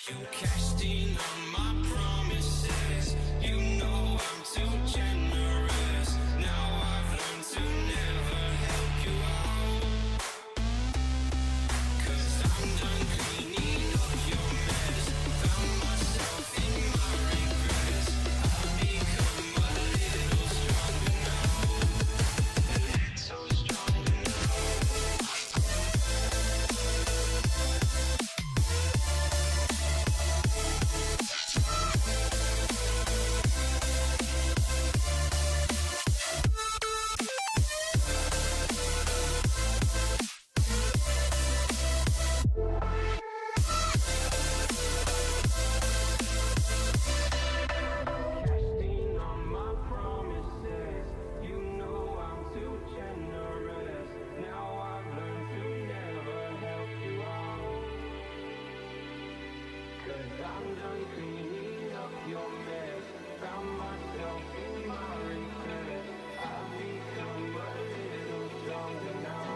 You cashed in on my promises. You know I'm too generous. Now I've learned to never help you out. 'Cause I'm done cleaning up your mess. Found myself in my regrets. I've become a little stronger now. A little stronger now. Casting on my promises. You know I'm too generous. Now I've learned to never help you out. 'Cause I'm done cleaning up your mess. Found myself in my regrets. I've become a little stronger now.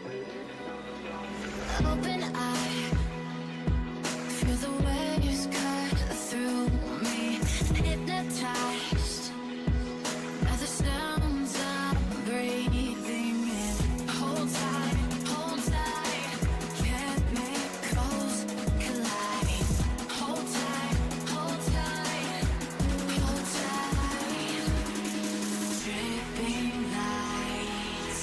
A little stronger now. Open eye, feel the waves cut through me. Hypnotized by the sounds I'm breathing in. Hold tight, chemicals collide. Hold tight, hold tight, hold tight. Dripping lights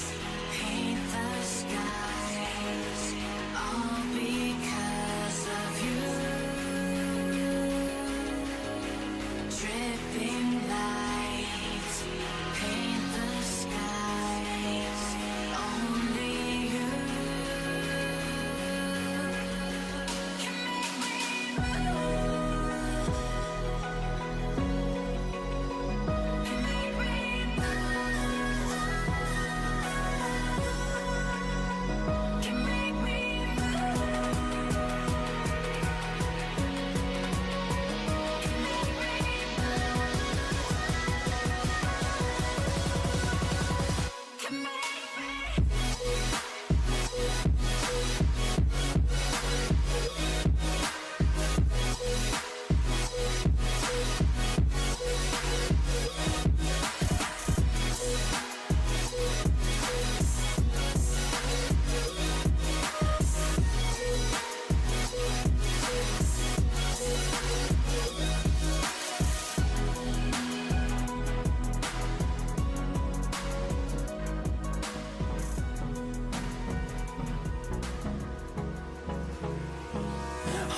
paint the skies, all because of you. Dripping lights paint the skies, only you can make me move. Can make me move. Can make me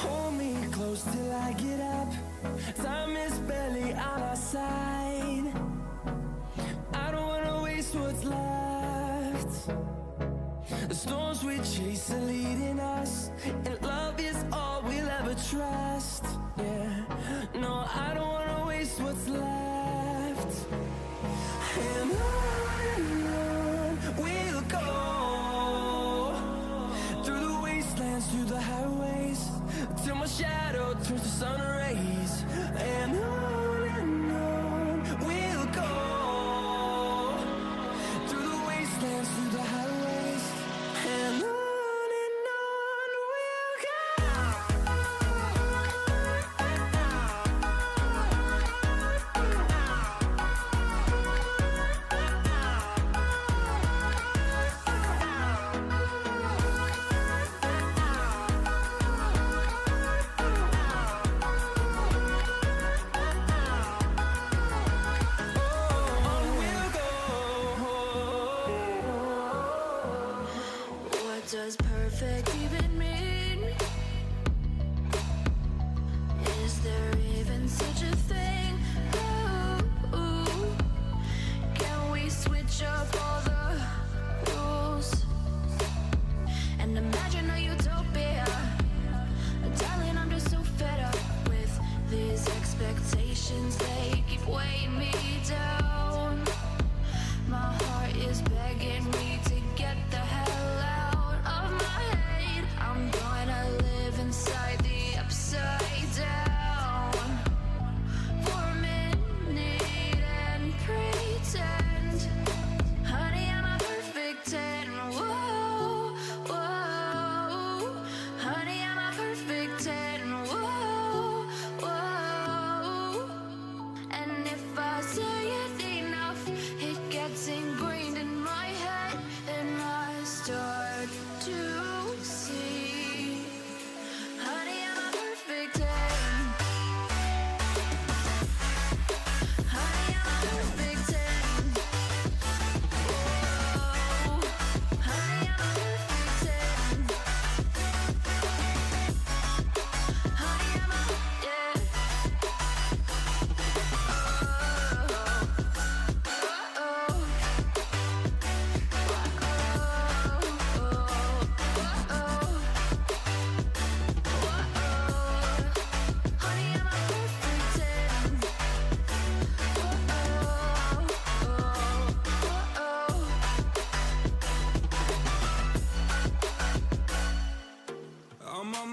Hold me close till I get up. Time is barely on our side. I don't wanna waste what's left. The storms we chase are leading us, and love is all we'll ever trust. Yeah, no, I don't wanna waste what's left. And on we'll go, through the wastelands, through the highways, till my shadow turns to sun rays. And on we'll go, through the wastelands, through the highways, and on we'll go. What does perfect even mean? Is there even such a thing? Ooh, can we switch up all the rules and imagine a utopia? Darling, I'm just so fed up with these expectations. They keep weighing me down. My heart is begging me to get the hell out of my head.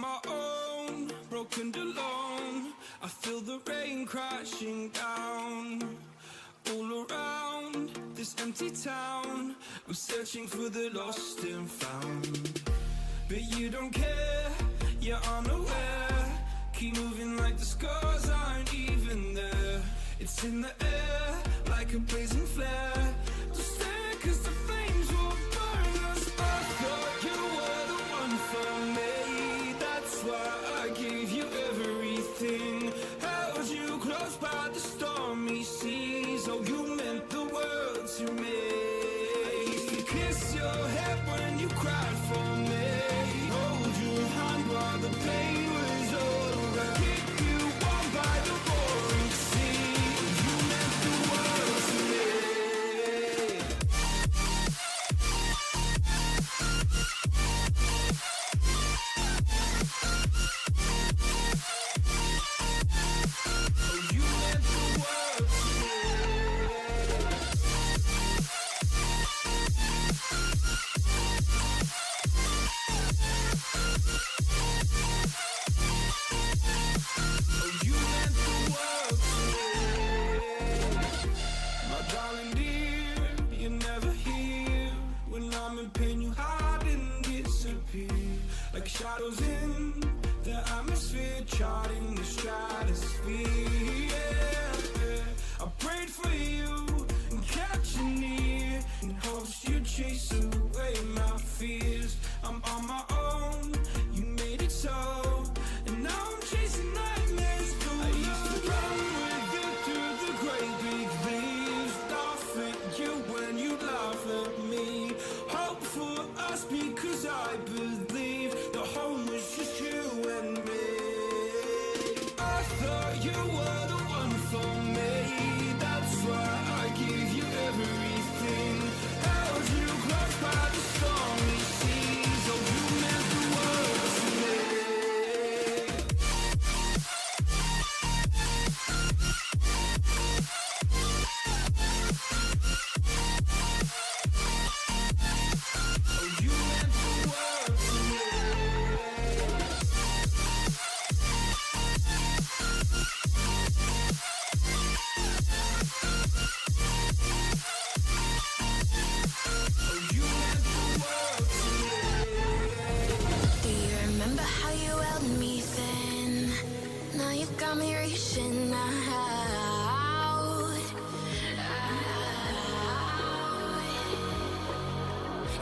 my own, broken and alone. I feel the rain crashing down all around this empty town. I'm searching for the lost and found, but you don't care, you're unaware. Keep moving like the scars aren't even there. It's in the air like a blazing flare. Just stare 'cause the flames will burn us. I thought you were the one for me. That's why I gave you everything. Held you close by the stormy seas. Oh, you meant the world to me. I used to kiss your head when you cried for me. Hold your hand while the pain was over. Keep you warm by the roaring sea. You meant the world to me. Oh, you meant the world to me. Oh, you meant the world to me. My darling dear, you're never here. When I'm in pain, you hide and disappear. Like shadows in the atmosphere, charting the stratosphere. Yeah. I prayed for you and kept you near, in hopes you'd chase away my fears. I'm on my own, you made it so, and now I'm chasing nightmares. I used to run with you through the great big leaves, laugh at you when you laugh at me. Hope for us because I believe the home was just you and me. I thought you were the one for me. That's why I gave you everything. Held you close by the stormy seas. Oh, you meant the world to me. Oh, you meant the world to me. Oh, you meant the world to me. Do you remember how you held me then? Now you've got me reaching out.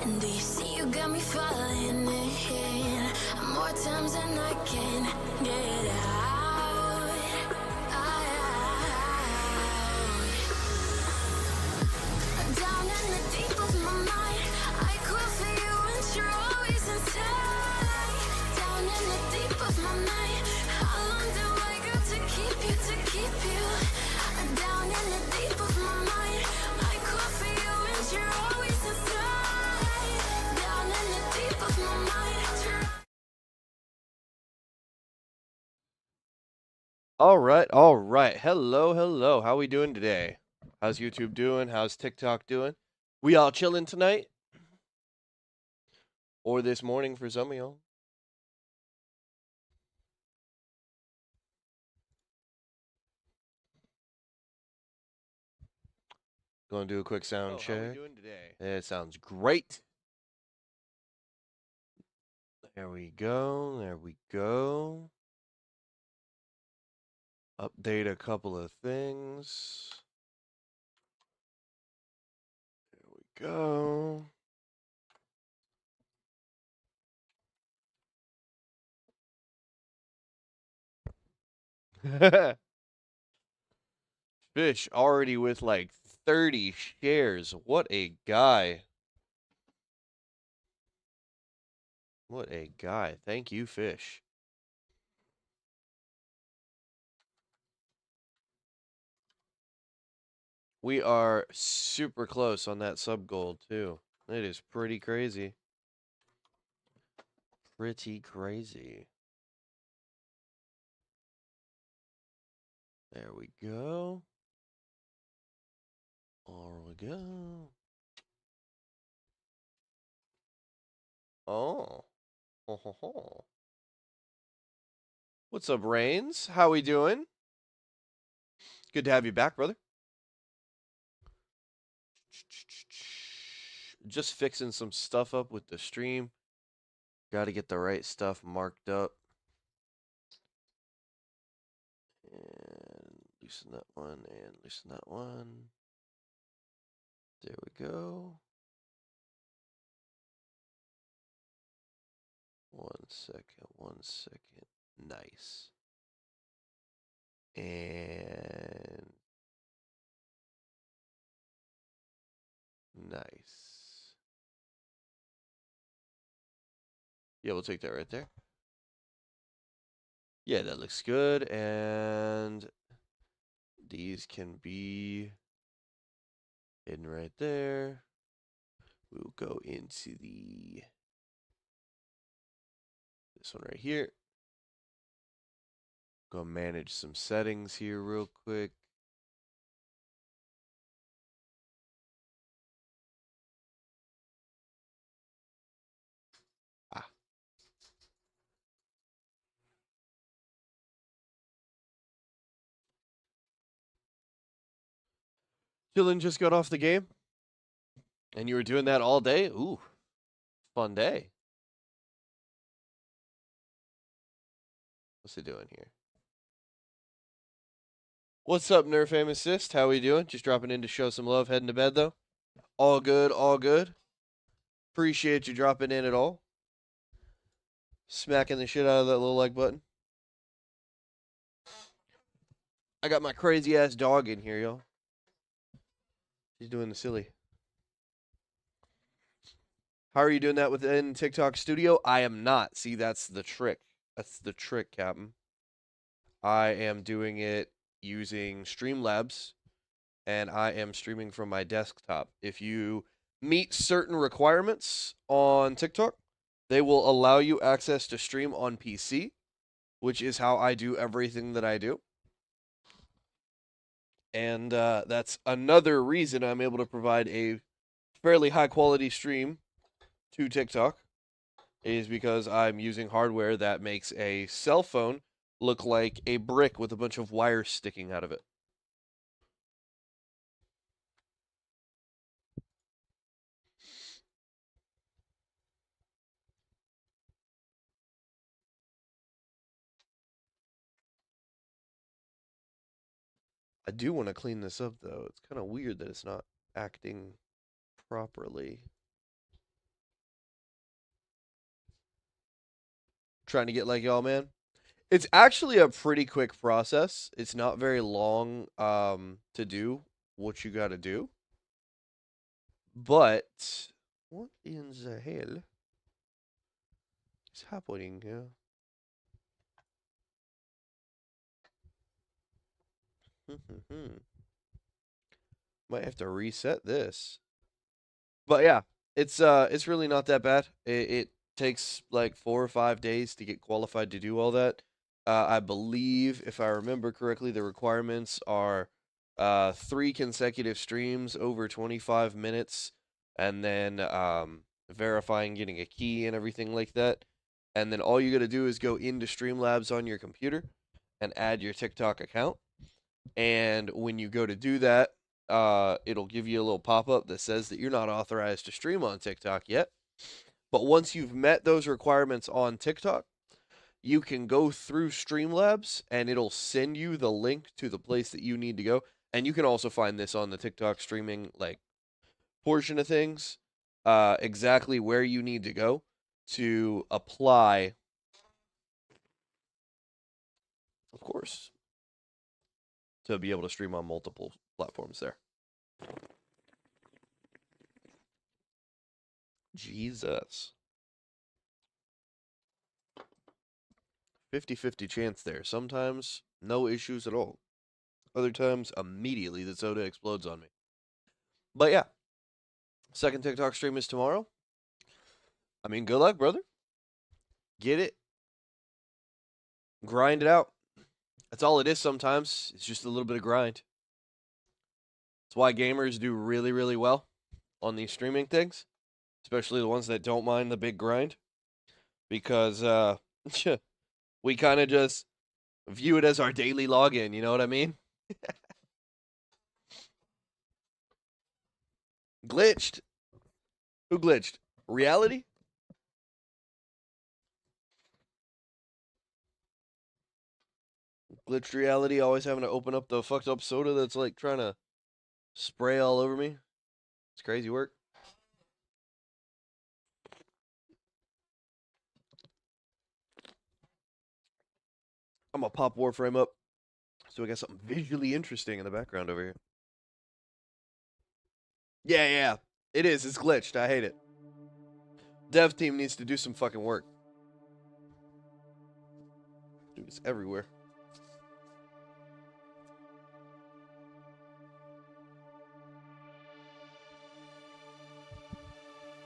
And do you see you got me falling in more times than I can get out. Down in the deep of my mind, I crawl for you and you're always inside. Down in the deep of my mind, how long do I got to keep you, to keep you? Down in the deep of my mind, I crawl for you and you're always inside. Down in the deep of my mind, All right. Hello. How we doing today? How's YouTube doing? How's TikTok doing? We all chilling tonight? Or this morning for some of y'all? Gonna do a quick sound check. How we doing today? It sounds great. There we go. Update a couple of things. There we go. Fish already with like 30 shares. What a guy. What a guy. Thank you, Fish. We are super close on that sub goal, too. It is pretty crazy. Pretty crazy. There we go. There we go. Oh. Ho, ho, ho. What's up, Reigns? How we doing? Good to have you back, brother. Just fixing some stuff up with the stream. Got to get the right stuff marked up. And loosen that one and loosen that one. There we go. 1 second, 1 second. Nice. And nice. Yeah, we'll take that right there. Yeah, that looks good. And these can be hidden right there. We'll go into this one right here. Go manage some settings here real quick. Dylan just got off the game. And you were doing that all day? Ooh, fun day. What's it doing here? What's up, Nerf Aim Assist? How we doing? Just dropping in to show some love. Heading to bed, though? All good, all good. Appreciate you dropping in at all. Smacking the shit out of that little like button. I got my crazy-ass dog in here, y'all. She's doing the silly. How are you doing that within TikTok Studio? I am not. See, that's the trick. That's the trick, Captain. I am doing it using Streamlabs, and I am streaming from my desktop. If you meet certain requirements on TikTok, they will allow you access to stream on PC, which is how I do everything that I do. And that's another reason I'm able to provide a fairly high-quality stream to TikTok, is because I'm using hardware that makes a cell phone look like a brick with a bunch of wires sticking out of it. I do want to clean this up, though. It's kind of weird that it's not acting properly. Trying to get like y'all, man. It's actually a pretty quick process. It's not very long to do what you got to do. But what in the hell is happening here? Might have to reset this. But yeah, it's really not that bad. It takes like 4 or 5 days to get qualified to do all that. I believe, if I remember correctly, the requirements are 3 consecutive streams over 25 minutes, and then verifying getting a key and everything like that. And then all you got to do is go into Streamlabs on your computer and add your TikTok account. And when you go to do that, it'll give you a little pop-up that says that you're not authorized to stream on TikTok yet. But once you've met those requirements on TikTok, you can go through Streamlabs and it'll send you the link to the place that you need to go. And you can also find this on the TikTok streaming portion of things, exactly where you need to go to apply, of course, to be able to stream on multiple platforms there. Jesus. 50-50 chance there. Sometimes no issues at all. Other times immediately the soda explodes on me. But yeah. Second TikTok stream is tomorrow. I mean, good luck, brother. Get it. Grind it out. That's all it is sometimes. It's just a little bit of grind. That's why gamers do really, really well on these streaming things. Especially the ones that don't mind the big grind. Because, we kind of just view it as our daily login, you know what I mean? Glitched. Who glitched? Reality? Glitched reality, always having to open up the fucked up soda that's like trying to spray all over me. It's crazy work. I'm gonna pop Warframe up so we got something visually interesting in the background over here. Yeah. It is. It's glitched. I hate it. Dev team needs to do some fucking work. Dude, it's everywhere.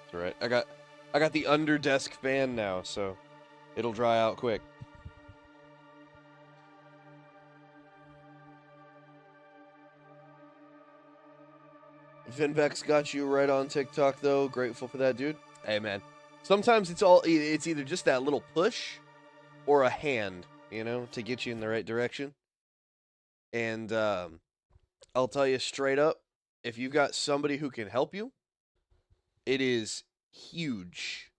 It's alright. I got the under desk fan now, so it'll dry out quick. Vinvex got you right on TikTok though. Grateful for that, dude. Hey man. Sometimes it's either just that little push or a hand, you know, to get you in the right direction. And I'll tell you straight up, if you've got somebody who can help you, it is huge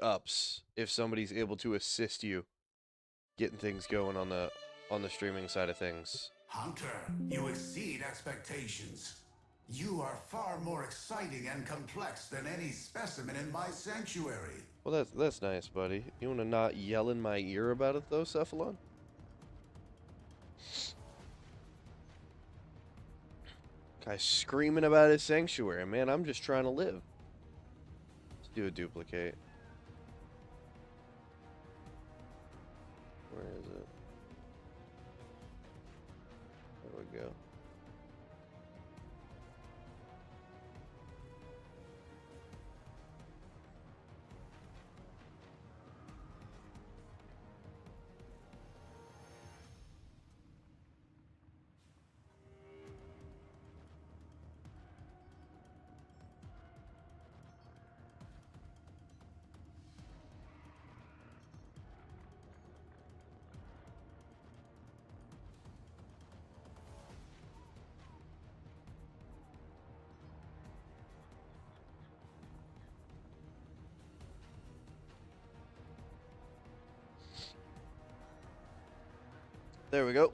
ups if somebody's able to assist you getting things going on the streaming side of things. Hunter, you exceed expectations. You are far more exciting and complex than any specimen in my sanctuary. Well, that's nice, buddy. You want to not yell in my ear about it, though, Cephalon? Guy's screaming about his sanctuary, man. I'm just trying to live. Let's do a duplicate. Where is it? There we go. There we go.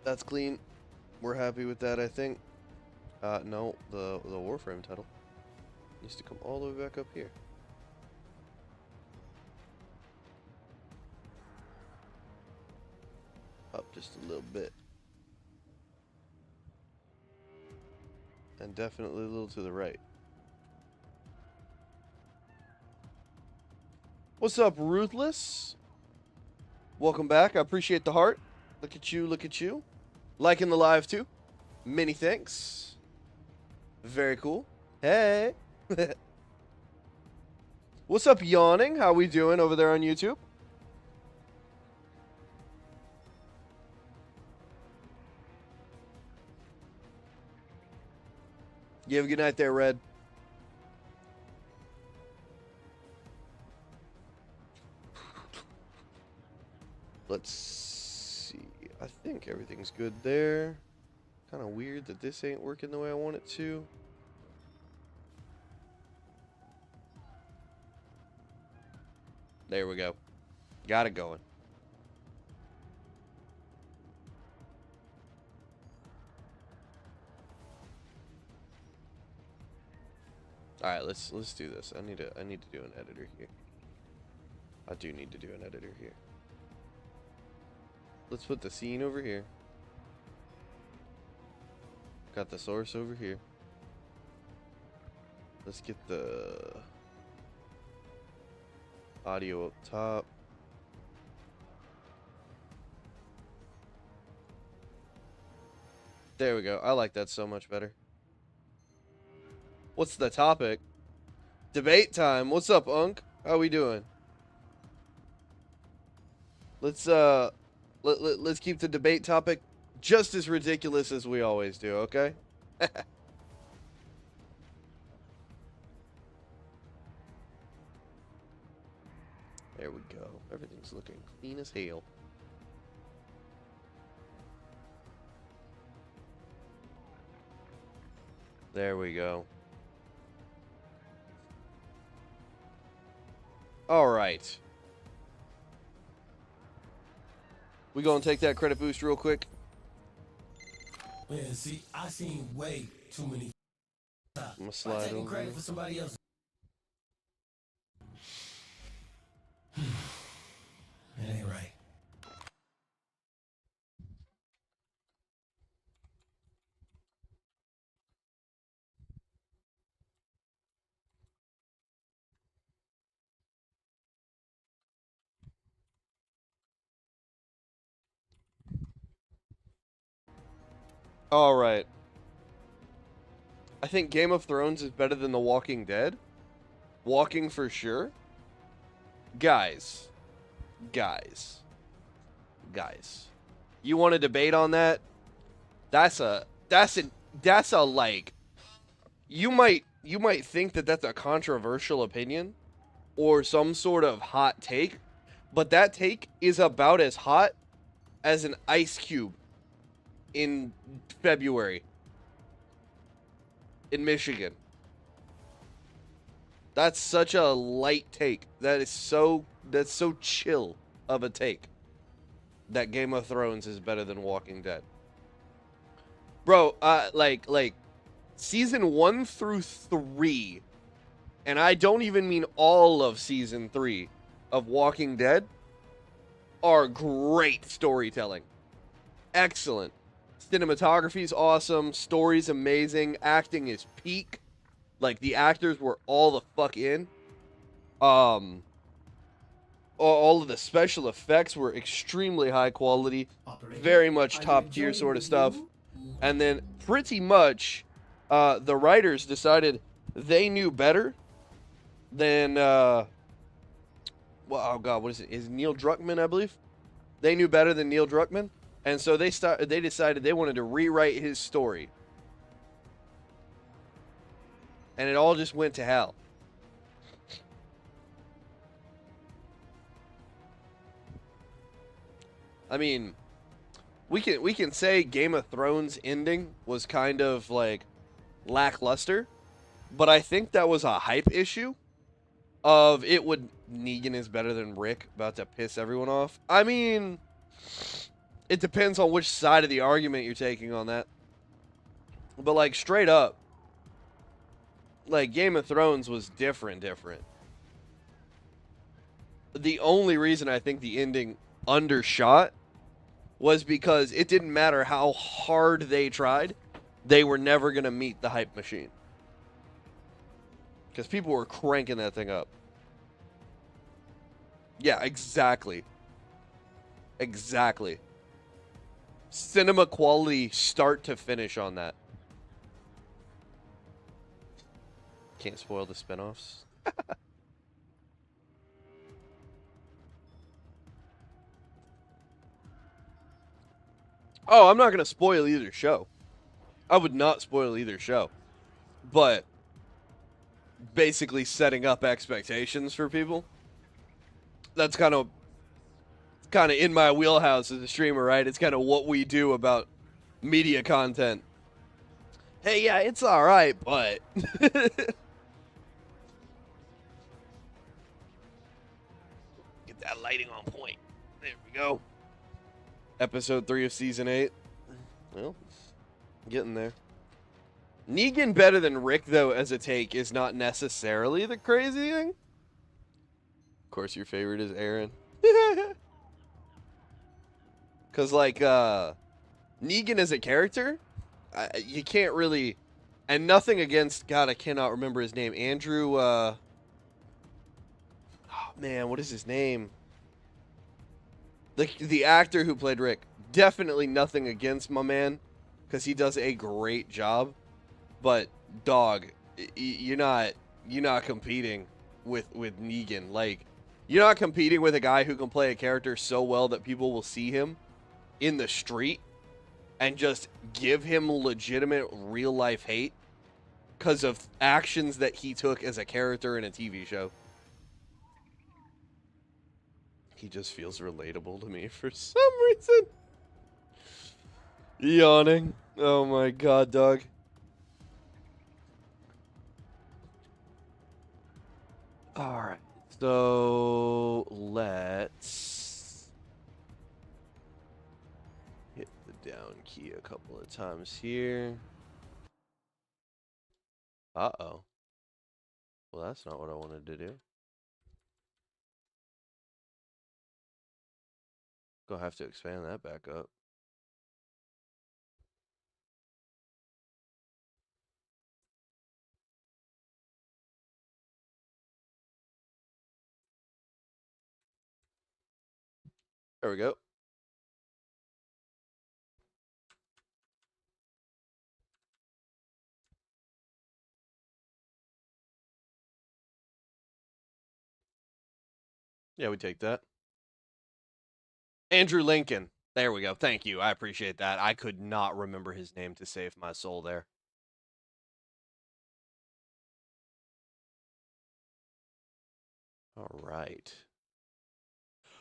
That's clean. We're happy with that, I think. No, the Warframe title needs to come all the way back up here. Up just a little bit. And definitely a little to the right. What's up, Ruthless? Welcome back. I appreciate the heart. Look at you, look at you. Liking the live too. Many thanks. Very cool. Hey. What's up, Yawning? How we doing over there on YouTube? You have a good night there, Red. Let's see. I think everything's good there. Kind of weird that this ain't working the way I want it to. There we go. Got it going. All right, let's do this. I need to do an editor here. I do need to do an editor here. Let's put the scene over here. Got the source over here. Let's get the audio up top. There we go. I like that so much better. What's the topic? Debate time. What's up, Unk? How we doing? Let's keep the debate topic just as ridiculous as we always do, okay? There we go. Everything's looking clean as hell. There we go. All right. We gonna take that credit boost real quick. Man, see, I seen way too many. I'm gonna slide taking over. credit for somebody else. It ain't right. All right. I think Game of Thrones is better than The Walking Dead. Walking for sure. Guys. You want to debate on that? That's a like, you might think that that's a controversial opinion or some sort of hot take, but that take is about as hot as an ice cube in February in Michigan. That's such a light take. That's so chill of a take. That Game of Thrones is better than Walking Dead. Bro, like season 1 through 3, and I don't even mean all of season 3 of Walking Dead, are great storytelling. Excellent. Cinematography is awesome. Story's amazing. Acting is peak. Like, the actors were all the fuck in. All of the special effects were extremely high quality. Very much top tier sort of stuff. And then pretty much the writers decided they knew better than well, oh god, what is it? Is Neil Druckmann, I believe? They knew better than Neil Druckmann, and so they decided they wanted to rewrite his story. And it all just went to hell. I mean, we can say Game of Thrones ending was kind of like lackluster, but I think that was a hype issue of Negan is better than Rick, about to piss everyone off. I mean, it depends on which side of the argument you're taking on that. But like straight up, like Game of Thrones was different. The only reason I think the ending undershot was because it didn't matter how hard they tried, they were never going to meet the hype machine. Because people were cranking that thing up. Yeah, exactly. Cinema quality start to finish on that. Can't spoil the spinoffs. Oh, I'm not going to spoil either show. I would not spoil either show. But basically setting up expectations for people. That's kind of in my wheelhouse as a streamer, right? It's kind of what we do about media content. Hey, yeah, it's all right, but get that lighting on point. There we go. Episode 3 of Season 8. Well, getting there. Negan better than Rick, though, as a take, is not necessarily the crazy thing. Of course, your favorite is Aaron. Because, like, Negan as a character, you can't really... And nothing against... God, I cannot remember his name. Andrew, oh, man, what is his name? The actor who played Rick, definitely nothing against my man, because he does a great job. But dog, you're not competing with Negan. Like, you're not competing with a guy who can play a character so well that people will see him in the street and just give him legitimate real life hate because of actions that he took as a character in a TV show. He just feels relatable to me for some reason. Yawning. Oh my god, dog. Alright, so let's hit the down key a couple of times here. Uh-oh. Well, that's not what I wanted to do. Gonna have to expand that back up. There we go. Yeah, we take that. Andrew Lincoln. There we go. Thank you. I appreciate that. I could not remember his name to save my soul there. All right.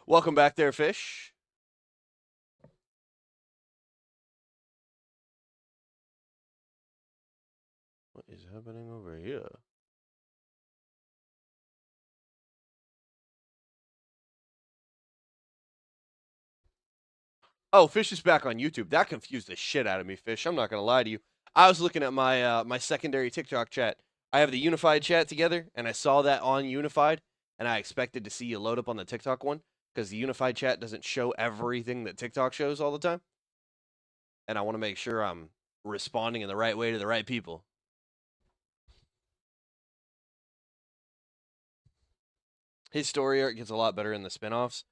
Welcome back there, fish. What is happening over here? Oh, Fish is back on YouTube. That confused the shit out of me, Fish. I'm not gonna lie to you. I was looking at my my secondary TikTok chat. I have the unified chat together, and I saw that on unified, and I expected to see you load up on the TikTok one because the unified chat doesn't show everything that TikTok shows all the time, and I want to make sure I'm responding in the right way to the right people. His story arc gets a lot better in the spinoffs.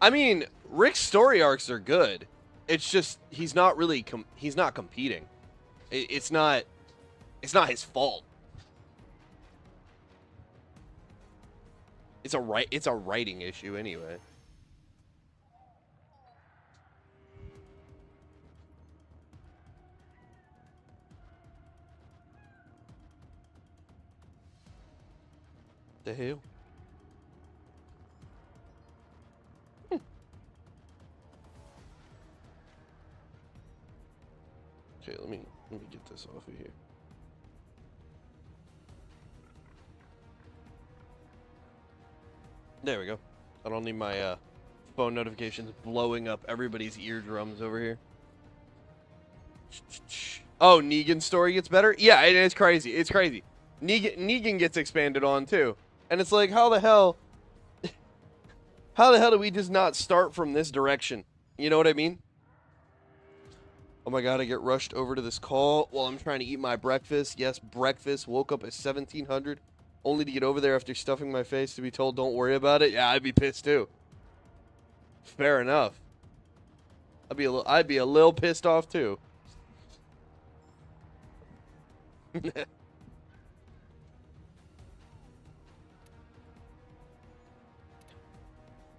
I mean, Rick's story arcs are good. It's just he's not really he's not competing. It's not his fault. It's a writing issue anyway. The hell? Okay, let me get this off of here. There we go. I don't need my phone notifications blowing up everybody's eardrums over here. Oh, Negan's story gets better? Yeah, it's crazy. It's crazy. Negan gets expanded on too. And it's like, how the hell do we just not start from this direction? You know what I mean? Oh my god, I get rushed over to this call while I'm trying to eat my breakfast. Yes, breakfast. Woke up at 1700, only to get over there after stuffing my face to be told don't worry about it. Yeah, I'd be pissed too. Fair enough. I'd be a little pissed off too.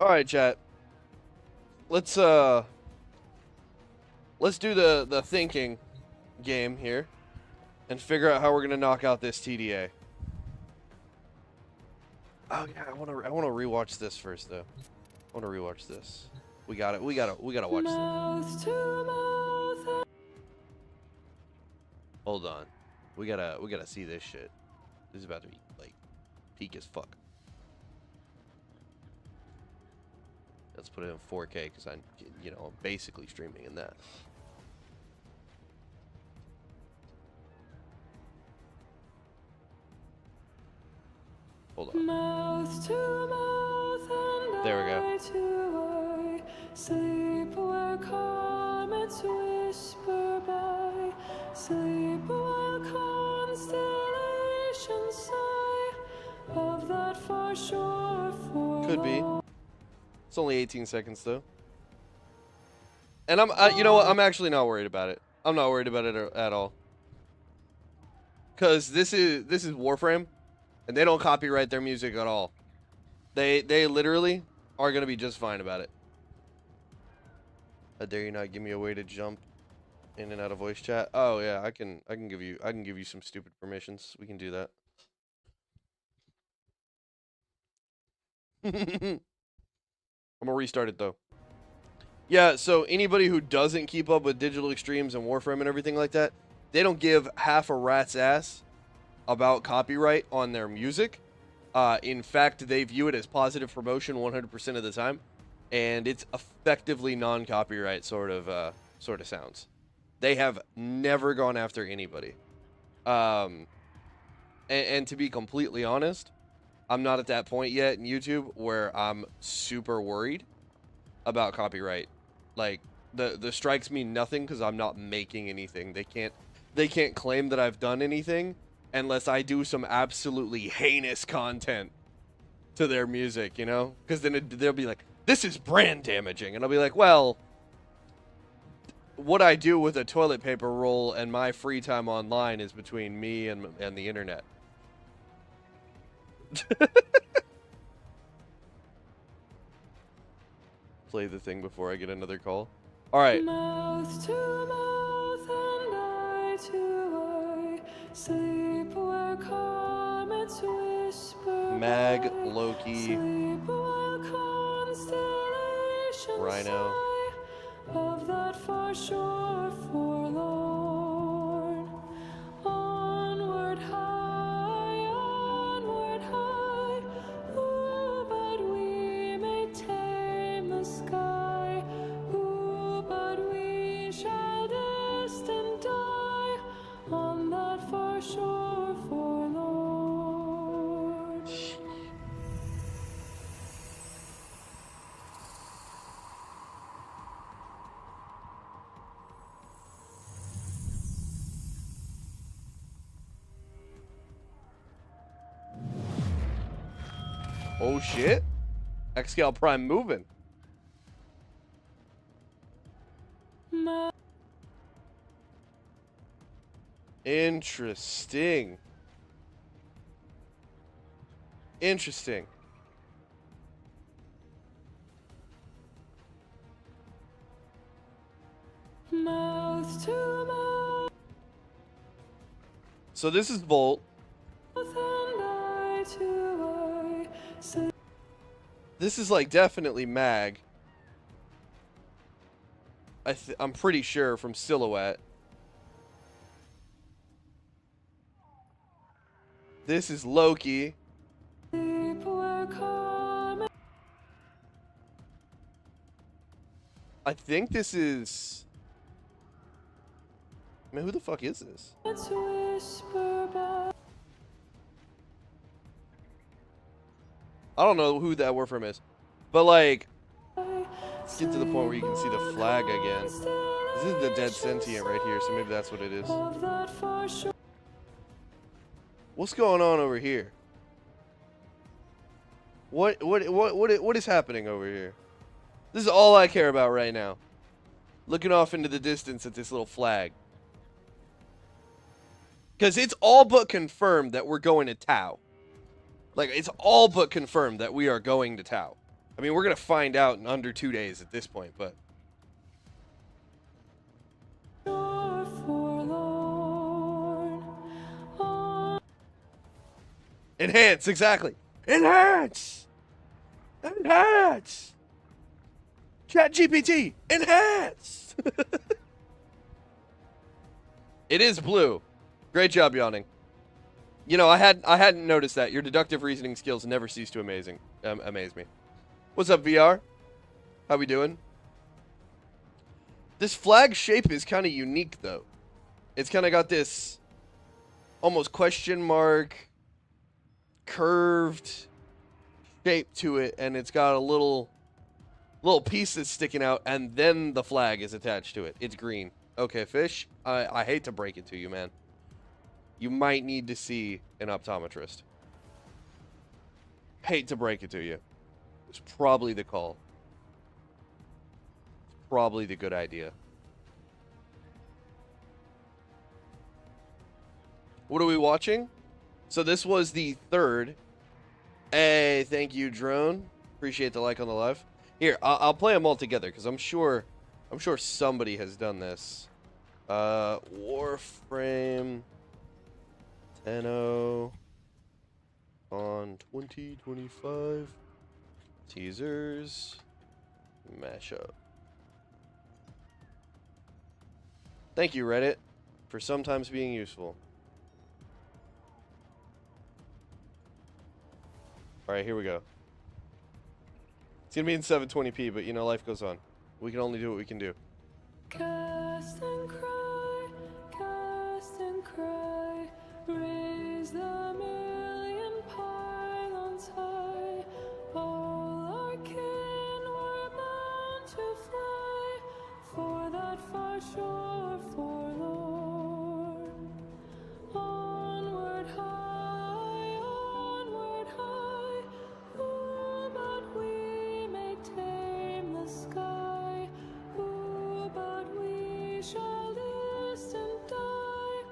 All right, chat. Let's do the thinking game here and figure out how we're gonna knock out this TDA. Oh yeah, I wanna rewatch this first though. I wanna rewatch this. We gotta watch this. Hold on. We gotta see this shit. This is about to be like peak as fuck. Let's put it in 4K because I'm basically streaming in that. Hold on. Mouth to mouth and There we go. eye to eye. Sleep where comets whisper by. Sleep while constellations sigh of that far shore for Could be. It's only 18 seconds though. And you know what? I'm actually not worried about it. I'm not worried about it at all. Cause this is Warframe, and they don't copyright their music at all. They literally are gonna be just fine about it. I dare you not give me a way to jump in and out of voice chat. Oh yeah, I can give you some stupid permissions. We can do that. I'm I'm gonna restart it though. Yeah, so anybody who doesn't keep up with Digital Extremes and Warframe and everything like that, they don't give half a rat's ass about copyright on their music. In fact, they view it as positive promotion 100% of the time, and it's effectively non-copyright sort of sounds. They have never gone after anybody. And to be completely honest, I'm not at that point yet in YouTube where I'm super worried about copyright. Like, the strikes mean nothing because I'm not making anything. They can't claim that I've done anything unless I do some absolutely heinous content to their music, you know? Because then they'll be like, this is brand damaging. And I'll be like, well, what I do with a toilet paper roll and my free time online is between me and the internet. Play the thing before I get another call. All right. Mouth to mouth and eye to eye, sleep where comets whisper Mag, by. Loki, Sleep while constellations Rhino. sigh of that far shore forlorn. Onward high, ooh, but we may tame the sky. Ooh, but we shall destined die on that far shore forlorn. Oh shit. Xscale Prime moving. Interesting. Interesting. Mouth to mouth So this is Volt. and eye to eye, sleep This is like definitely Mag. I'm pretty sure from Silhouette. This is Loki. where comets I think this is... Man, who the fuck is this? whisper by. I don't know who that Warframe is. But like, let's get to the point where you can see the flag again. This is the dead sentient right here, so maybe that's what it is. Of that far shore. What's going on over here? What is happening over here? This is all I care about right now. Looking off into the distance at this little flag. Because it's all but confirmed that we're going to Tau. Like, it's all but confirmed that we are going to Tau. I mean, we're going to find out in under 2 days at this point, but... Shore forlorn. Enhance, exactly. Enhance! Enhance! ChatGPT, enhance! It is blue. Great job, yawning. You know, I hadn't noticed that. Your deductive reasoning skills never cease to amaze me. What's up, VR? How we doing? This flag shape is kind of unique, though. It's kind of got this almost question mark, curved shape to it, and it's got a little piece that's sticking out, and then the flag is attached to it. It's green. Okay, Fish, I hate to break it to you, man. You might need to see an optometrist. Hate to break it to you. It's probably the call. It's probably the good idea. What are we watching? So this was the third. Hey, thank you, Drone. Appreciate the like on the live. Here, I'll play them all together because I'm sure somebody has done this. Warframe 10.0 on 2025 teasers. Mashup. Thank you, Reddit, for sometimes being useful. Alright, here we go. It's gonna be in 720p, but you know, life goes on. We can only do what we can do. Cast and cry, raise the million pylons high. All our kin were bound to fly for that far shore forlorn. Onward high, ooh, but we may tame the sky. Ooh, but we shall distant die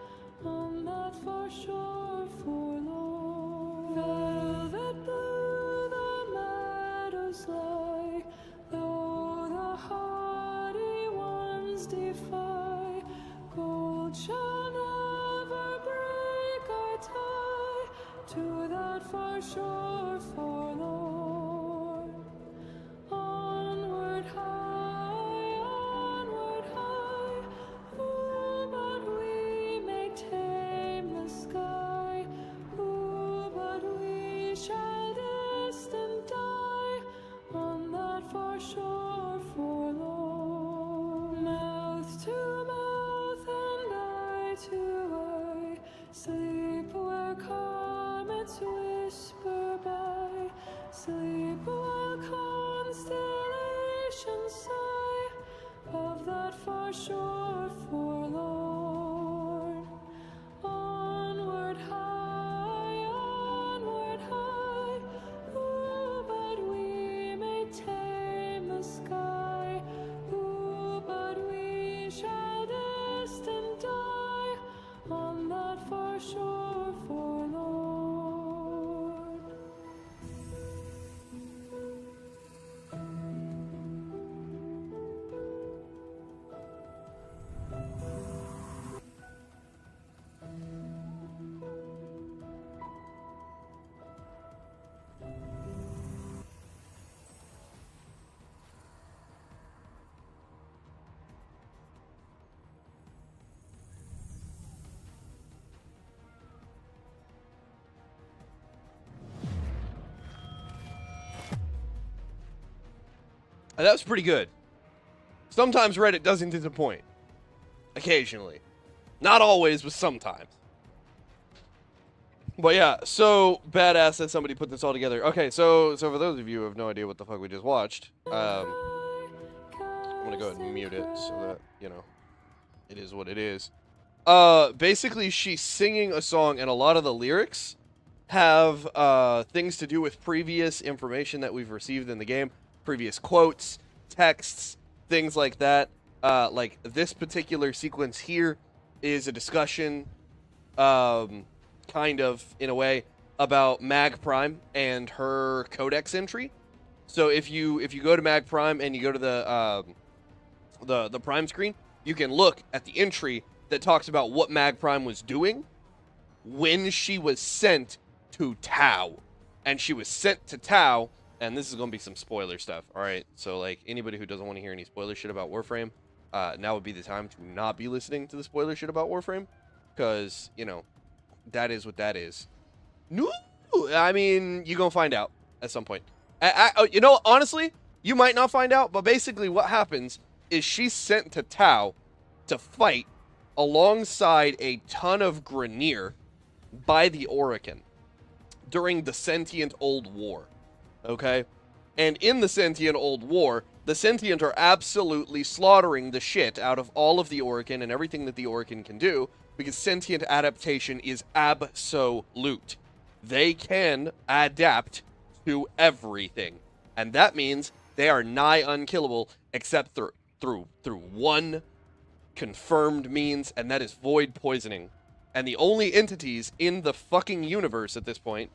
on that far shore forlorn. Velvet blue the meadows lie, though the hardy ones defy. Gold shall never break our tie to that far shore forlorn. Onward high, ooh, but we may tame the sky. Ooh, but we shall distant die on that far shore forlorn. Mouth to mouth and eye to eye, sleep where comets whisper by. Sleep while constellations sigh of that far shore forlorn. Onward high, ooh, but we may tame the sky. Ooh, but we shall distant die on that far shore forlorn. That was pretty good. Sometimes Reddit doesn't disappoint. Occasionally. Not always, but sometimes. But yeah, so badass that somebody put this all together. Okay, so for those of you who have no idea what the fuck we just watched, I'm gonna go ahead and mute it so that, you know, it is what it is. Basically, she's singing a song, and a lot of the lyrics have things to do with previous information that we've received in the game, previous quotes, texts, things like that. Like this particular sequence here is a discussion, kind of in a way, about Mag Prime and her codex entry. So if you go to Mag Prime and you go to the Prime screen, you can look at the entry that talks about what Mag Prime was doing when she was sent to Tau. And she was sent to Tau, and this is going to be some spoiler stuff, alright? So, like, anybody who doesn't want to hear any spoiler shit about Warframe, now would be the time to not be listening to the spoiler shit about Warframe, because, you know, that is what that is. No, I mean, you're going to find out at some point. You know, honestly, you might not find out, but basically what happens is she's sent to Tau to fight alongside a ton of Grineer by the Orokin during the Sentient Old War, okay? And in the Sentient Old War, the Sentient are absolutely slaughtering the shit out of all of the Orokin and everything that the Orokin can do, because sentient adaptation is absolute. They can adapt to everything, and that means they are nigh unkillable except through one confirmed means, and that is void poisoning. And the only entities in the fucking universe at this point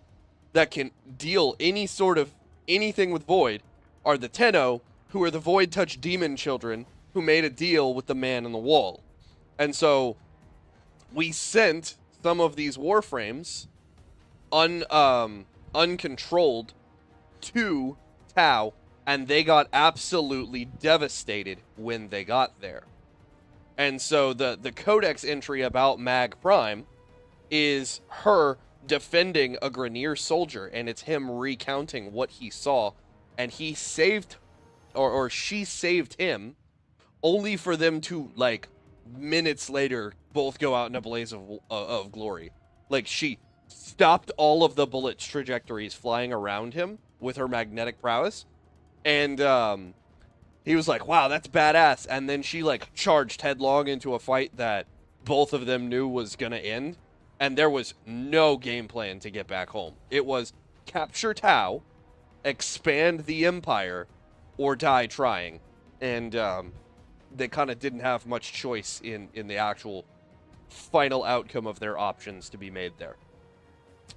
that can deal any sort of anything with void are the Tenno, who are the void touch demon children who made a deal with the man on the wall. And so we sent some of these Warframes uncontrolled to Tau and they got absolutely devastated when they got there. And so the codex entry about Mag Prime is her defending a Grenier soldier, and it's him recounting what he saw, and he saved, or she saved him, only for them to, like, minutes later, both go out in a blaze of glory. Like, she stopped all of the bullets' trajectories flying around him with her magnetic prowess, and he was like, wow, that's badass. And then she, like, charged headlong into a fight that both of them knew was gonna end, and there was no game plan to get back home. It was capture Tau, expand the Empire, or die trying. And they kind of didn't have much choice in the actual final outcome of their options to be made there.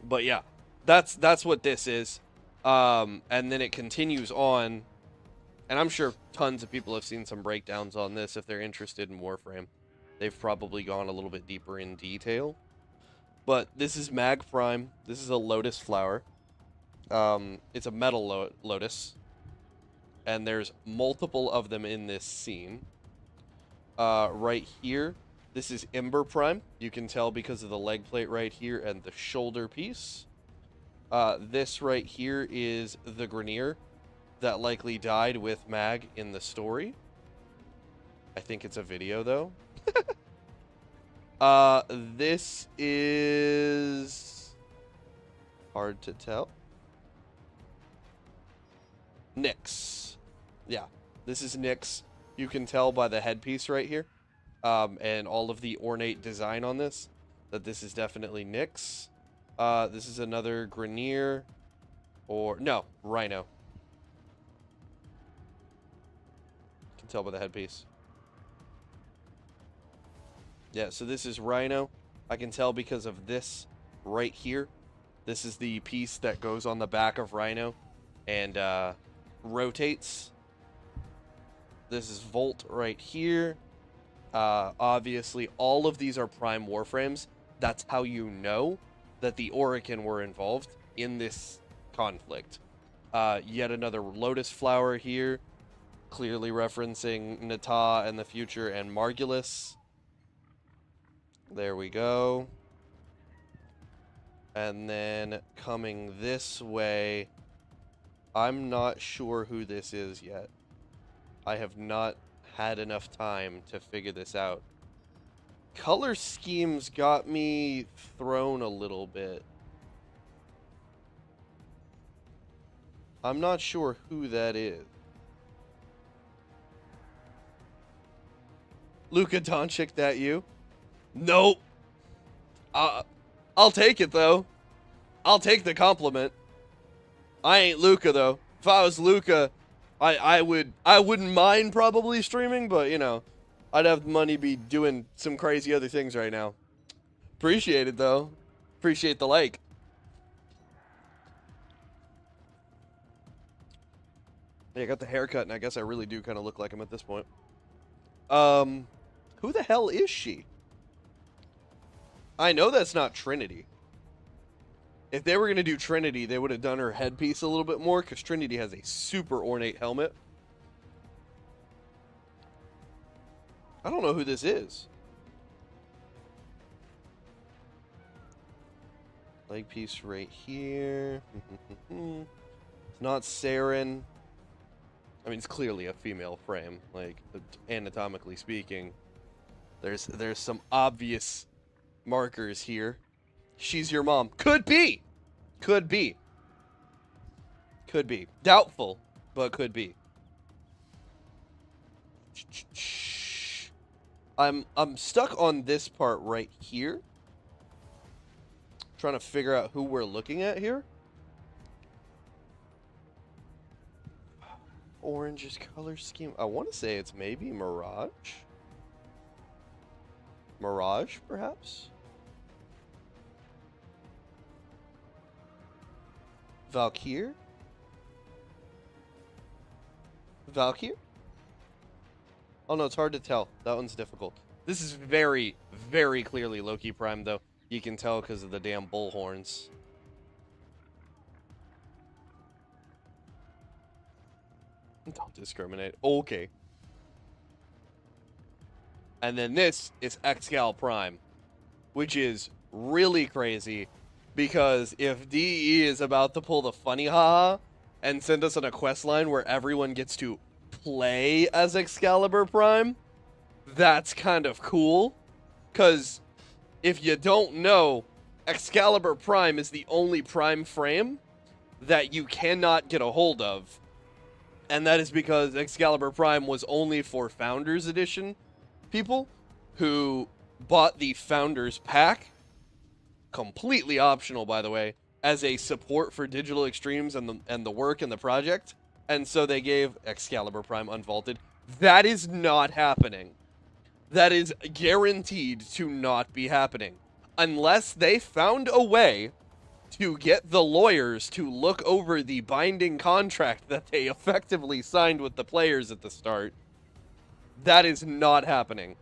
But yeah, that's what this is. And then it continues on, and I'm sure tons of people have seen some breakdowns on this if they're interested in Warframe. They've probably gone a little bit deeper in detail. But this is Mag Prime. This is a lotus flower. It's a metal lotus. And there's multiple of them in this scene. Right here, this is Ember Prime. You can tell because of the leg plate right here and the shoulder piece. This right here is the Grenier that likely died with Mag in the story. I think it's a video, though. This is hard to tell. Nyx. Yeah, this is Nyx. You can tell by the headpiece right here, and all of the ornate design on this, that this is definitely Nyx. This is another Grenier, or no, Rhino. You can tell by the headpiece. Yeah, so this is Rhino. I can tell because of this right here. This is the piece that goes on the back of Rhino and rotates. This is Volt right here. Obviously, all of these are Prime Warframes. That's how you know that the Orokin were involved in this conflict. Yet another Lotus Flower here, clearly referencing Nata and the future and Margulis. There we go. And then coming this way, I'm not sure who this is yet. I have not had enough time to figure this out. Color schemes got me thrown a little bit. I'm not sure who that is. Luka Doncic, that you? Nope. I'll take it, though. I'll take the compliment. I ain't Luka, though. If I was Luka, I wouldn't mind probably streaming, but, you know, I'd have money be doing some crazy other things right now. Appreciate it, though. Appreciate the like. Yeah, I got the haircut, and I guess I really do kind of look like him at this point. Who the hell is she? I know that's not Trinity. If they were going to do Trinity, they would have done her headpiece a little bit more, because Trinity has a super ornate helmet. I don't know who this is. Leg piece right here. It's not Saren. I mean, it's clearly a female frame, like, anatomically speaking. There's some obvious markers here. She's your mom. Could be. Could be. Could be. Doubtful, but could be. I'm stuck on this part right here. Trying to figure out who we're looking at here. Orange's color scheme. I want to say it's maybe Mirage. Mirage, perhaps? Valkyr? Valkyr? Oh no, it's hard to tell. That one's difficult. This is very, very clearly Loki Prime, though. You can tell because of the damn bull horns. Don't discriminate. Okay. And then this is Excal Prime, which is really crazy because if DE is about to pull the funny haha and send us on a quest line where everyone gets to play as Excalibur Prime, that's kind of cool. Because if you don't know, Excalibur Prime is the only Prime frame that you cannot get a hold of. And that is because Excalibur Prime was only for Founders Edition people who bought the Founders Pack, completely optional, by the way, as a support for Digital Extremes and the work and the project. And so they gave Excalibur Prime Unvaulted. That is not happening. That is guaranteed to not be happening. Unless they found a way to get the lawyers to look over the binding contract that they effectively signed with the players at the start. That is not happening.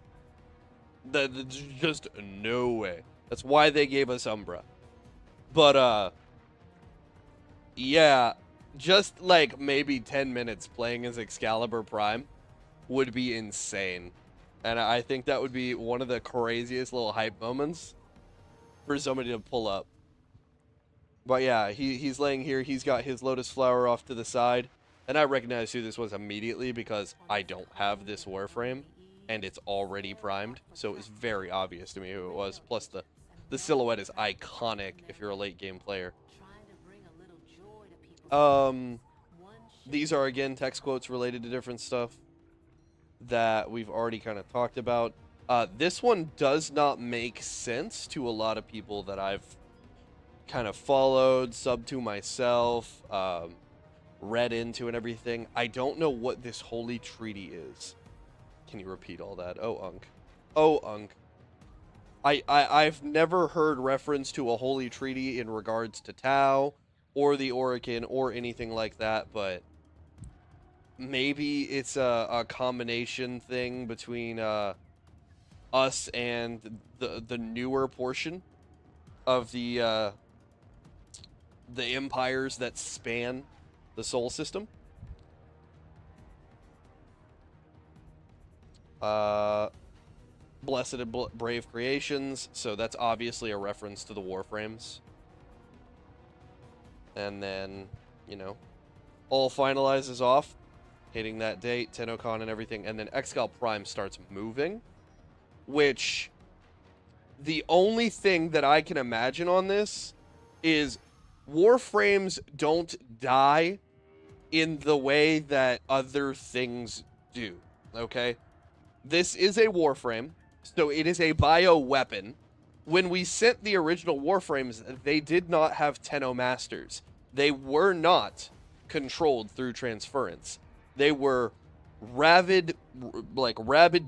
There's just no way. That's why they gave us Umbra. But, yeah, just like maybe 10 minutes playing as Excalibur Prime would be insane. And I think that would be one of the craziest little hype moments for somebody to pull up. But yeah, he's laying here. He's got his Lotus Flower off to the side. And I recognize who this was immediately because I don't have this Warframe. And it's already primed. So it was very obvious to me who it was. Plus the silhouette is iconic if you're a late game player. These are, again, text quotes related to different stuff that we've already kind of talked about. This one does not make sense to a lot of people that I've kind of followed, subbed to myself, read into and everything. I don't know what this holy treaty is. Can you repeat all that? Oh, Unk. Oh, Unk. I've never heard reference to a holy treaty in regards to Tau or the Orokin or anything like that, but maybe it's a combination thing between us and the newer portion of the empires that span the Sol system. Blessed and brave creations, so that's obviously a reference to the Warframes. And then, you know, all finalizes off, hitting that date, TennoCon and everything, and then Excal Prime starts moving, which the only thing that I can imagine on this is Warframes don't die in the way that other things do, okay? This is a Warframe, so it is a bioweapon. When we sent the original Warframes, they did not have Tenno Masters. They were not controlled through transference. They were rabid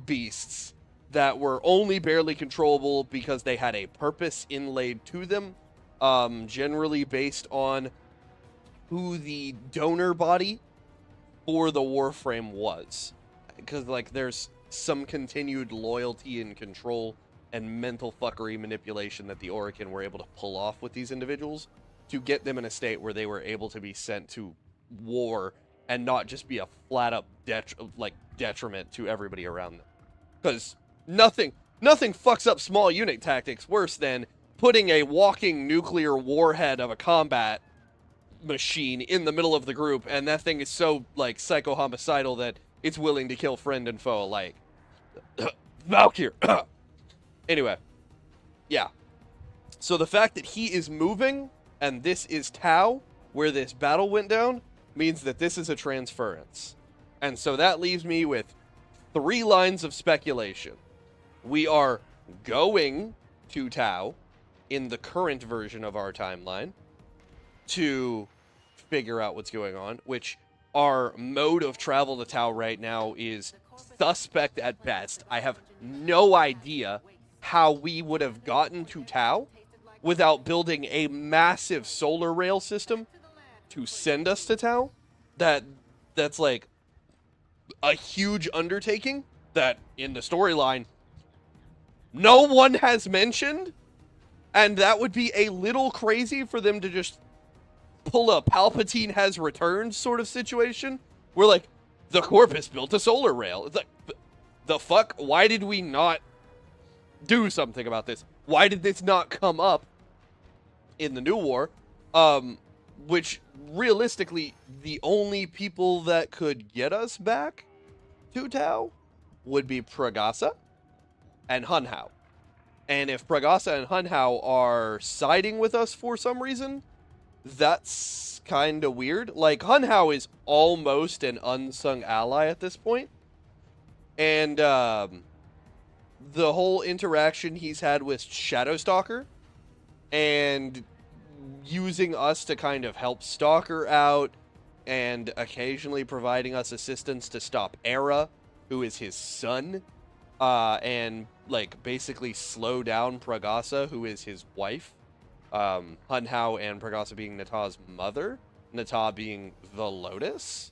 beasts that were only barely controllable because they had a purpose inlaid to them, generally based on who the donor body for the Warframe was. Because, like, there's some continued loyalty and control and mental fuckery manipulation that the Orokin were able to pull off with these individuals to get them in a state where they were able to be sent to war and not just be a flat-up detriment to everybody around them. Because nothing fucks up small unit tactics worse than putting a walking nuclear warhead of a combat machine in the middle of the group, and that thing is so, like, psycho-homicidal that it's willing to kill friend and foe alike. Valkyr! Anyway. Yeah. So the fact that he is moving, and this is Tau, where this battle went down, means that this is a transference. And so that leaves me with 3 lines of speculation. We are going to Tau in the current version of our timeline to figure out what's going on, which our mode of travel to Tau right now is suspect at best. I have no idea how we would have gotten to Tau without building a massive solar rail system to send us to Tau. That's like a huge undertaking that in the storyline no one has mentioned, and that would be a little crazy for them to just pull a Palpatine has returned sort of situation where, like, The Corpus built a solar rail. It's like, the fuck? Why did we not do something about this? Why did this not come up in the New War? Which, realistically, the only people that could get us back to Tau would be Pragasa and Hunhao. And if Pragasa and Hunhao are siding with us for some reason, that's kind of weird. Like, Hunhao is almost an unsung ally at this point. And, the whole interaction he's had with Shadowstalker and using us to kind of help Stalker out and occasionally providing us assistance to stop Era, who is his son, and, like, basically slow down Pragasa, who is his wife. Hunhao and Pragasa being Nata's mother, Nata being the Lotus.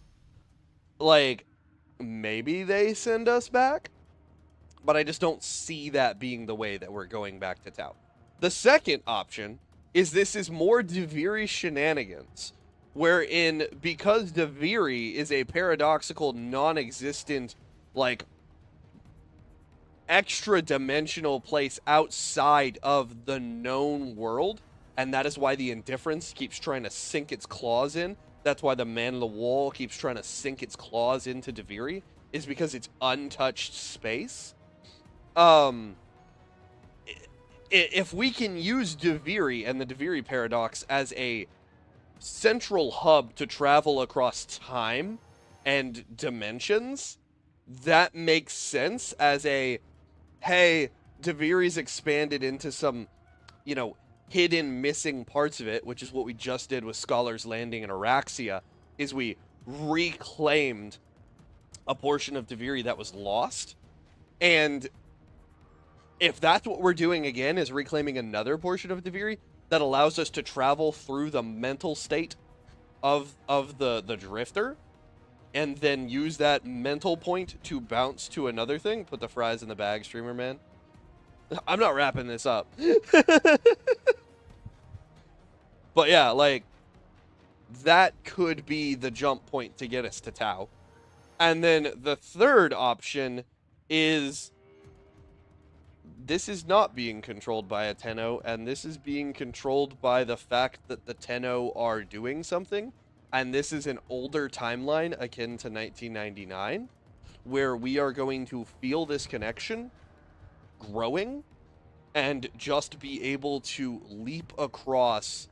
Like, maybe they send us back, but I just don't see that being the way that we're going back to Tau. The second option is this is more Deviri shenanigans, wherein, because Deviri is a paradoxical, non-existent, like, extra-dimensional place outside of the known world, and that is why the Indifference keeps trying to sink its claws in. That's why the Man of the Wall keeps trying to sink its claws into Deviri, is because it's untouched space. If we can use Deviri and the Deviri paradox as a central hub to travel across time and dimensions, that makes sense as a, hey, Deviri's expanded into some, you know, hidden missing parts of it, which is what we just did with Scholar's Landing in Araxia, is we reclaimed a portion of Deviri that was lost. And if that's what we're doing again, is reclaiming another portion of Deviri, that allows us to travel through the mental state of the Drifter, and then use that mental point to bounce to another thing. Put the fries in the bag, streamer man. I'm not wrapping this up. But yeah, like, that could be the jump point to get us to Tau. And then the third option is, this is not being controlled by a Tenno, and this is being controlled by the fact that the Tenno are doing something. And this is an older timeline akin to 1999, where we are going to feel this connection growing and just be able to leap across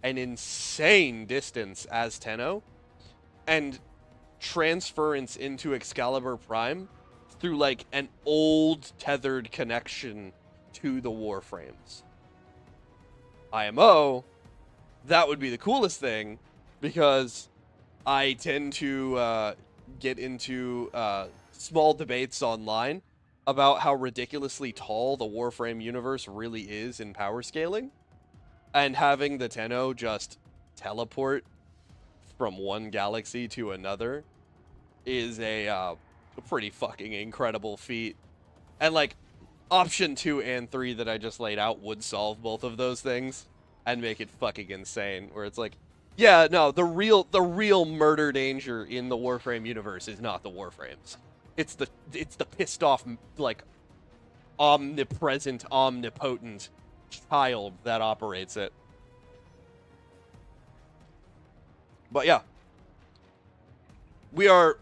an insane distance as Tenno and transference into Excalibur Prime through, like, an old tethered connection to the Warframes. IMO, that would be the coolest thing, because I tend to get into small debates online about how ridiculously tall the Warframe universe really is in power scaling, and having the Tenno just teleport from one galaxy to another is a pretty fucking incredible feat. And, like, option 2 and 3 that I just laid out would solve both of those things and make it fucking insane, where it's like, yeah, no, the real murder danger in the Warframe universe is not the Warframes. It's the pissed off, like, omnipresent, omnipotent child that operates it. But yeah, we are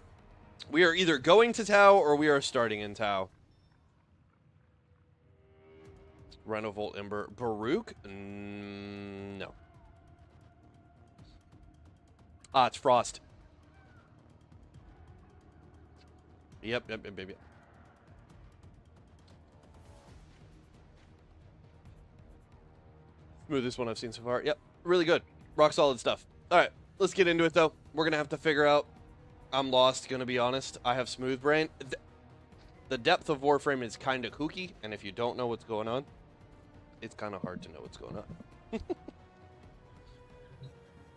either going to Tau or we are starting in Tau. Renovolt Ember. Baruch? No. Ah, it's Frost. Yep. Smoothest one I've seen so far. Yep, really good. Rock solid stuff. Alright, let's get into it, though. We're gonna have to figure out... I'm lost, gonna be honest. I have smooth brain. The depth of Warframe is kind of kooky, and if you don't know what's going on, it's kind of hard to know what's going on.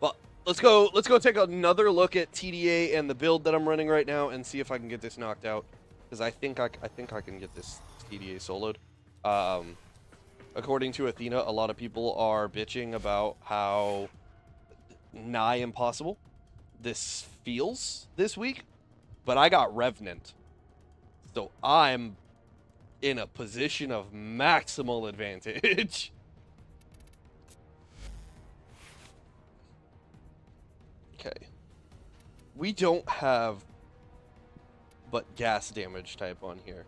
But let's go take another look at TDA and the build that I'm running right now and see if I can get this knocked out, because I think I can get this TDA soloed. According to Athena, a lot of people are bitching about how nigh impossible this feels this week. but I got Revenant. So I'm in a position of maximal advantage. Okay. We don't have but gas damage type on here.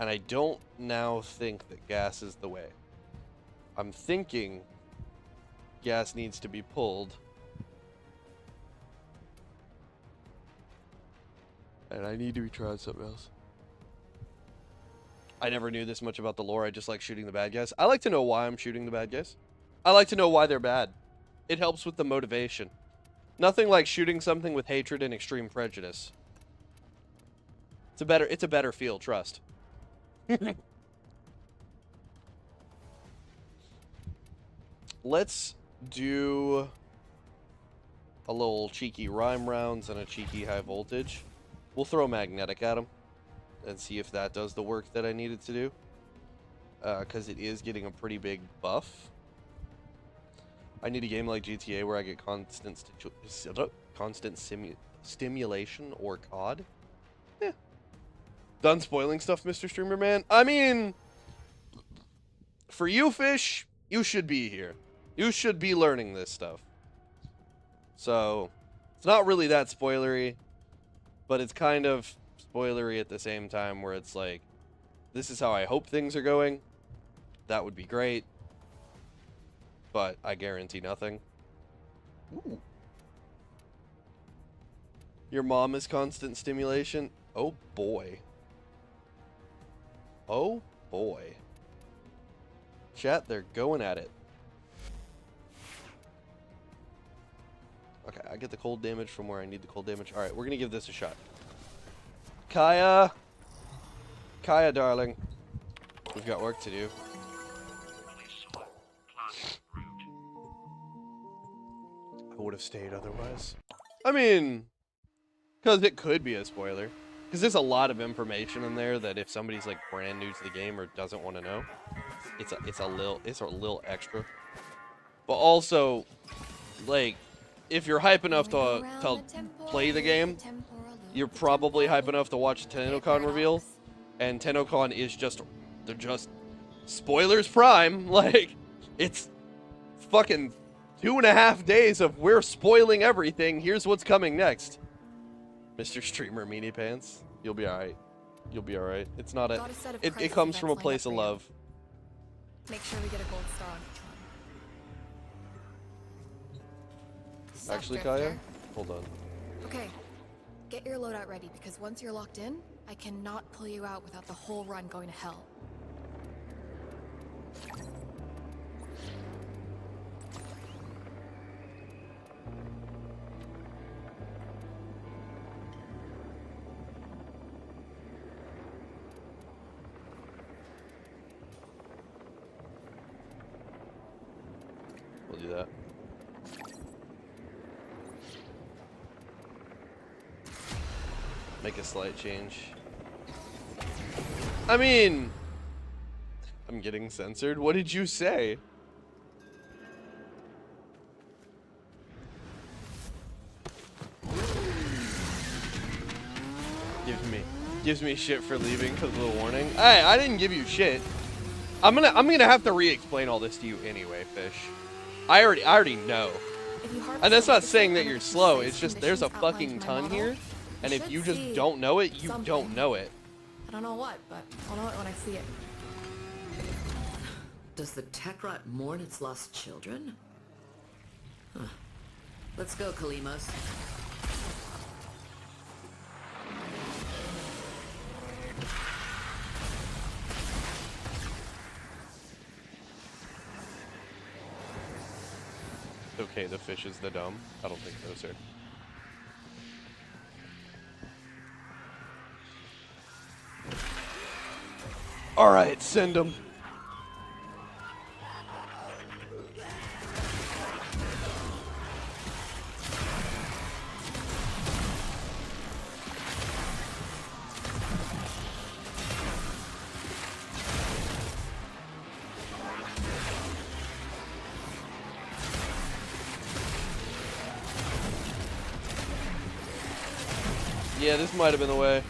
And I don't now think that gas is the way. I'm thinking gas needs to be pulled. And I need to be trying something else. I never knew this much about the lore. I just like shooting the bad guys. I like to know why I'm shooting the bad guys. I like to know why they're bad. It helps with the motivation. Nothing like shooting something with hatred and extreme prejudice. It's a better feel, trust. Let's do a little cheeky rhyme rounds and a cheeky high voltage. We'll throw magnetic at him and see if that does the work that I need it to do. Because it is getting a pretty big buff. I need a game like GTA where I get constant stimulation or COD. Yeah. Done spoiling stuff, Mr. Streamer Man? I mean, for you, Fish, you should be here. You should be learning this stuff. So, it's not really that spoilery, but it's kind of spoilery at the same time where it's like, this is how I hope things are going. That would be great. But I guarantee nothing. Ooh. Your mom is constant stimulation? Oh boy. Oh boy. Chat, they're going at it. Okay, I get the cold damage from where I need the cold damage. Alright, we're gonna give this a shot. Kaya! Kaya, darling. We've got work to do. I would have stayed otherwise. I mean, because it could be a spoiler. Because there's a lot of information in there that if somebody's like brand new to the game or doesn't want to know, it's a little extra. But also, like, if you're hype enough to play the game, you're probably hype enough to watch the TennoCon reveal, and TennoCon is they're just spoilers prime. Like, it's fucking 2.5 days of we're spoiling everything. Here's what's coming next. Mr. Streamer Meanie Pants. You'll be alright. You'll be alright. It's not a... It comes from a place of love. Make sure we get a gold star on each one. Actually, Kaya? Hold on. Okay. Get your loadout ready, because once you're locked in, I cannot pull you out without the whole run going to hell. We'll do that. Make a slight change. I mean, I'm getting censored. What did you say? Gives me shit for leaving because of the warning. Hey, I didn't give you shit. I'm gonna have to re-explain all this to you anyway, Fish. I already know. And that's not saying that you're slow. It's just there's a fucking ton here. And if you just don't know it, you don't know it. I don't know what, but I'll know it when I see it. Does the tech rot mourn its lost children? Huh. Let's go, Kalimos. Okay, the fish is the dumb. I don't think so, sir. Alright, send them. Yeah, this might have been the way.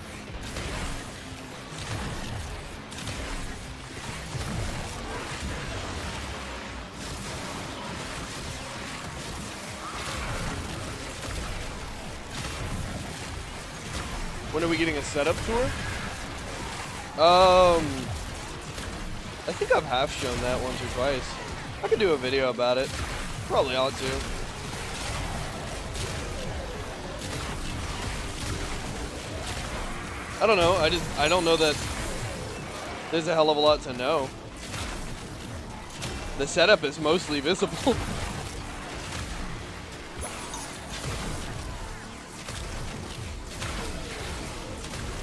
When are we getting a setup tour? I think I've half shown that once or twice. I could do a video about it. Probably ought to. I don't know. I don't know that there's a hell of a lot to know. The setup is mostly visible.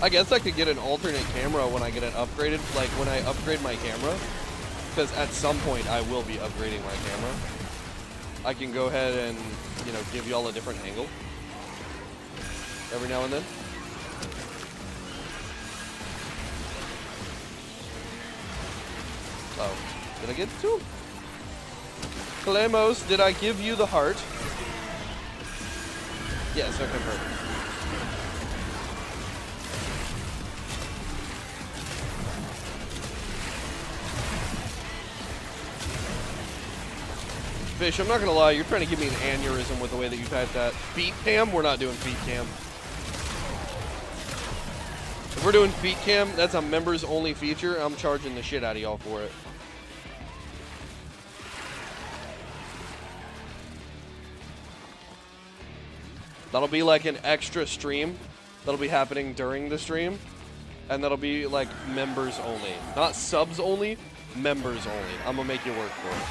I guess I could get an alternate camera when I get it upgraded, like when I upgrade my camera, because at some point I will be upgrading my camera. I can go ahead and, you know, give y'all a different angle every now and then. Oh, did I get to him? Kalemos, did I give you the heart? Yes, I confirmed. Fish, I'm not gonna lie, you're trying to give me an aneurysm with the way that you typed that. Feet cam? We're not doing feet cam. If we're doing feet cam, that's a members only feature. I'm charging the shit out of y'all for it. That'll be like an extra stream that'll be happening during the stream. And that'll be like members only. Not subs only, members only. I'm gonna make you work for it.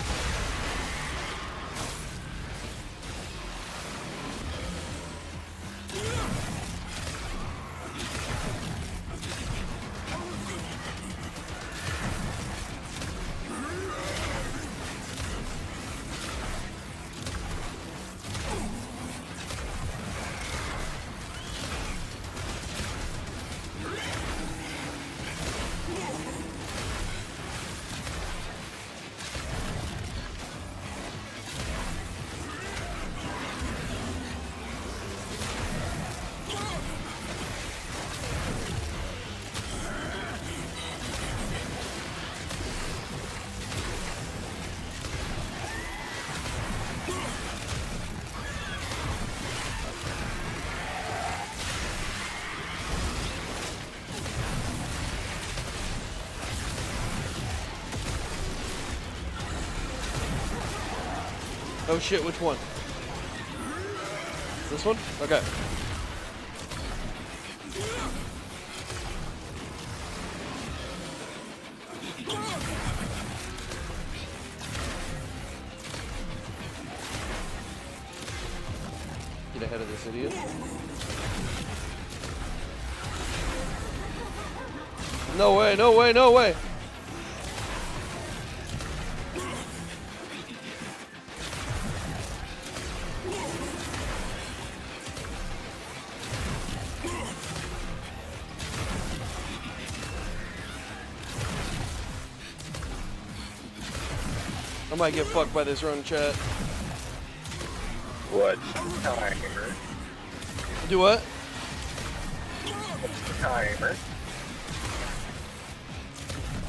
Oh shit, which one? This one? Okay. Get ahead of this idiot. No way, no way, no way! I might get fucked by this run, chat. What timer? Do what? What's the timer?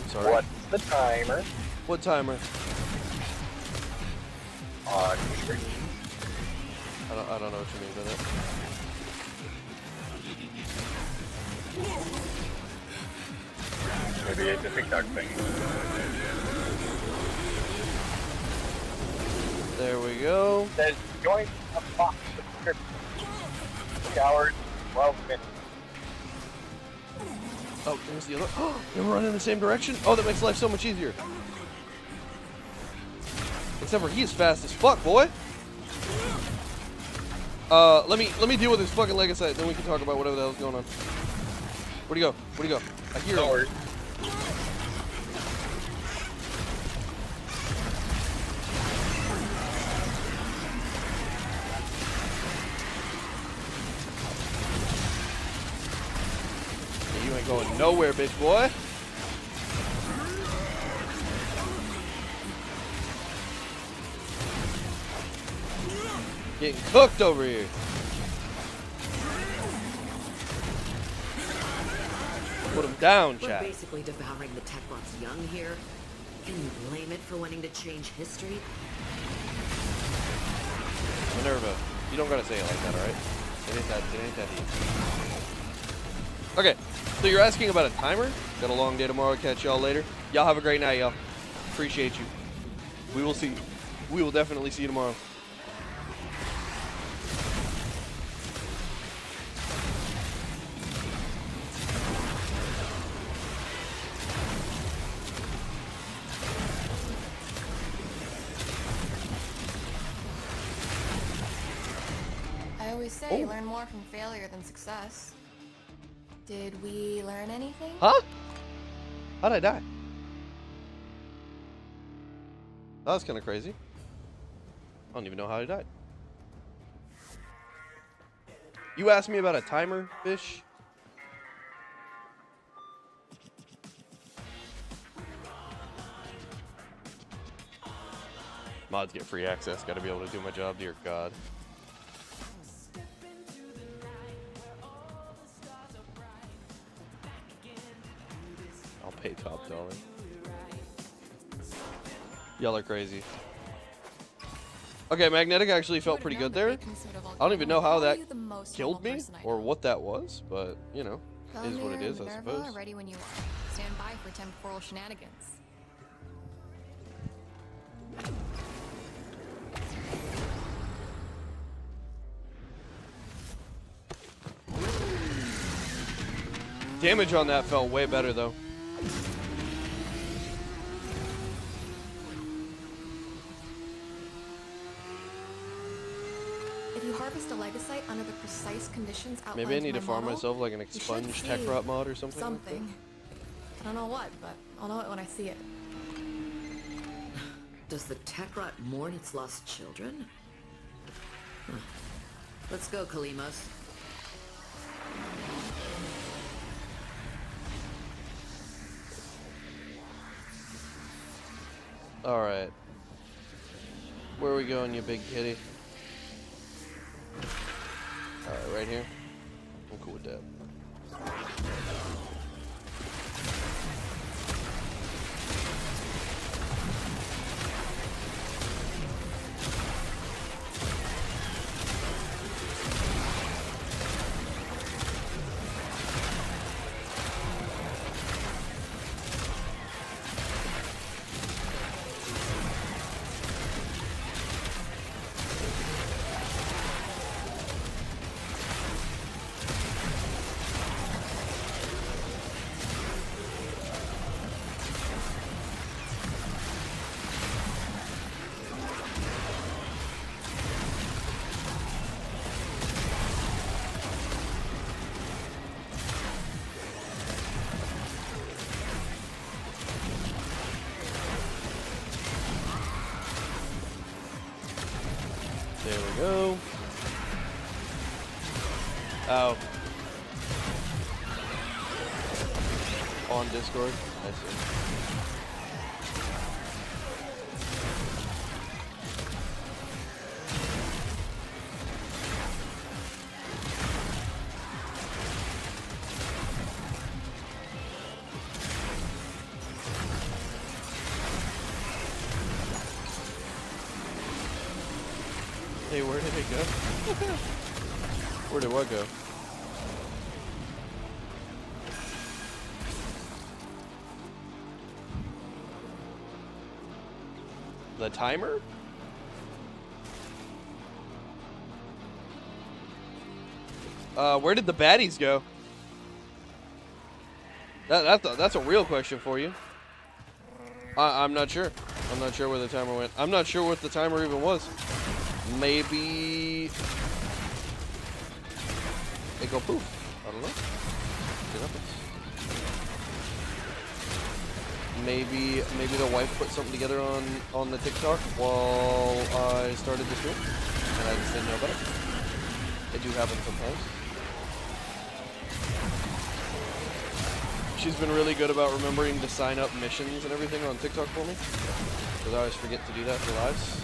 Sorry. What's the timer? What timer? On screen. I don't know what you mean by that. Maybe it's a TikTok thing. There we go. It says join a box subscription. Hours, 12 minutes. Oh, there's the other. Oh, they were running in the same direction? Oh, that makes life so much easier. Except for he's fast as fuck, boy. Let me deal with his fucking leg aside, then we can talk about whatever the hell's going on. Where'd he go? Where'd he go? I hear him. You ain't going nowhere, bitch boy. Getting cooked over here. down, We're chat. basically devouring the tech bots young here. Can you blame it for wanting to change history? Minerva, you don't gotta say it like that, alright? It ain't that deep. Okay, so you're asking about a timer? Got a long day tomorrow. Catch y'all later. Y'all have a great night, y'all. Appreciate you. We will see you. We will definitely see you tomorrow. I always say learn more from failure than success. Did we learn anything? Huh? How'd I die? That was kind of crazy. I don't even know how I died. You asked me about a timer, fish? Mods get free access. Gotta be able to do my job, dear God. I'll pay top dollar. Y'all are crazy. Okay, Magnetic actually felt pretty good there. I don't even know how that killed me or what that was, but you know, is what it is, I suppose. Ready when you are. Stand by for temporal shenanigans. Damage on that felt way better though. If you harvest a legasite under the precise conditions outlined Maybe I need in to my farm model, myself like an you should expunge see tech rot mod or something. something. I don't know what, but I'll know it when I see it. Does the tech rot mourn its lost children? Huh. Let's go, Kalimos. Alright. Where are we going, you big kitty? Alright, right here? I'm cool with that. There we go. Oh. On Discord? I see. Hey, where did it go? Where did what go? The timer? Where did the baddies go? That's a real question for you. I'm not sure. I'm not sure where the timer went. I'm not sure what the timer even was. Maybe it go poof. I don't know. Shit happens. Maybe the wife put something together on the TikTok while I started the stream, and I just didn't know about it. It do happen sometimes. She's been really good about remembering to sign up missions and everything on TikTok for me, because I always forget to do that for lives.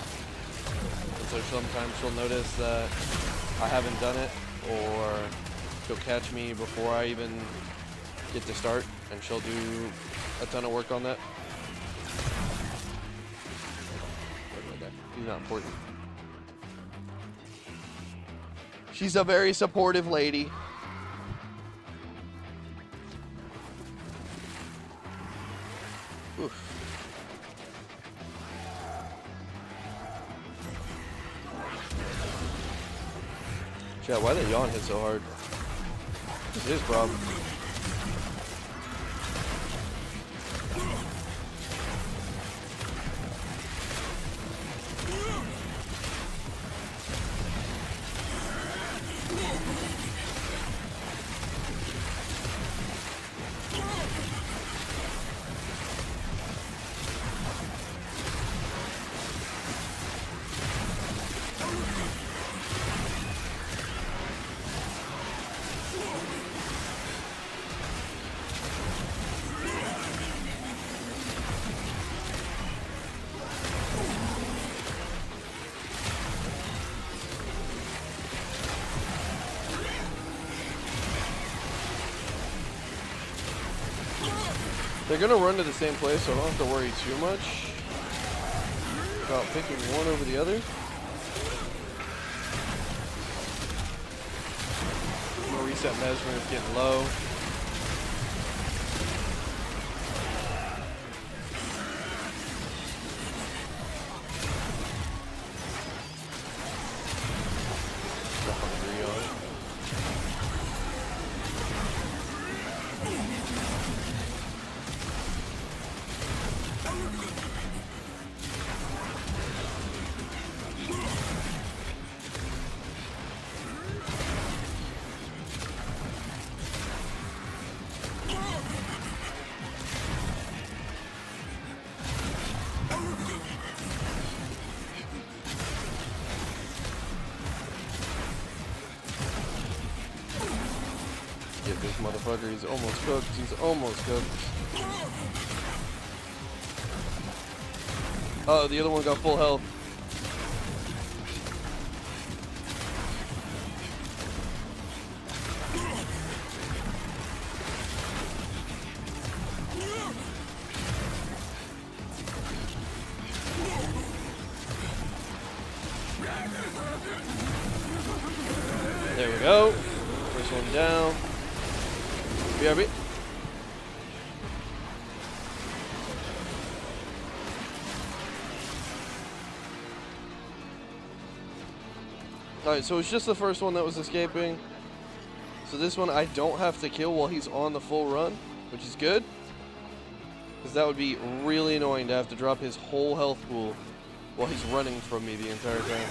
And so sometimes she'll notice that I haven't done it, or she'll catch me before I even get to start, and she'll do a ton of work on that. He's not important. She's a very supportive lady. Oof. Chat, why the yawn hit so hard? It's his problem. They're gonna run to the same place, so I don't have to worry too much about picking one over the other. I'm gonna reset Mesmer, it's getting low. Get this motherfucker, he's almost cooked, he's almost cooked. Oh, the other one got full health. There we go. First one down. BRB. Alright, so it's just the first one that was escaping. So this one I don't have to kill while he's on the full run, which is good. Because that would be really annoying to have to drop his whole health pool while he's running from me the entire time.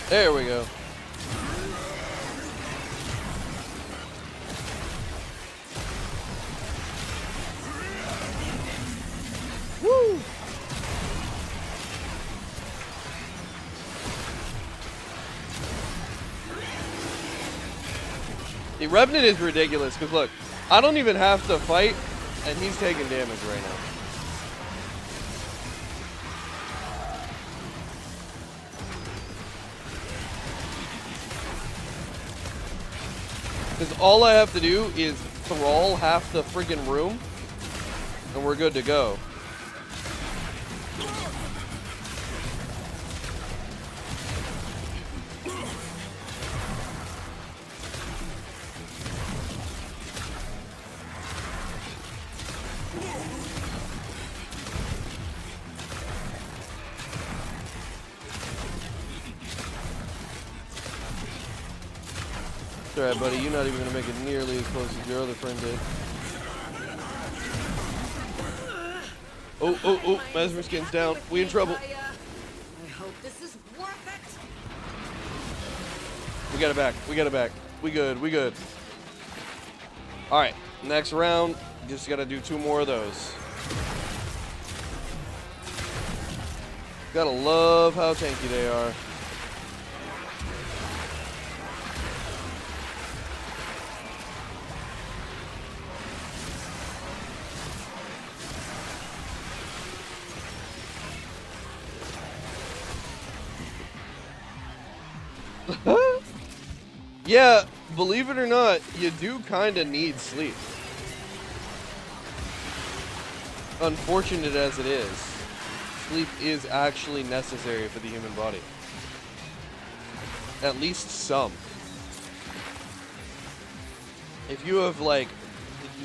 There we go. Woo! The Revenant is ridiculous because look, I don't even have to fight and he's taking damage right now. Because all I have to do is thrall half the friggin' room, and we're good to go. Alright, buddy, you're not even going to make it nearly as close as your other friend did. Oh, Mesmer skin's down. We in trouble. I hope this is worth it. We got it back. We got it back. We good. We good. All right. Next round. Just got to do 2 more of those. Gotta love how tanky they are. Yeah, believe it or not, you do kind of need sleep. Unfortunate as it is, sleep is actually necessary for the human body. At least some. If you have like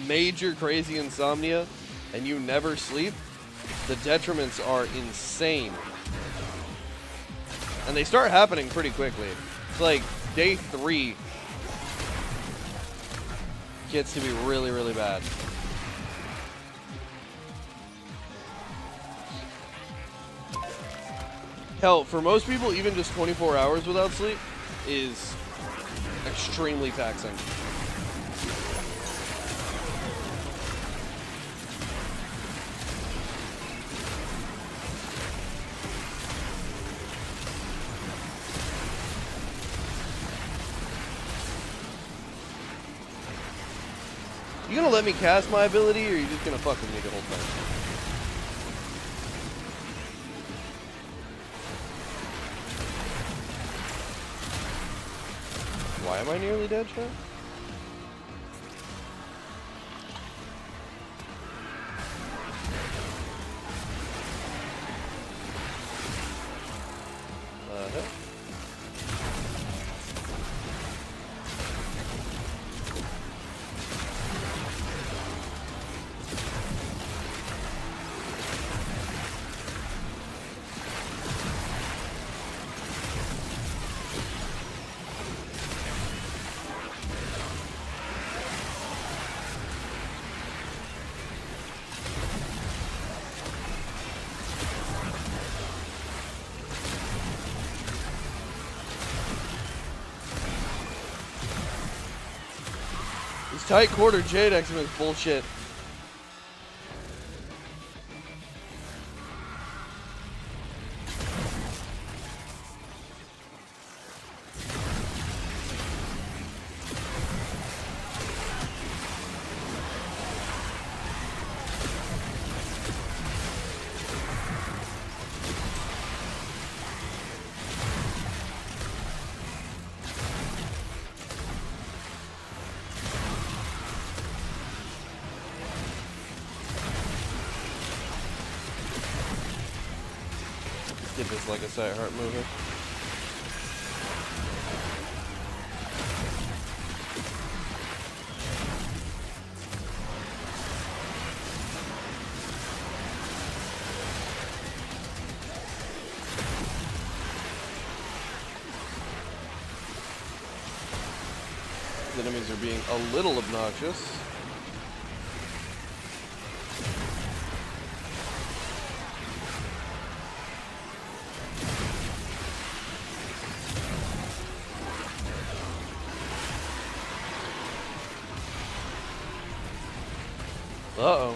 major crazy insomnia and you never sleep, the detriments are insane. And they start happening pretty quickly. It's like day 3 gets to be really, really bad. Hell, for most people, even just 24 hours without sleep is extremely taxing. You gonna let me cast my ability, or are you just gonna fuck with me the whole time? Why am I nearly dead, Sean? This tight quarter Jade X-Men is bullshit. Get this like a side heart moving. The enemies are being a little obnoxious. Uh-oh.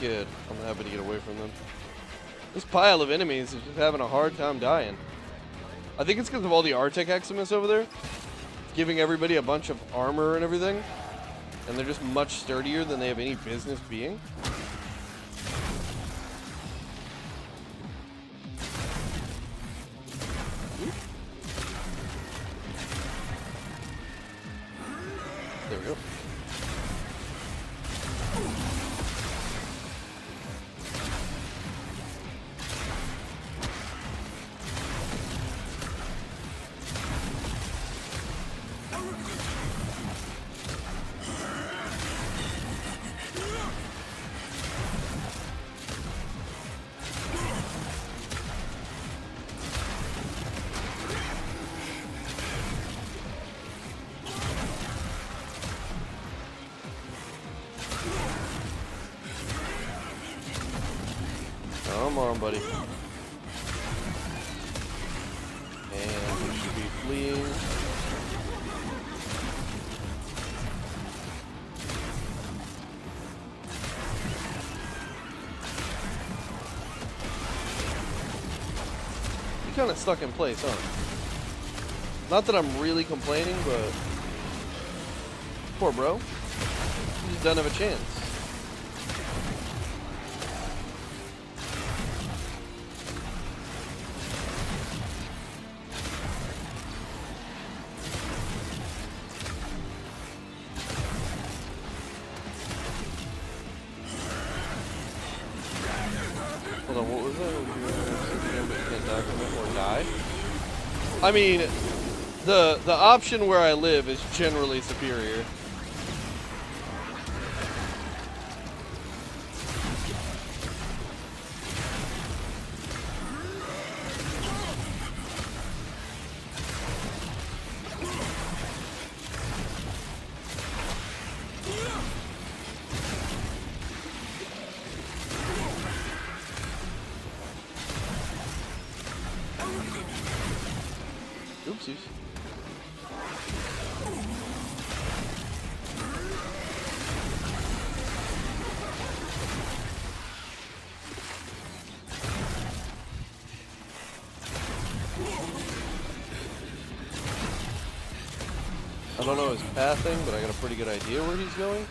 Good. I'm happy to get away from them. This pile of enemies is just having a hard time dying. I think it's because of all the Arctic Eximus over there. Giving everybody a bunch of armor and everything. And they're just much sturdier than they have any business being. There we go. Come on, buddy. And we should be fleeing. You kind of stuck in place, huh? Not that I'm really complaining, but poor bro. He just doesn't have a chance. Hold on, what was that? Can't document or die? I mean, the option where I live is generally superior. Oopsies. I don't know his pathing, but I got a pretty good idea where he's going.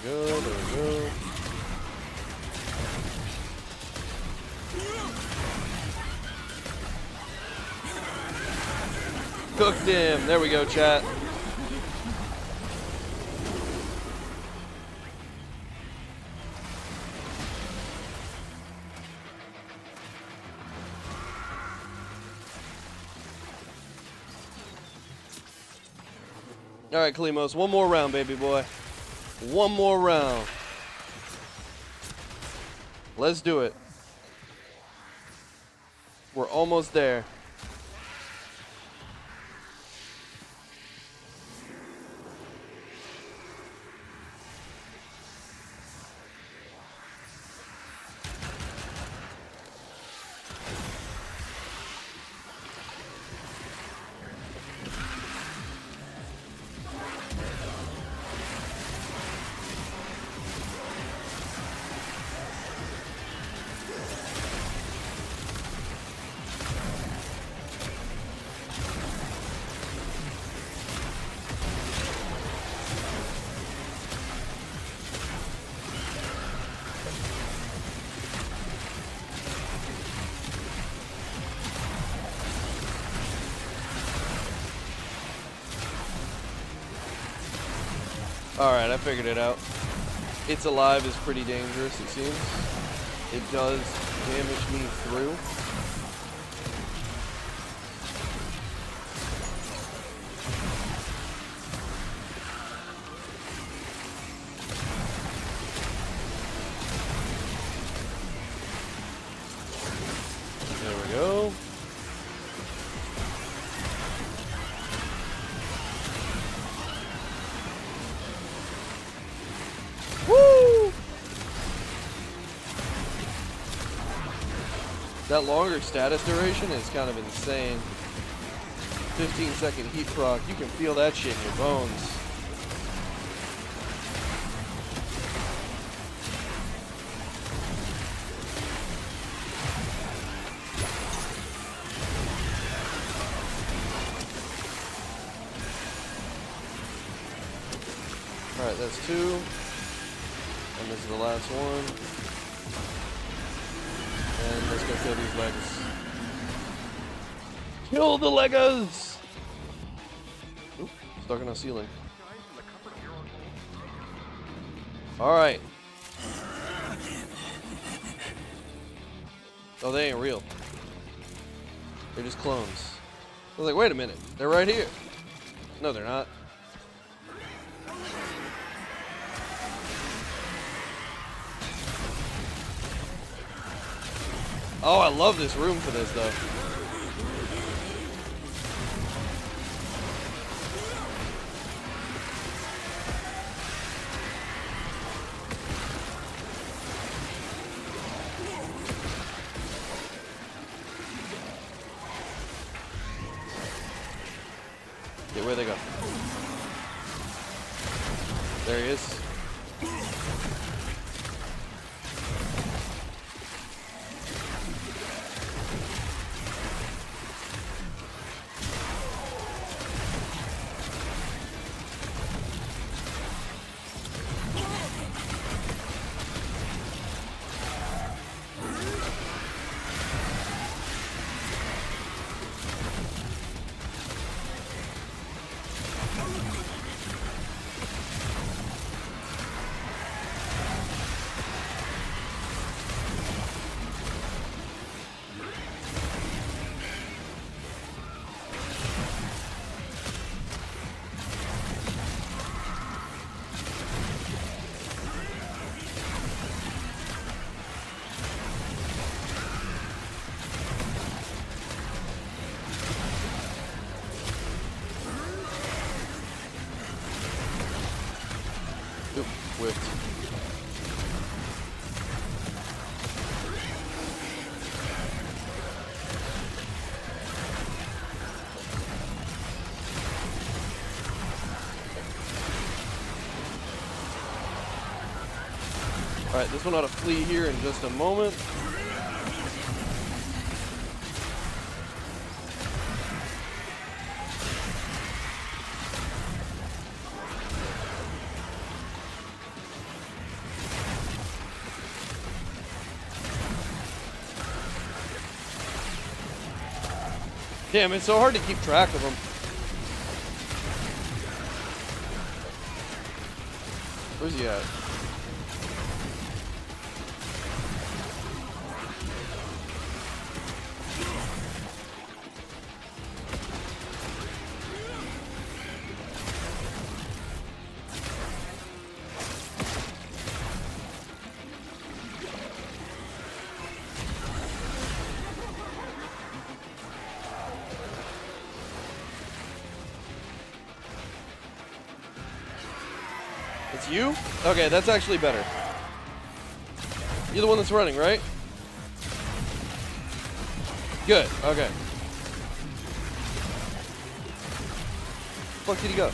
There we go. Cooked him. There we go, chat. All right, Kalimos, one more round, baby boy. One more round. Let's do it. We're almost there. Alright, I figured it out. It's alive is pretty dangerous, it seems. It does damage me through. There we go. Woo! That longer status duration is kind of insane. 15-second heat proc. You can feel that shit in your bones. Alright, that's 2. And this is the last one. And let's go kill these legs. Kill the Legos! Oop, stuck on a ceiling. Alright. Oh, they ain't real. They're just clones. I was like, wait a minute. They're right here. No, they're not. Oh, I love this room for this, though. Where'd they go? There he is. Oop, whiffed. Alright, this one ought to flee here in just a moment. Damn, it's so hard to keep track of them. Where's he at? It's you? Okay, that's actually better. You're the one that's running, right? Good, okay. Fuck did he go?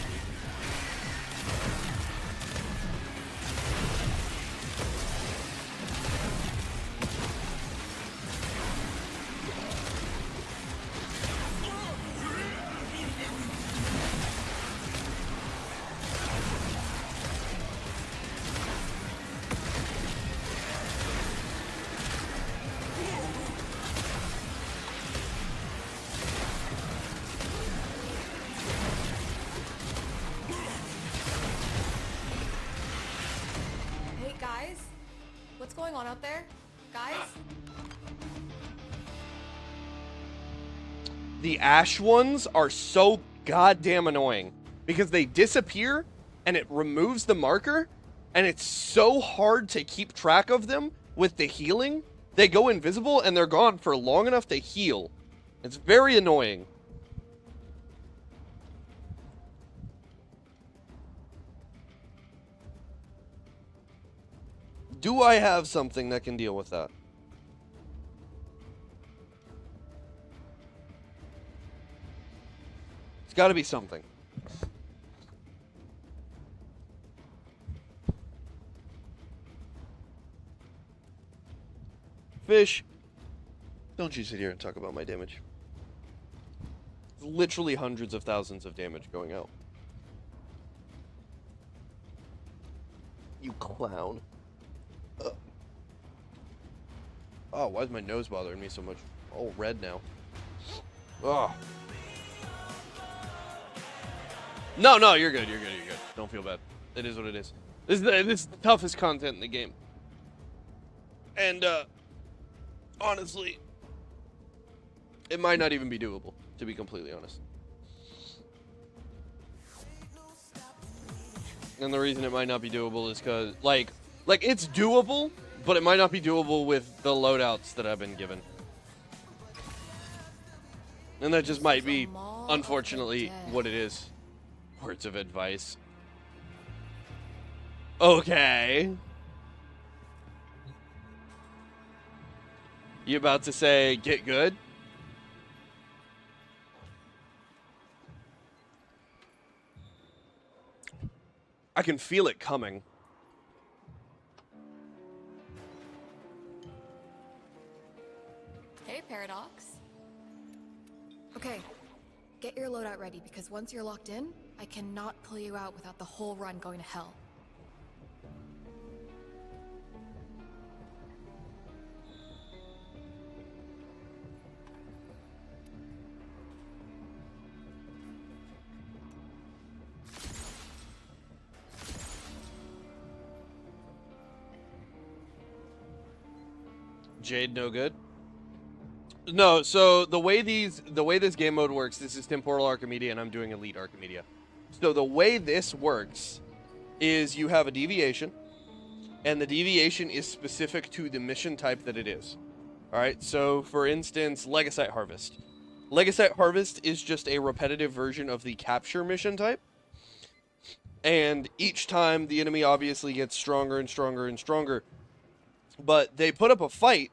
Hey, guys? What's going on out there? Guys? The ash ones are so goddamn annoying because they disappear and it removes the marker and it's so hard to keep track of them with the healing. They go invisible and they're gone for long enough to heal. It's very annoying. Do I have something that can deal with that? It's got to be something. Fish, don't you sit here and talk about my damage. It's literally hundreds of thousands of damage going out. You clown. Oh, why is my nose bothering me so much? All red now. Oh. No, you're good. You're good. Don't feel bad. It is what it is. This is the toughest content in the game. And, honestly, it might not even be doable, to be completely honest. And the reason it might not be doable is because, like it's doable, but it might not be doable with the loadouts that I've been given. And that just might be, unfortunately, what it is. Words of advice. Okay. You about to say, get good? I can feel it coming. Hey, Paradox. Okay, get your loadout ready, because once you're locked in, I cannot pull you out without the whole run going to hell. Jade, no good. No, so the way this game mode works, this is Temporal Archimedia, and I'm doing Elite Archimedia. So the way this works is you have a deviation, and the deviation is specific to the mission type that it is. All right, so for instance, Legasite Harvest. Legasite Harvest is just a repetitive version of the capture mission type. And each time the enemy obviously gets stronger and stronger and stronger. But they put up a fight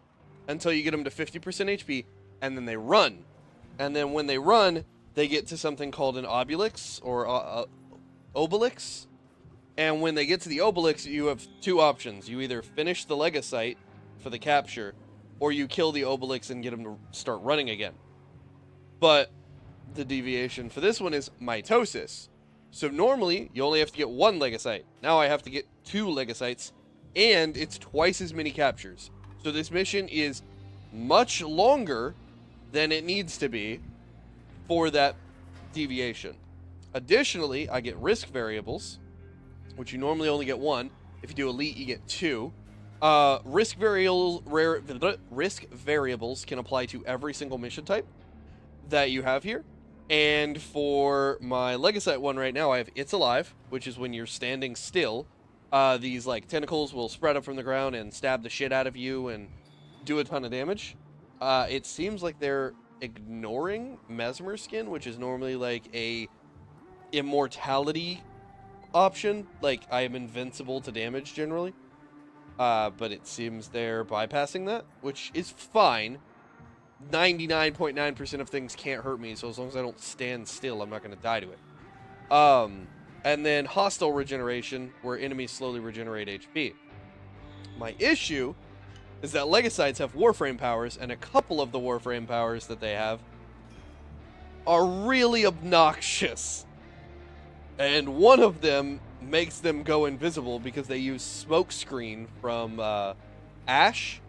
until you get them to 50% HP, and then they run. And then when they run, they get to something called an obelix, or obelix. And when they get to the obelix, you have two options. You either finish the Legasite for the capture, or you kill the obelix and get them to start running again. But the deviation for this one is mitosis. So normally, you only have to get one Legasite. Now I have to get two Legasites, and it's twice as many captures. So this mission is much longer than it needs to be for that deviation. Additionally, I get risk variables, which you normally only get one. If you do Elite, you get two. Risk variables can apply to every single mission type that you have here. And for my Legasite one right now, I have It's Alive, which is when you're standing still. These like tentacles will spread up from the ground and stab the shit out of you and do a ton of damage. It seems like they're ignoring Mesmer Skin, which is normally like a immortality option. Like, I am invincible to damage generally. But it seems they're bypassing that, which is fine. 99.9% of things can't hurt me, so as long as I don't stand still, I'm not going to die to it. And then hostile regeneration, where enemies slowly regenerate HP. My issue is that Legasites have Warframe powers, and a couple of the Warframe powers that they have are really obnoxious. And one of them makes them go invisible because they use smoke screen from Ash.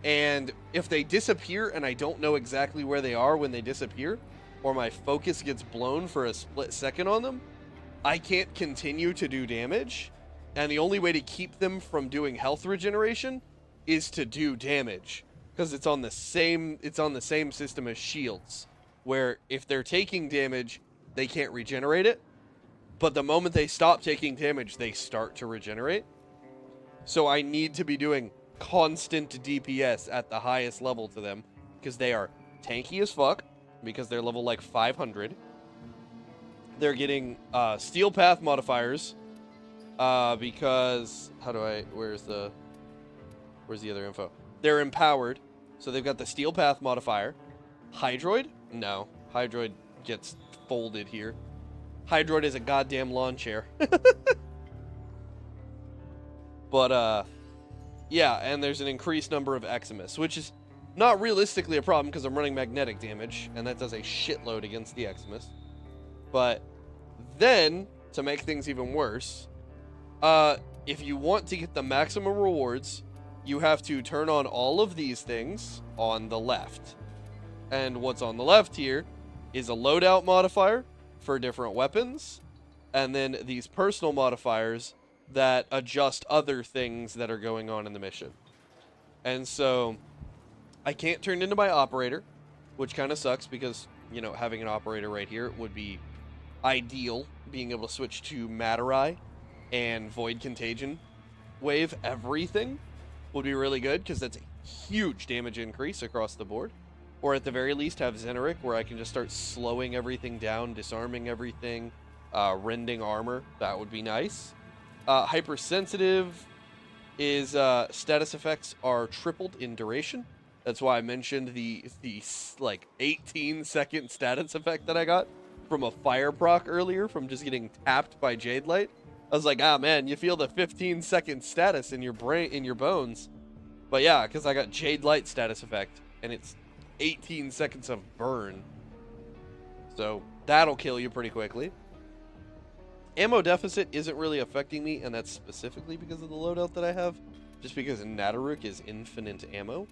And if they disappear and I don't know exactly where they are when they disappear, or my focus gets blown for a split second on them, I can't continue to do damage. And the only way to keep them from doing health regeneration is to do damage, because it's on the same system as shields, where if they're taking damage, they can't regenerate it. But the moment they stop taking damage, they start to regenerate. So I need to be doing constant DPS at the highest level to them, because they are tanky as fuck, because they're level like 500. They're getting steel path modifiers, because where's the other info? They're empowered, so they've got the steel path modifier. Hydroid? No, Hydroid gets folded here. Hydroid is a goddamn lawn chair. But yeah, and there's an increased number of Eximus, which is not realistically a problem because I'm running magnetic damage, and that does a shitload against the Eximus. But then, to make things even worse, if you want to get the maximum rewards, you have to turn on all of these things on the left. And what's on the left here is a loadout modifier for different weapons, and then these personal modifiers that adjust other things that are going on in the mission. And so I can't turn into my operator, which kind of sucks because, you know, having an operator right here would be ideal. Being able to switch to Materai and Void Contagion Wave everything would be really good, because that's a huge damage increase across the board. Or at the very least have Xeneric, where I can just start slowing everything down, disarming everything, rending armor. That would be nice. Hypersensitive is status effects are tripled in duration. That's why I mentioned the like 18-second status effect that I got from a fire proc earlier from just getting tapped by Jade Light. I was like, ah, man, you feel the 15-second status in your brain, in your bones. But yeah, because I got Jade Light status effect, and it's 18 seconds of burn. So that'll kill you pretty quickly. Ammo deficit isn't really affecting me, and that's specifically because of the loadout that I have. Just because Nadaruk is infinite ammo.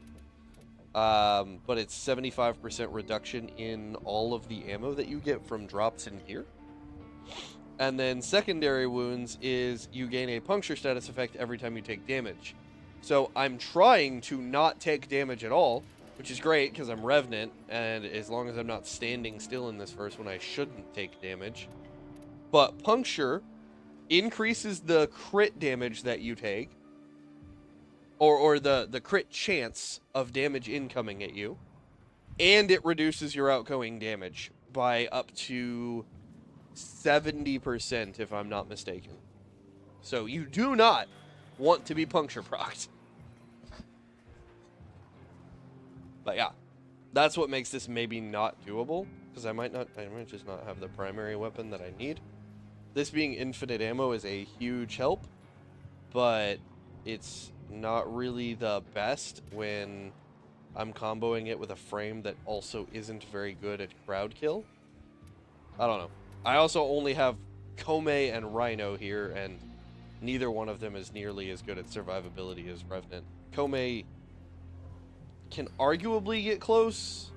But it's 75% reduction in all of the ammo that you get from drops in here. And then secondary wounds is you gain a puncture status effect every time you take damage. So I'm trying to not take damage at all, which is great because I'm Revenant, and as long as I'm not standing still in this first one, I shouldn't take damage. But puncture increases the crit damage that you take, or the crit chance of damage incoming at you, and it reduces your outgoing damage by up to 70%, if I'm not mistaken. So you do not want to be puncture procced. But yeah, that's what makes this maybe not doable, because I might just not have the primary weapon that I need. This being infinite ammo is a huge help, but it's not really the best when I'm comboing it with a frame that also isn't very good at crowd kill. I don't know. I also only have Kome and Rhino here, and neither one of them is nearly as good at survivability as Revenant. Kome can arguably get close,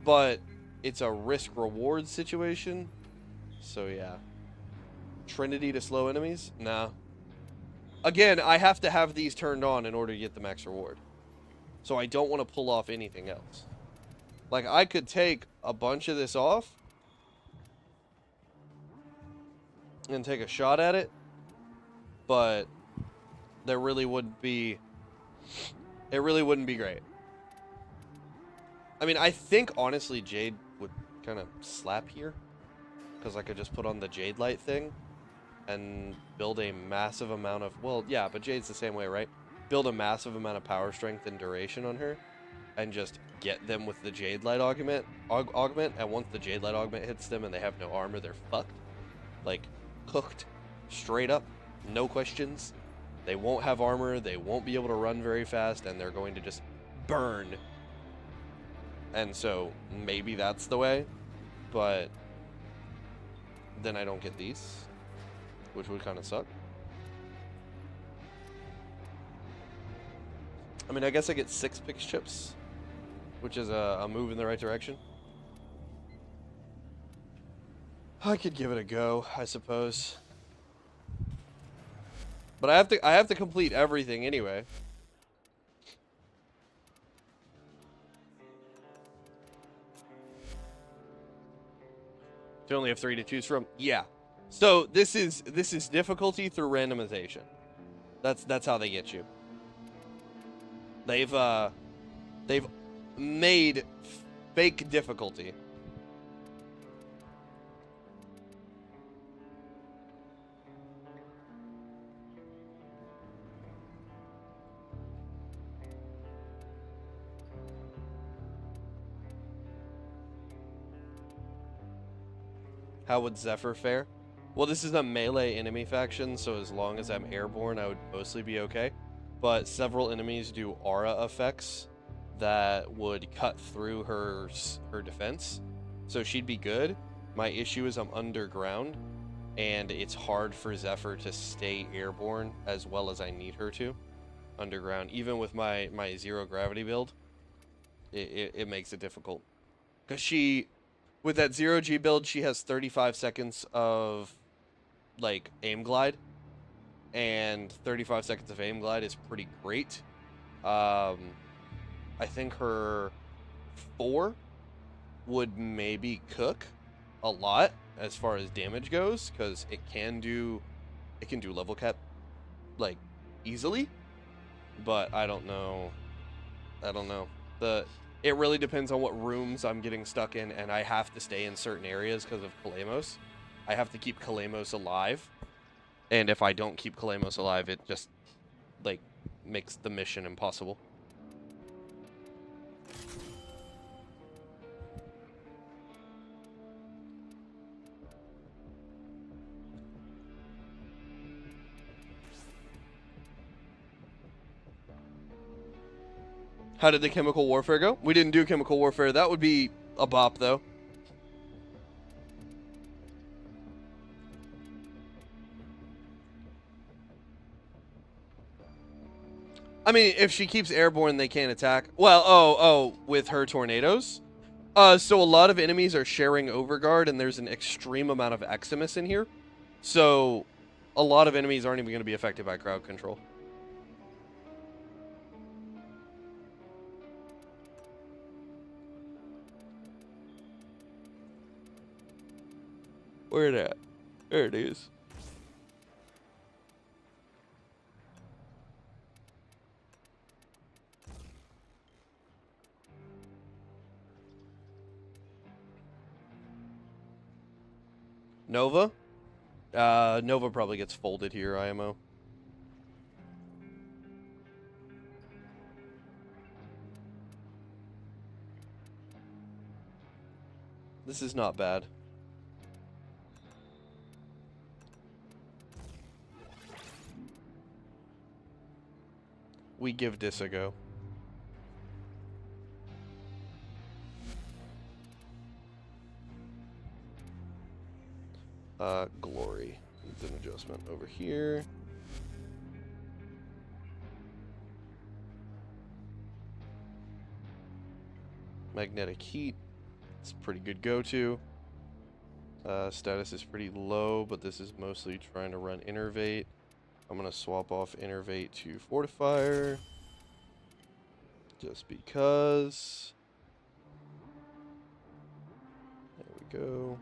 but it's a risk-reward situation. So yeah. Trinity to slow enemies? Nah. Again, I have to have these turned on in order to get the max reward. So I don't want to pull off anything else. Like, I could take a bunch of this off and take a shot at it, but there really wouldn't be... It really wouldn't be great. I mean, I think, honestly, Jade would kind of slap here, because I could just put on the Jade Light thing and build a massive amount of... Well, yeah, but Jade's the same way, right? Build a massive amount of power, strength, and duration on her, and just get them with the Jade Light augment, and once the Jade Light augment hits them and they have no armor, they're fucked. Like, cooked. Straight up. No questions. They won't have armor, they won't be able to run very fast, and they're going to just burn. And so, maybe that's the way, but then I don't get these, which would kind of suck. I mean, I guess I get 6 Pix chips, which is a move in the right direction. I could give it a go, I suppose. But I have to complete everything anyway. You only have 3 to choose from. Yeah. So this is difficulty through randomization. That's how they get you. They've made fake difficulty. How would Zephyr fare? Well, this is a melee enemy faction, so as long as I'm airborne, I would mostly be okay. But several enemies do aura effects that would cut through her defense, so she'd be good. My issue is I'm underground, and it's hard for Zephyr to stay airborne as well as I need her to underground. Even with my zero gravity build, it makes it difficult. Because with that 0G build, she has 35 seconds of, like, aim glide. And 35 seconds of aim glide is pretty great. I think her 4 would maybe cook a lot as far as damage goes, because it can do level cap, like, easily. But I don't know. It really depends on what rooms I'm getting stuck in, and I have to stay in certain areas because of Kalemos. I have to keep Kalemos alive. And if I don't keep Kalemos alive, it just, like, makes the mission impossible. How did the chemical warfare go? We didn't do chemical warfare. That would be a bop, though. I mean, if she keeps airborne, they can't attack. Well, with her tornadoes. So a lot of enemies are sharing overguard, and there's an extreme amount of Eximus in here. So a lot of enemies aren't even going to be affected by crowd control. Where it at? There it is. Nova? Nova probably gets folded here, IMO. This is not bad. We give this a go. Glory needs an adjustment over here. Magnetic heat, it's pretty good go-to. Status is pretty low, but this is mostly trying to run Innervate. I'm gonna swap off Innervate to Fortifier, just because. There we go.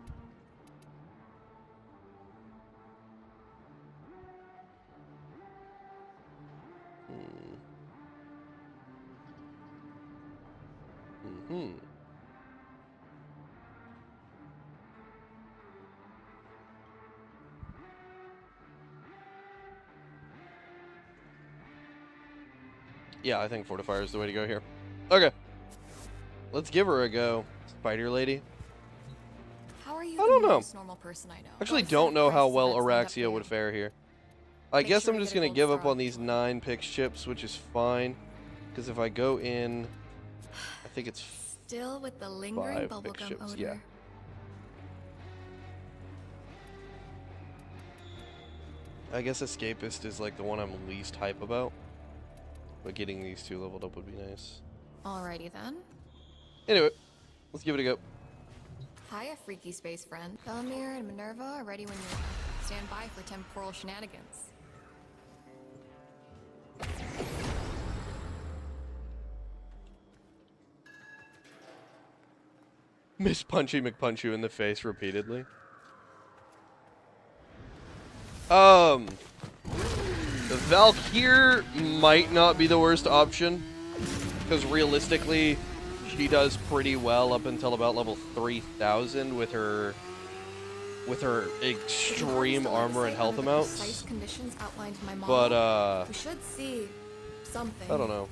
Yeah, I think Fortifier is the way to go here. Okay. Let's give her a go, Spider Lady. How are you I don't the know. most normal person I know? Actually, Well, don't set know how prices well that stand up Araxia for would you. fare here. I Make guess sure I'm you just get a gonna gold give up star. on these 9 pix chips, which is fine. Because if I go in, I think it's Still with the lingering 5 pix bubblegum chips. odor. Yeah. I guess Escapist is like the one I'm least hype about. But getting these 2 leveled up would be nice. Alrighty then. Anyway, let's give it a go. Hiya, freaky space friend. Bellamir and Minerva are ready when you are. Stand by for temporal shenanigans. Miss Punchy McPunch in the face repeatedly. Valkyr might not be the worst option, because realistically, she does pretty well up until about level 3000 with her extreme armor and health amounts. Precise conditions outlined in my model. But we should see something. I don't know.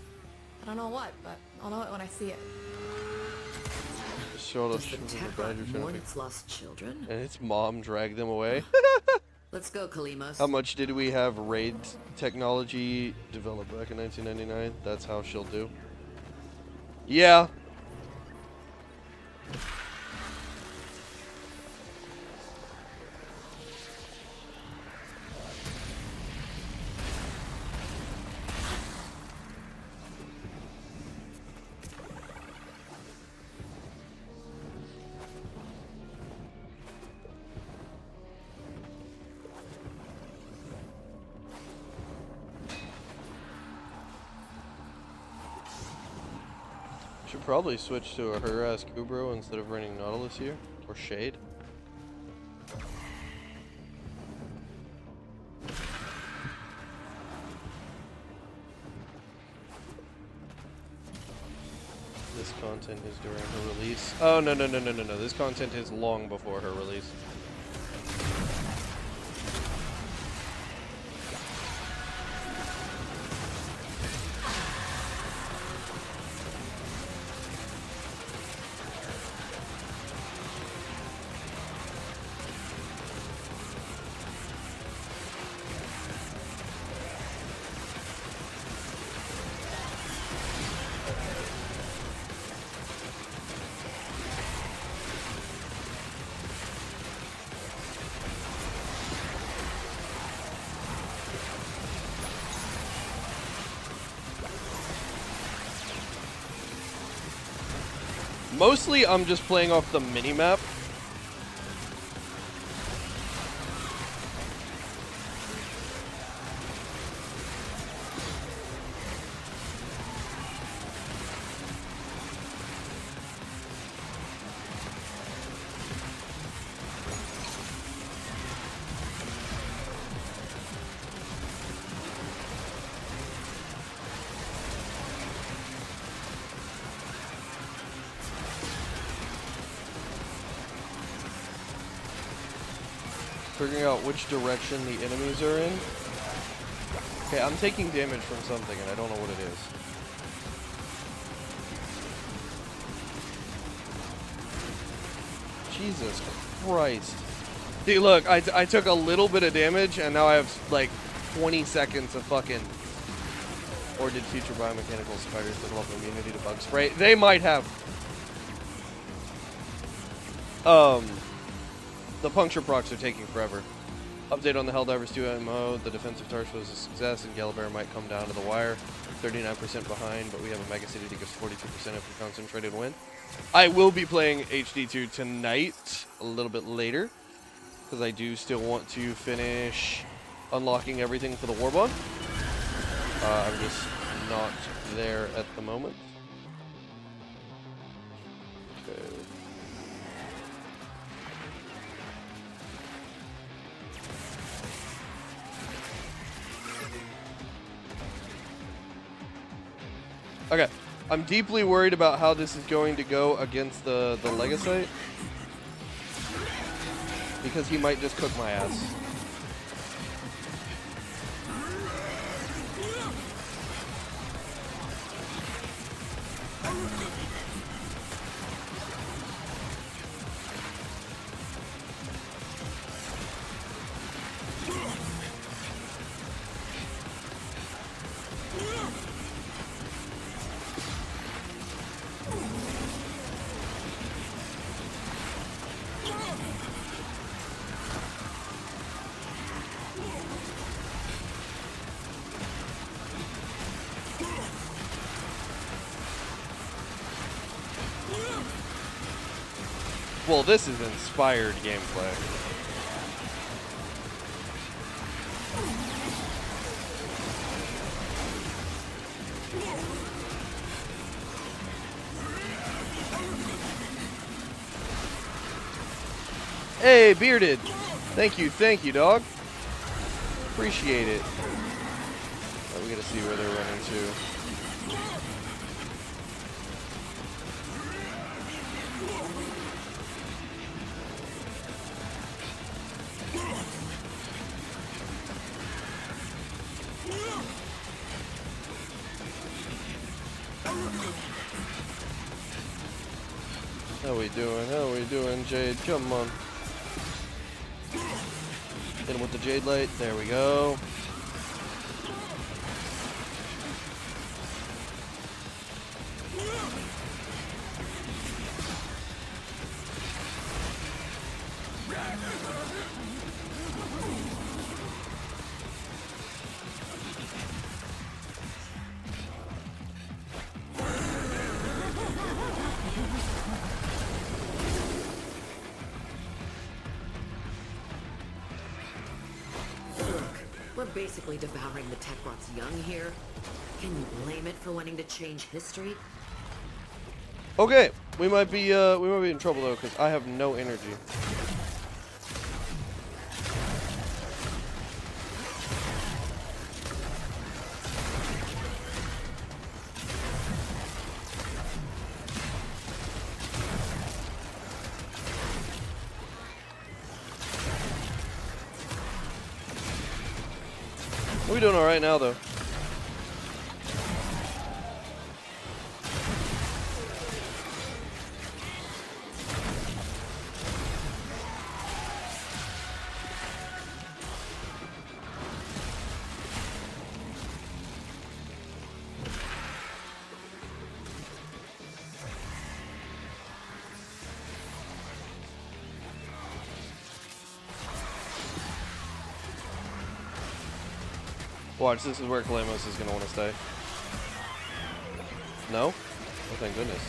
I don't know what, but I'll know it when I see it. Showed us Does the the tech badger on trying mourn to its lost children? and its mom dragged them away. Let's go, Kalimos. How much did we have raid technology developed back in 1999? That's how she'll do. Yeah. Should probably switch to a Harass Kubro instead of running Nautilus here, or Shade. This content is during her release. Oh, no. This content is long before her release. Mostly, I'm just playing off the mini-map. Figuring out which direction the enemies are in. Okay, I'm taking damage from something and I don't know what it is. Jesus Christ. See, look, I took a little bit of damage and now I have like 20 seconds of fucking... Or did future biomechanical spiders develop immunity to bug spray? They might have. The puncture procs are taking forever. Update on the Helldivers 2 MO. The defensive torch was a success, and Galactic might come down to the wire. 39% behind, but we have a Mega City that gives 42% if we concentrated win. I will be playing HD2 tonight, a little bit later, because I do still want to finish unlocking everything for the Warbond. I'm just not there at the moment. Okay. Okay, I'm deeply worried about how this is going to go against the Legacyte, because he might just cook my ass. Well, this is inspired gameplay. Hey, Bearded. Thank you, dog. Appreciate it. Oh, we gotta see where they're running to. How we doing, Jade? Come on. Hit him with the Jade Light. There we go. We're basically devouring the tech rots young here. Can you blame it for wanting to change history? Okay, we might be in trouble though, because I have no energy. We're doing all right now, though. Watch, this is where Kalamos is going to want to stay. No? Oh, thank goodness.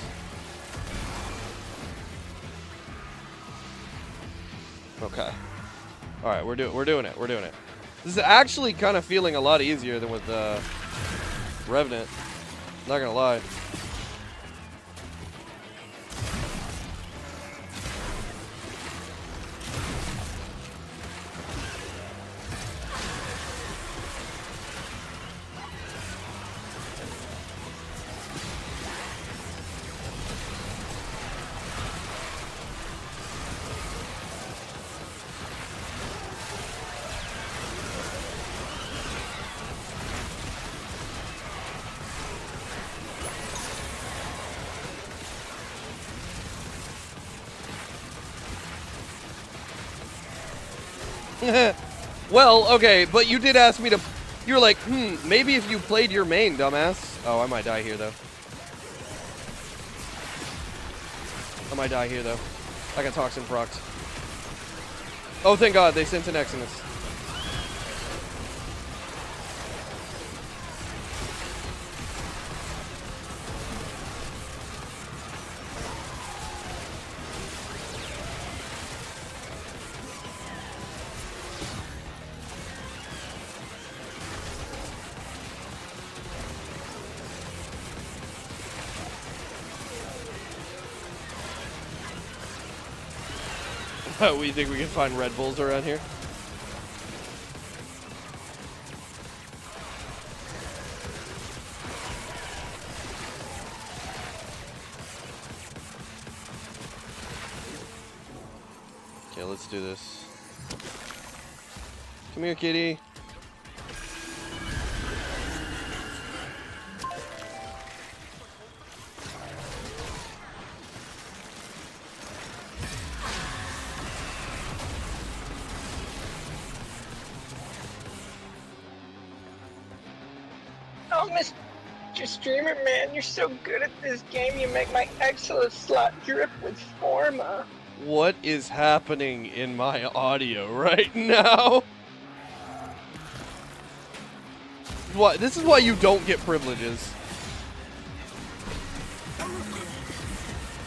Okay. All right, we're doing it. We're doing it. This is actually kind of feeling a lot easier than with Revenant. Not gonna lie. Well, okay, but you did ask me to... You were like, maybe if you played your main, dumbass. Oh, I might die here, though. I might die here, though. I got Toxin procs. Oh, thank God, they sent an Exodus. We think we can find Red Bulls around here? Okay, let's do this. Come here, kitty. Oh, Mr. Streamer, man, you're so good at this game. You make my Exo slot drip with Forma. What is happening in my audio right now? What? This is why you don't get privileges.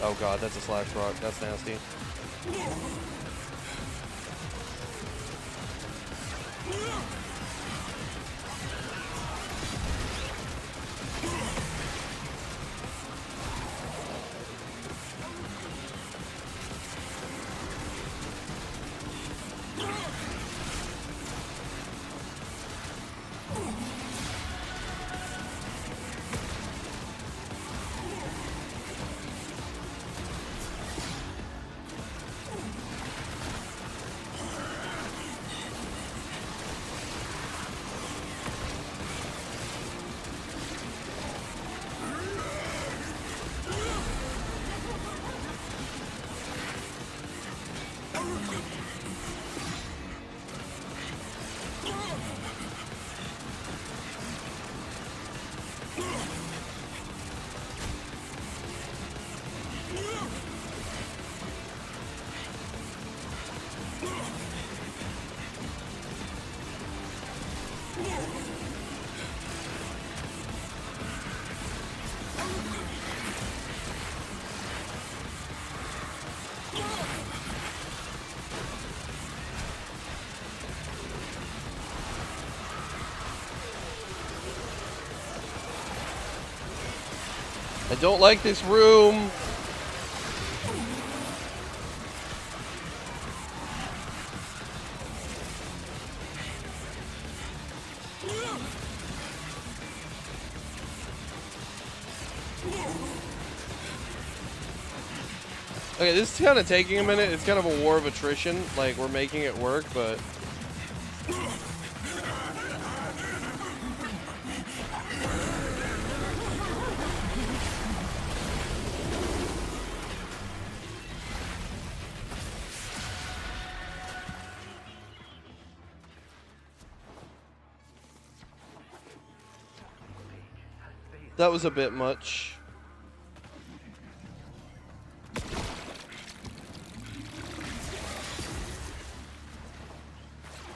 Oh God, that's a slash rock. That's nasty. I don't like this room. Okay, this is kind of taking a minute. It's kind of a war of attrition. Like, we're making it work, but... That was a bit much.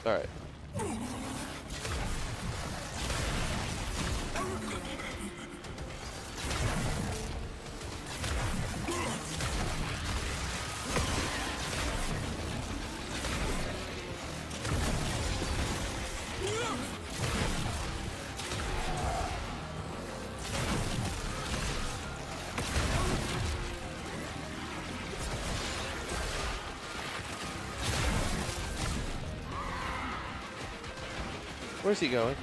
All right. Where's he going?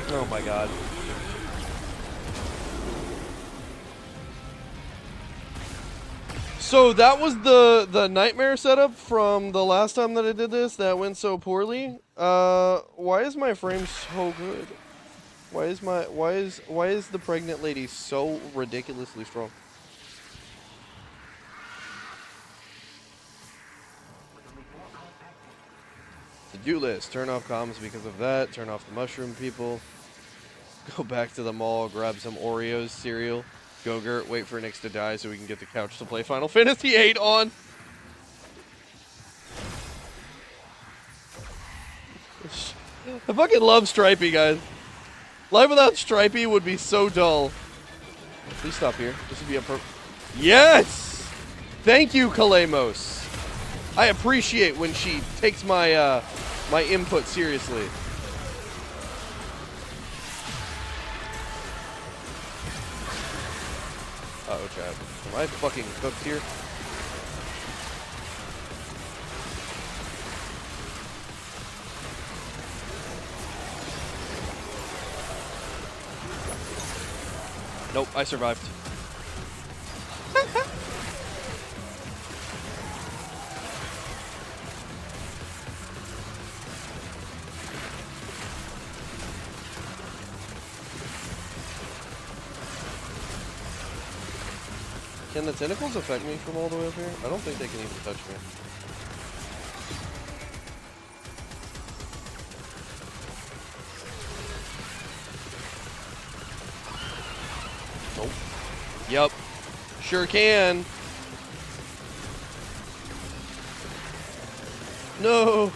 Oh my god. So that was the nightmare setup from the last time that I did this that went so poorly. Why is my frame so good? Why is the pregnant lady so ridiculously strong? To-do list. Turn off comms because of that. Turn off the mushroom people. Go back to the mall, grab some Oreos cereal. Go-Gurt, wait for Nyx to die so we can get the couch to play Final Fantasy VIII on. I fucking love Stripey, guys. Life without Stripey would be so dull. Please stop here. This would be a Yes! Thank you, Kalemos. I appreciate when she takes my my input seriously. Uh-oh, Chad. Am I fucking cooked here? Nope, I survived. Can the tentacles affect me from all the way up here? I don't think they can even touch me. Nope. Yup. Sure can. No.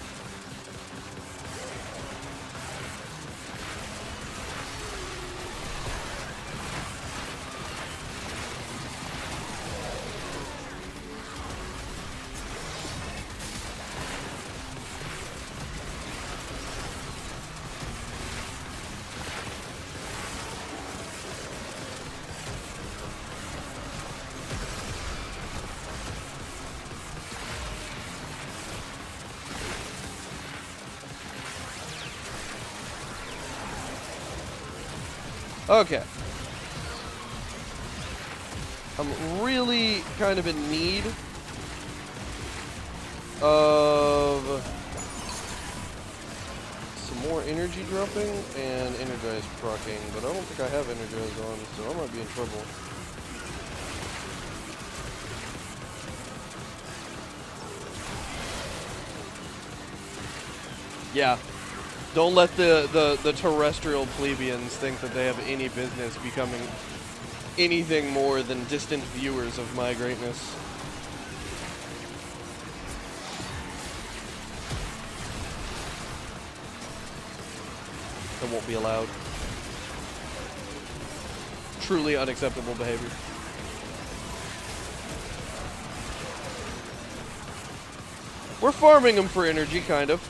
Okay. I'm really kind of in need of some more energy dropping and energized proccing, but I don't think I have energized on, so I might be in trouble. Yeah. Don't let the terrestrial plebeians think that they have any business becoming anything more than distant viewers of my greatness. That won't be allowed. Truly unacceptable behavior. We're farming them for energy, kind of.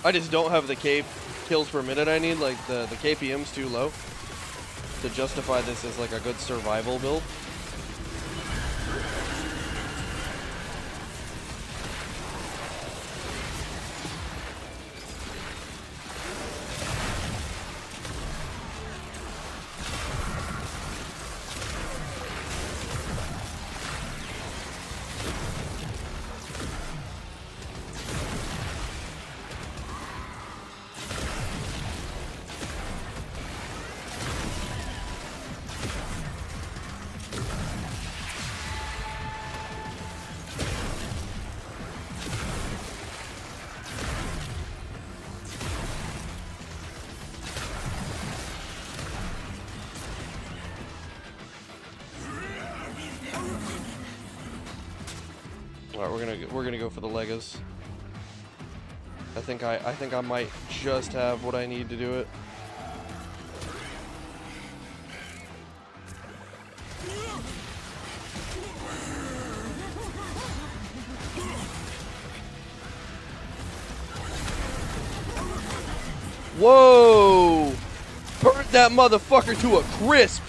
I just don't have the cape kills per minute I need. Like, the KPM's too low to justify this as, like, a good survival build. All right, we're gonna go for the Legos. I think I might just have what I need to do it. Whoa! Burnt that motherfucker to a crisp.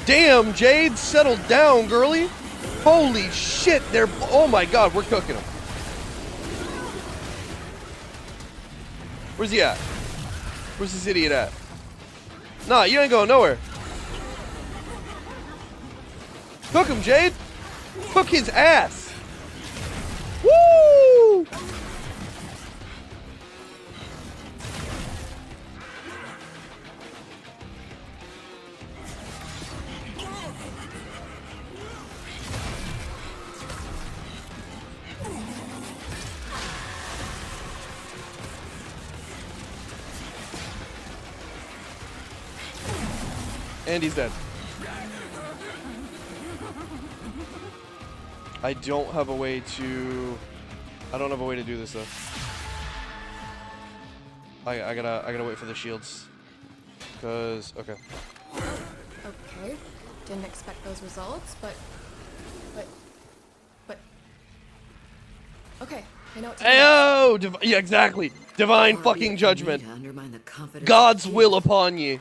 Damn, Jade, settle down, girly. Holy shit, they're... Oh my god, we're cooking them. Where's he at? Where's this idiot at? Nah, you ain't going nowhere. Cook him, Jade. Cook his ass. Woo! And he's dead. I don't have a way to... I don't have a way to do this, though. I gotta wait for the shields. Because... Okay. Okay. Didn't expect those results, but... Okay, I know what to do. Ayo! Yeah, exactly. Divine Far be fucking it from me judgment. to undermine the confidence God's of will kids. upon ye.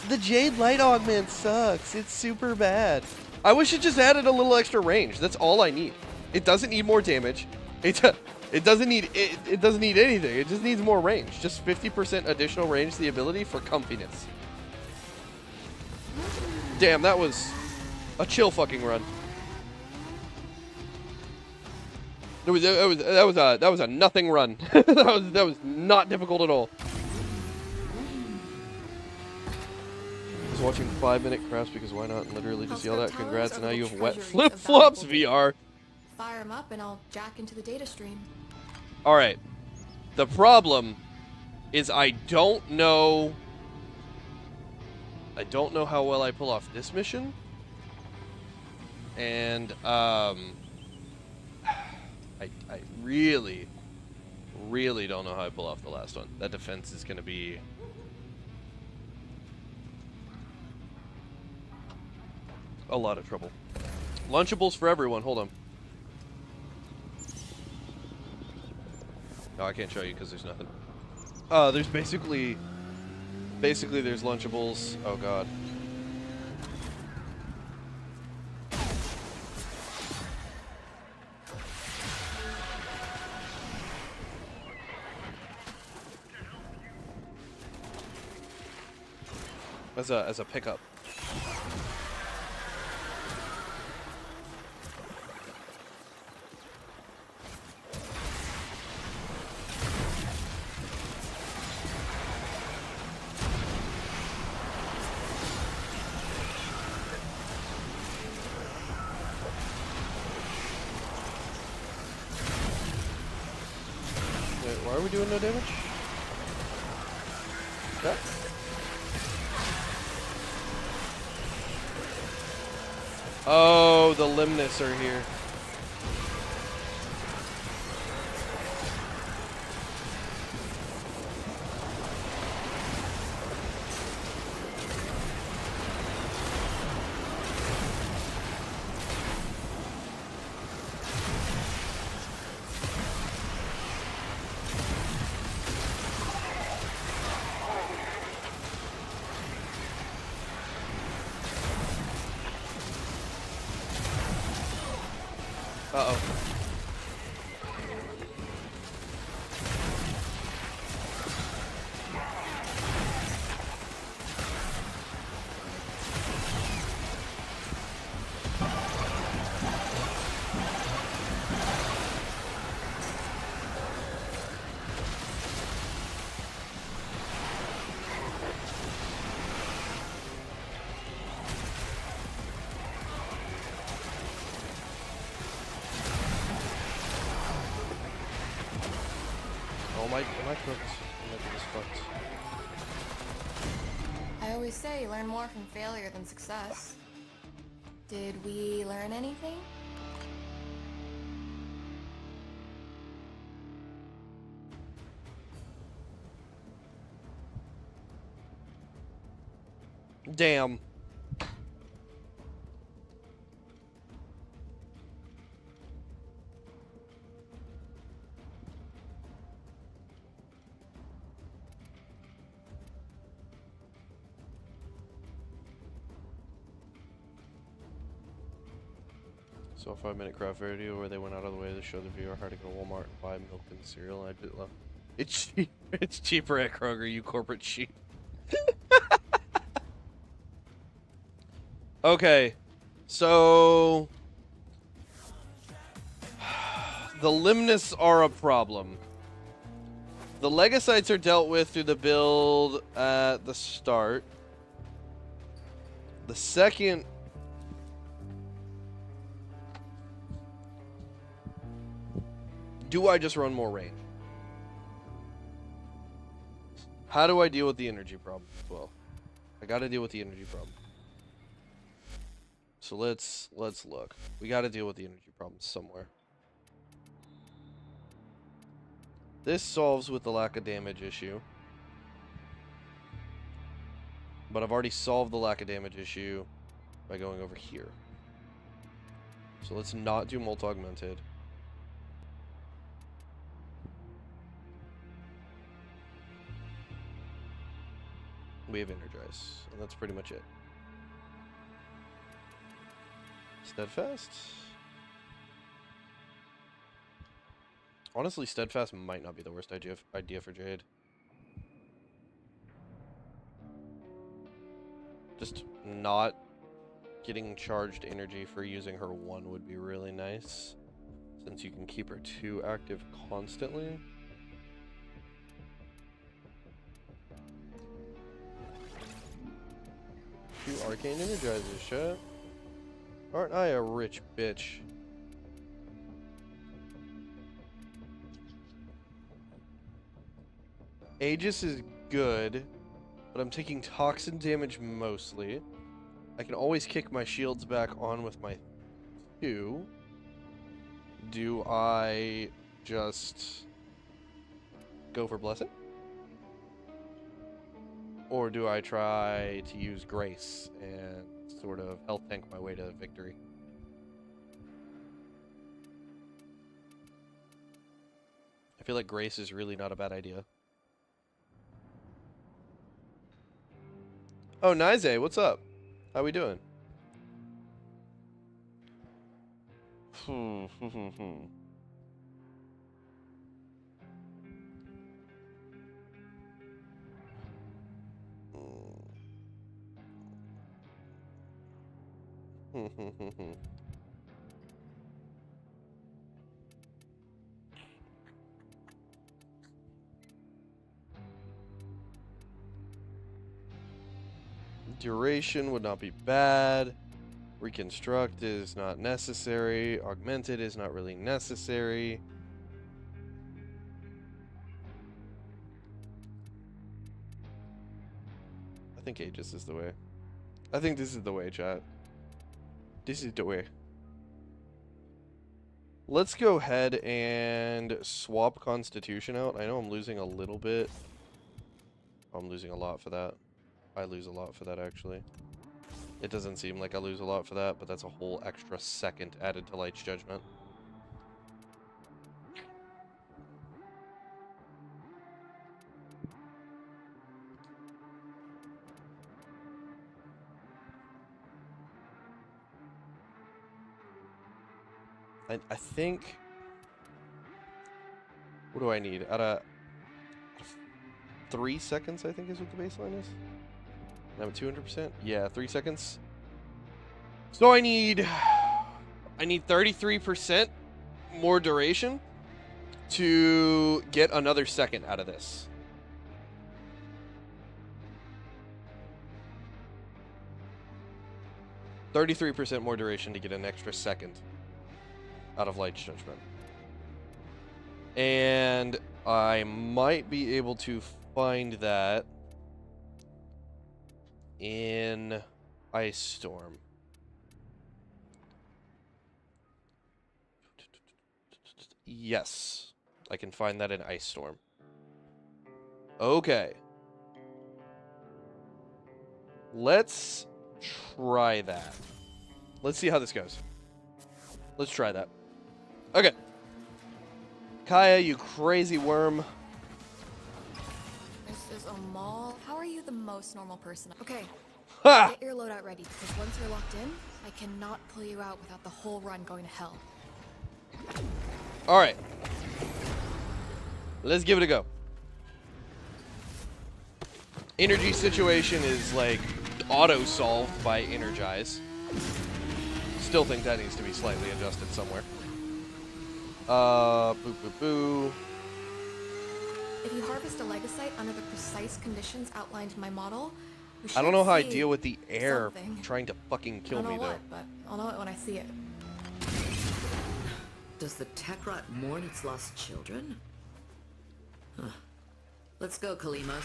The Jade Light Augment sucks. It's super bad. I wish it just added a little extra range. That's all I need. It doesn't need more damage. It doesn't need it doesn't need anything. It just needs more range. Just 50% additional range to the ability for comfiness. Damn, that was a chill fucking run. That was a nothing run. that was not difficult at all. I was watching 5-minute crafts because why not? And literally just yell that. Congrats, now you have wet flip flops VR. Fire them up and I'll jack into the data stream. All right. The problem is I don't know how well I pull off this mission. And I really don't know how I pull off the last one. That defense is going to be a lot of trouble. Lunchables for everyone. Hold on. No, I can't show you because there's nothing. There's basically there's Lunchables. Oh god. As a pickup. Wait, why are we doing no damage? Yeah. Oh, the limnus are here. Uh-oh. Am I cooked? I might be just fucked. I always say learn more from failure than success. Did we learn anything? Damn. So a 5-minute craft video where they went out of the way to show the viewer how to go to Walmart and buy milk and cereal. I did love. It's cheap. It's cheaper at Kroger, you corporate sheep. Okay, so the limnus are a problem. The Legocytes are dealt with through the build at the start. The second... Do I just run more range? How do I deal with the energy problem? Well, I gotta deal with the energy problem. So let's look. We gotta deal with the energy problem somewhere. This solves with the lack of damage issue. But I've already solved the lack of damage issue by going over here. So let's not do Molt Augmented. We have Energize, and that's pretty much it. Steadfast? Honestly, Steadfast might not be the worst idea for Jade. Just not getting charged energy for using her 1 would be really nice, since you can keep her 2 active constantly. Two arcane energizers, shut. Aren't I a rich bitch? Aegis is good, but I'm taking toxin damage mostly. I can always kick my shields back on with my 2. Do I just go for Blessing? Or do I try to use Grace and sort of health tank my way to victory? I feel like Grace is really not a bad idea. Oh, Nize, what's up? How we doing? Duration would not be bad. Reconstruct is not necessary. Augmented is not really necessary. I think Aegis is the way. I think this is the way, chat. This is the way. Let's go ahead and swap Constitution out. I know I'm losing a little bit. I'm losing a lot for that. I lose a lot for that, actually. It doesn't seem like I lose a lot for that, but that's a whole extra second added to Light's Judgment. I think... What do I need? Out of 3 seconds, I think is what the baseline is. I'm at 200%. Yeah, 3 seconds. So I need 33% more duration to get another second out of this. $33% more duration to get an extra second out of Light's Judgment. And I might be able to find that in Ice Storm. Yes. I can find that in Ice Storm. Okay. Let's try that. Let's see how this goes. Let's try that. Okay. Kaya, you crazy worm. This is a mall. How are you the most normal person? Okay, Ha! get your loadout ready, because once you're locked in, I cannot pull you out without the whole run going to hell. Alright. Let's give it a go. Energy situation is like auto-solved by Energize. Still think that needs to be slightly adjusted somewhere. Boo boo boo. If you harvest a legasite under the precise conditions outlined in my model, we I don't should know how I see deal with the air something. trying to fucking kill I don't me know though. what, but I'll know it when I see it. Does the tech rot mourn its lost children? Huh. Let's go, Kalimos.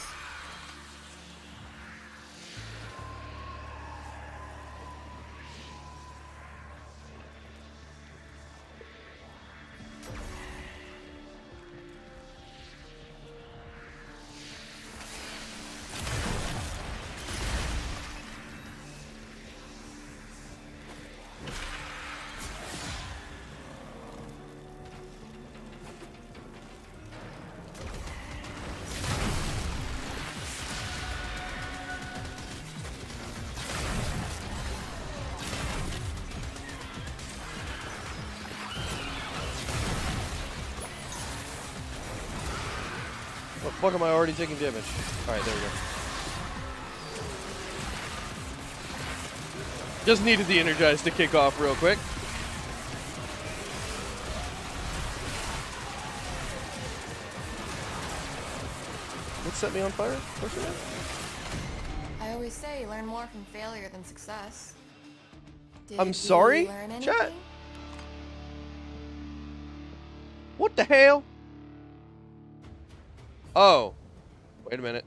What the fuck am I already taking damage? Alright, there we go. Just needed the Energize to kick off real quick. What set me on fire? What's your name? I always say you learn more from failure than success. Did I'm you sorry? learn Chat. anything? What the hell? Oh. Wait a minute.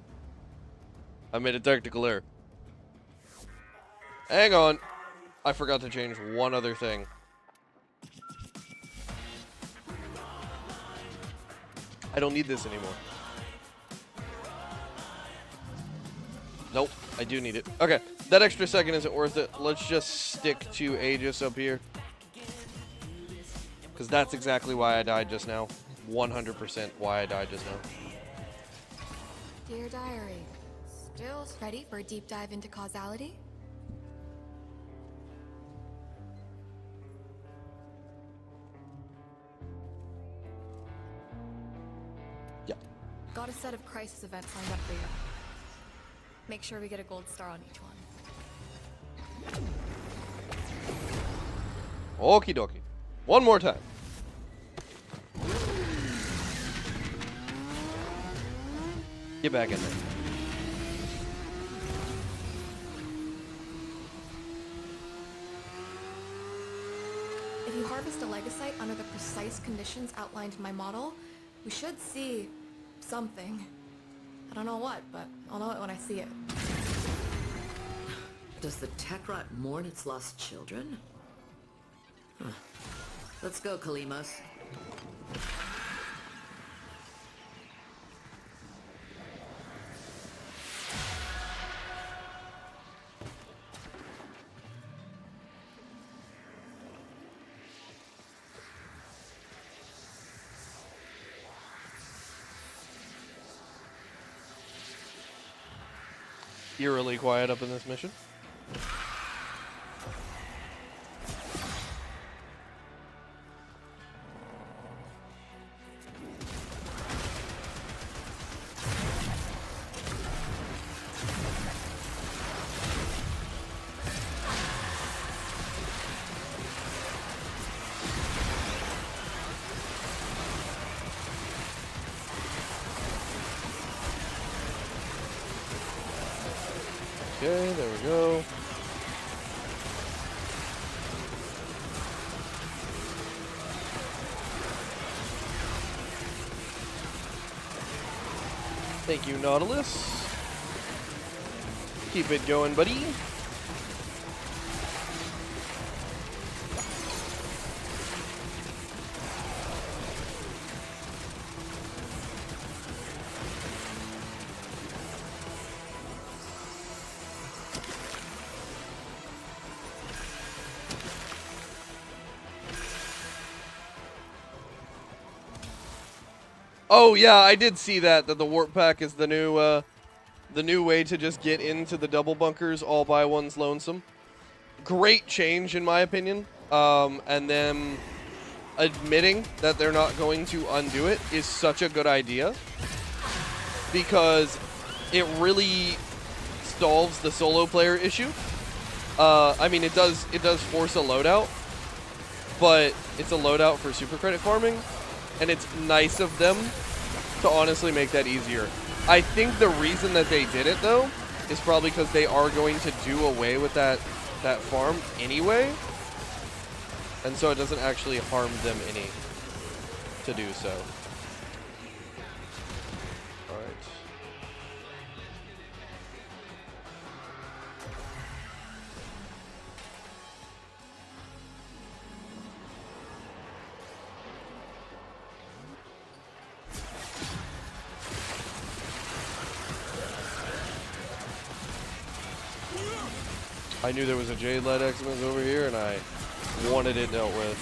I made a tactical error. Hang on. I forgot to change one other thing. I don't need this anymore. Nope, I do need it. Okay, that extra second isn't worth it. Let's just stick to Aegis up here. Because that's exactly why I died just now. 100% why I died just now. Dear Diary, still ready for a deep dive into causality? Yeah. Got a set of crisis events lined up for you. Make sure we get a gold star on each one. Okie dokie. One more time. Get back in there. If you harvest a legasite under the precise conditions outlined in my model, we should see something. I don't know what, but I'll know it when I see it. Does the tech rot mourn its lost children? Huh. Let's go, Kalimos. Eerily quiet up in this mission. Okay, there we go. Thank you, Nautilus. Keep it going, buddy. Oh yeah, I did see that the warp pack is the new way to just get into the double bunkers all by one's lonesome. Great change in my opinion. And then admitting that they're not going to undo it is such a good idea, because it really solves the solo player issue. I mean, it does force a loadout, but it's a loadout for super credit farming, and it's nice of them to honestly make that easier. I think the reason that they did it though is probably because they are going to do away with that farm anyway, and so it doesn't actually harm them any to do so. All right. I knew there was a Jade Light X-Men over here, and I wanted it dealt with.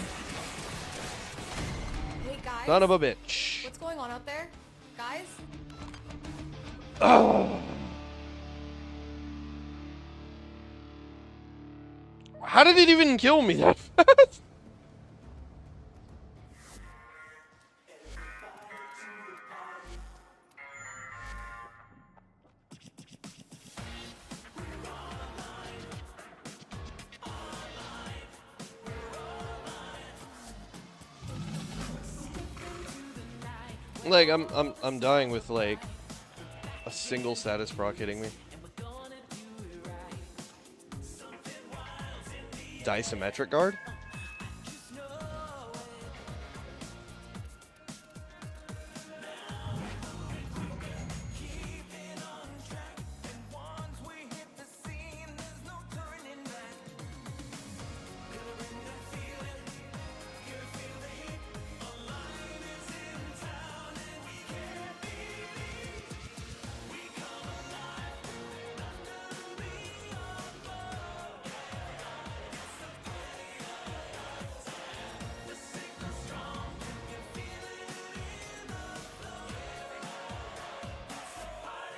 Hey guys. Son of a bitch. What's going on out there? Guys? Oh. How did it even kill me that fast? Like I'm dying with like a single status proc hitting me. Disymmetric guard?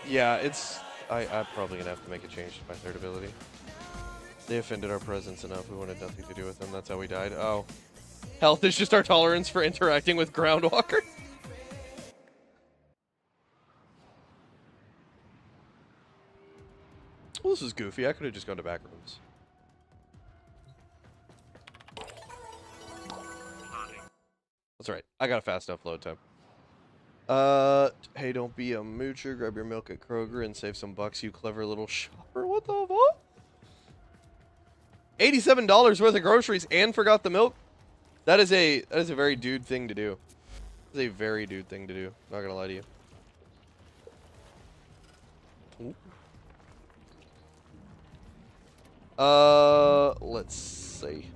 Yeah, it's... I'm probably gonna have to make a change to my third ability. They offended our presence enough, we wanted nothing to do with them, that's how we died. Oh. Health is just our tolerance for interacting with Groundwalker. Well, this is goofy, I could have just gone to back rooms. That's right, I got a fast enough load time. Hey, don't be a moocher. Grab your milk at Kroger and save some bucks, you clever little shopper. What the fuck? $87 worth of groceries and forgot the milk? That is a very dude thing to do. That is a very dude thing to do. Not gonna lie to you. Ooh. Let's see.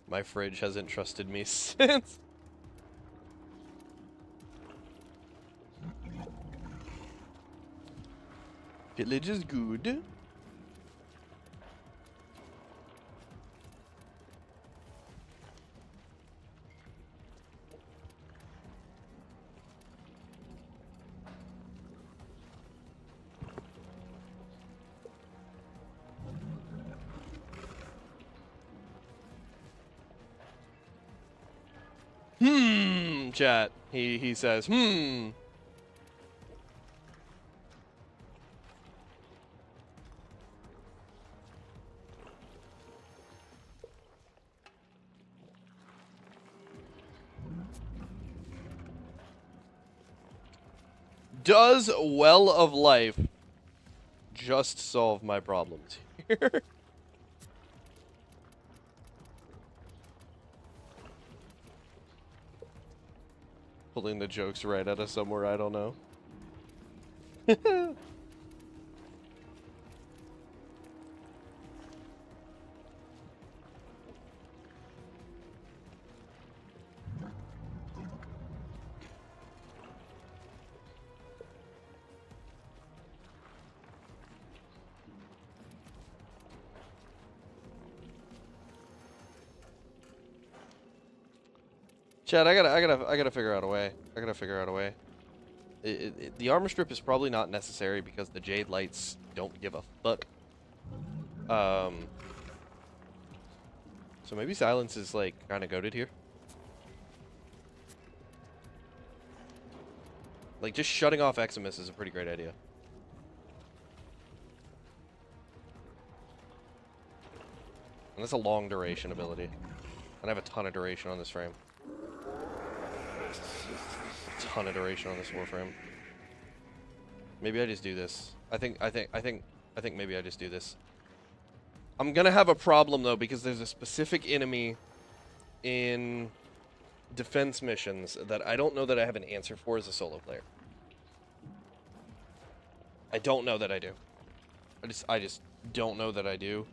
My fridge hasn't trusted me since. Pillage is good. Chat. He says, Does Well of Life just solve my problems here? Pulling the jokes right out of somewhere I don't know. Chad, I gotta figure out a way. I gotta figure out a way. The armor strip is probably not necessary because the Jade Lights don't give a fuck. So maybe silence is like kind of goated here. Like just shutting off Eximus is a pretty great idea. And that's a long duration ability. And I have a ton of duration on this frame. Ton of duration on this Warframe. Maybe I just do this. I think maybe I just do this. I'm gonna have a problem though because there's a specific enemy in defense missions that I don't know that I have an answer for as a solo player. I don't know that I do. I just don't know that I do.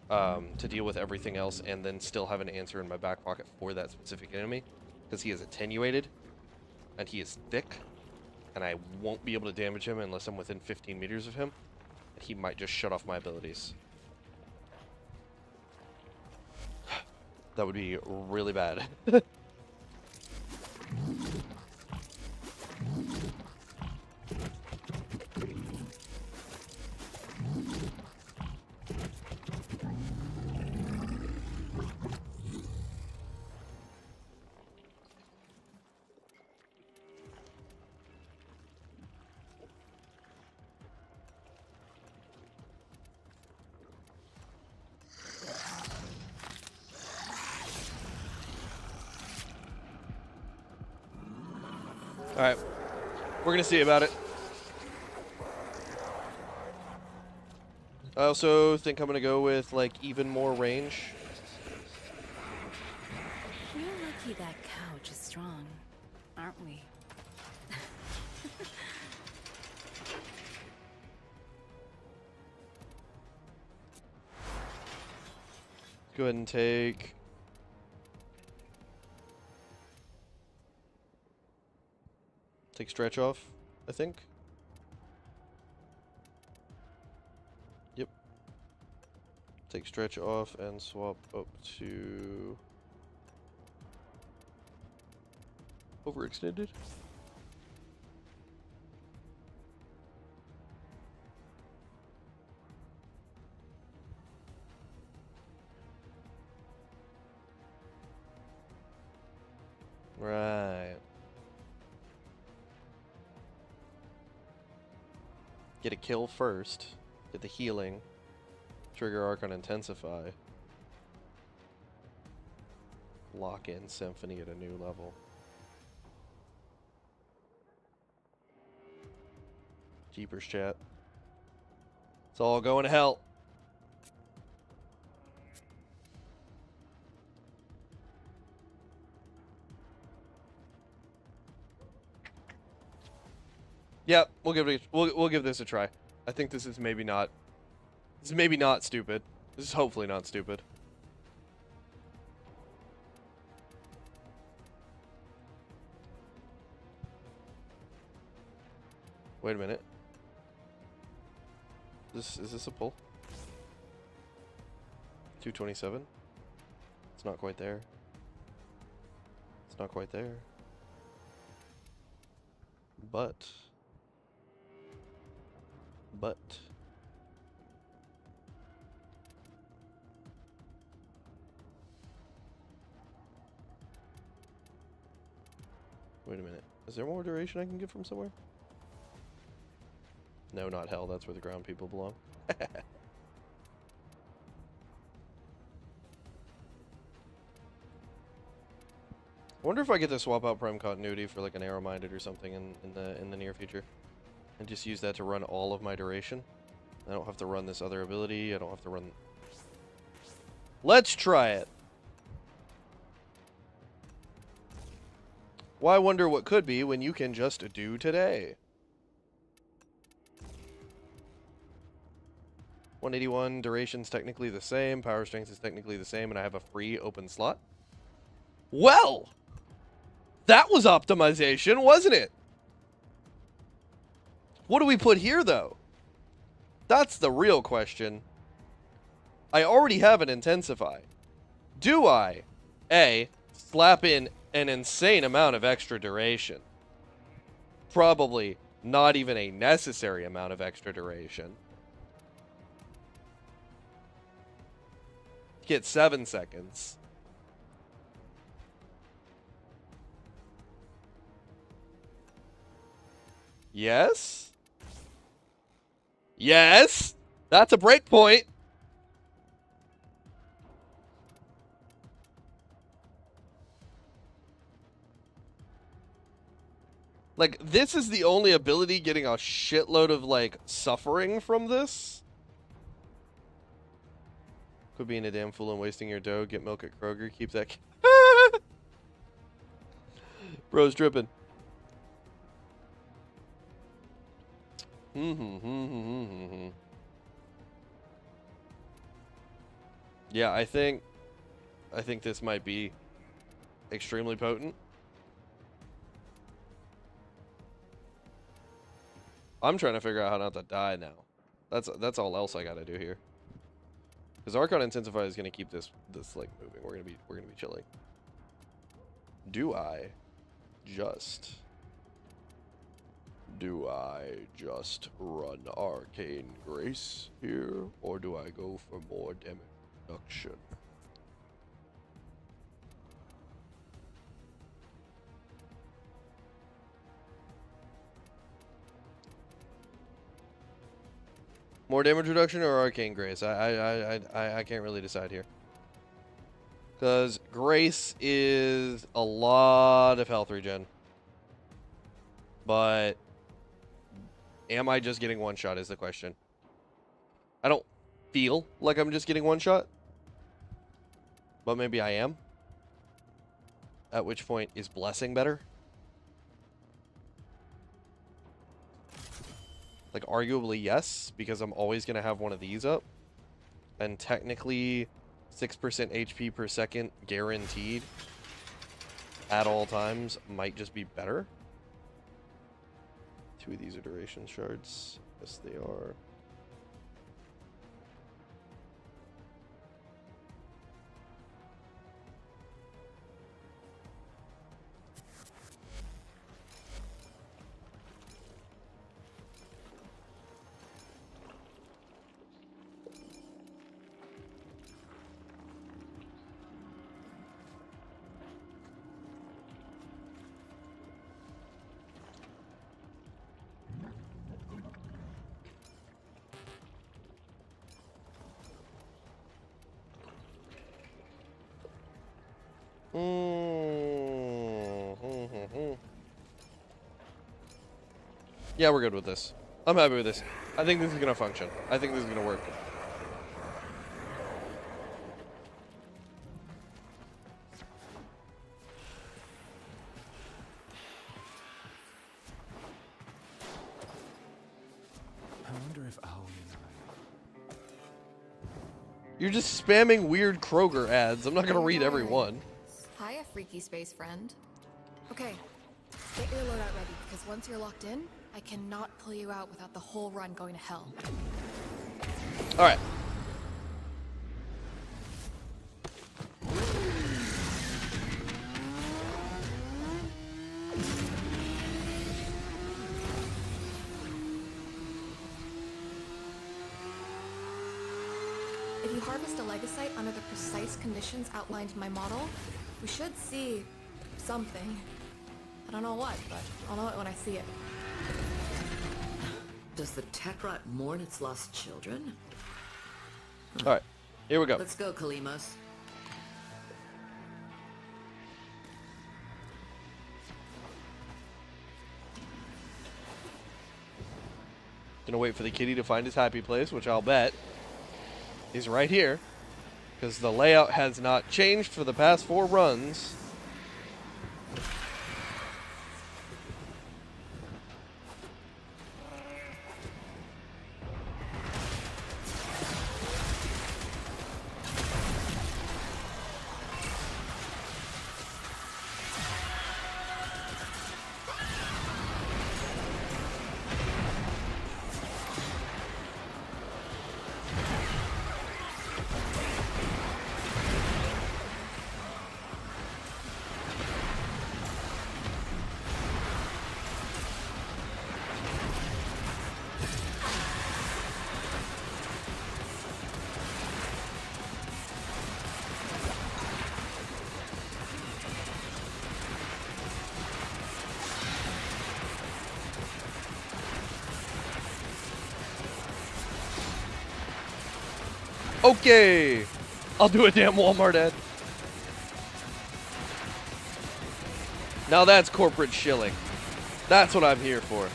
To deal with everything else and then still have an answer in my back pocket for that specific enemy because he is attenuated and he is thick and I won't be able to damage him unless I'm within 15 meters of him and he might just shut off my abilities. That would be really bad. Alright. We're gonna see about it. I also think I'm gonna go with, like, even more range. We're lucky that couch is strong, aren't we? Go ahead and take... Take stretch off, I think. Yep. Take stretch off and swap up to... Overextended? Right. Get a kill first. Get the healing. Trigger arc on intensify. Lock in Symphony at a new level. Jeepers, chat. It's all going to hell. Yeah, we'll give this a try. I think this is maybe not stupid. This is hopefully not stupid. Wait a minute. Is this a pull? 227? It's not quite there. It's not quite there. But wait a minute. Is there more duration I can get from somewhere? No, not hell. That's where the ground people belong. I wonder if I get to swap out Prime Continuity for like an Arrow-Minded or something in the near future. And just use that to run all of my duration. I don't have to run this other ability. I don't have to run... Let's try it! Why wonder what could be when you can just do today? 181, duration's technically the same, power strength is technically the same, and I have a free open slot. Well! That was optimization, wasn't it? What do we put here, though? That's the real question. I already have an Intensify. Do I, A, slap in an insane amount of extra duration. Probably not even a necessary amount of extra duration. Get 7 seconds. Yes? Yes? That's a break point. Like, this is the only ability getting a shitload of, like, suffering from this. Quit being a damn fool and wasting your dough. Get milk at Kroger. Keep that... Bro's dripping. Yeah, I think this might be extremely potent. I'm trying to figure out how not to die now. That's all else I gotta do here. Because Archon Intensify is gonna keep this like moving. We're gonna be chilling. Do I just run Arcane Grace here, or do I go for more damage reduction? More damage reduction or Arcane Grace? I can't really decide here. Because Grace is a lot of health regen. But am I just getting one shot is the question. I don't feel like I'm just getting one shot. But maybe I am. At which point, is Blessing better? Like, arguably, yes, because I'm always going to have one of these up. And technically, 6% HP per second guaranteed at all times might just be better. 2 of these are duration shards. Yes, they are. Yeah, we're good with this. I'm happy with this. I think this is going to function. I think this is going to work. I wonder if Aoi and You're just spamming weird Kroger ads. I'm not going to read every one. Hiya, freaky space friend. Okay, get your loadout ready, because once you're locked in, I cannot pull you out without the whole run going to hell. Alright. If you harvest a Legacite under the precise conditions outlined in my model, we should see something. I don't know what, but I'll know it when I see it. Does the tech rot mourn its lost children? Alright, here we go. Let's go, Kalimos. Gonna wait for the kitty to find his happy place, which I'll bet is right here. Because the layout has not changed for the past 4 runs. Okay. I'll do a damn Walmart ad. Now that's corporate shilling. That's what I'm here for.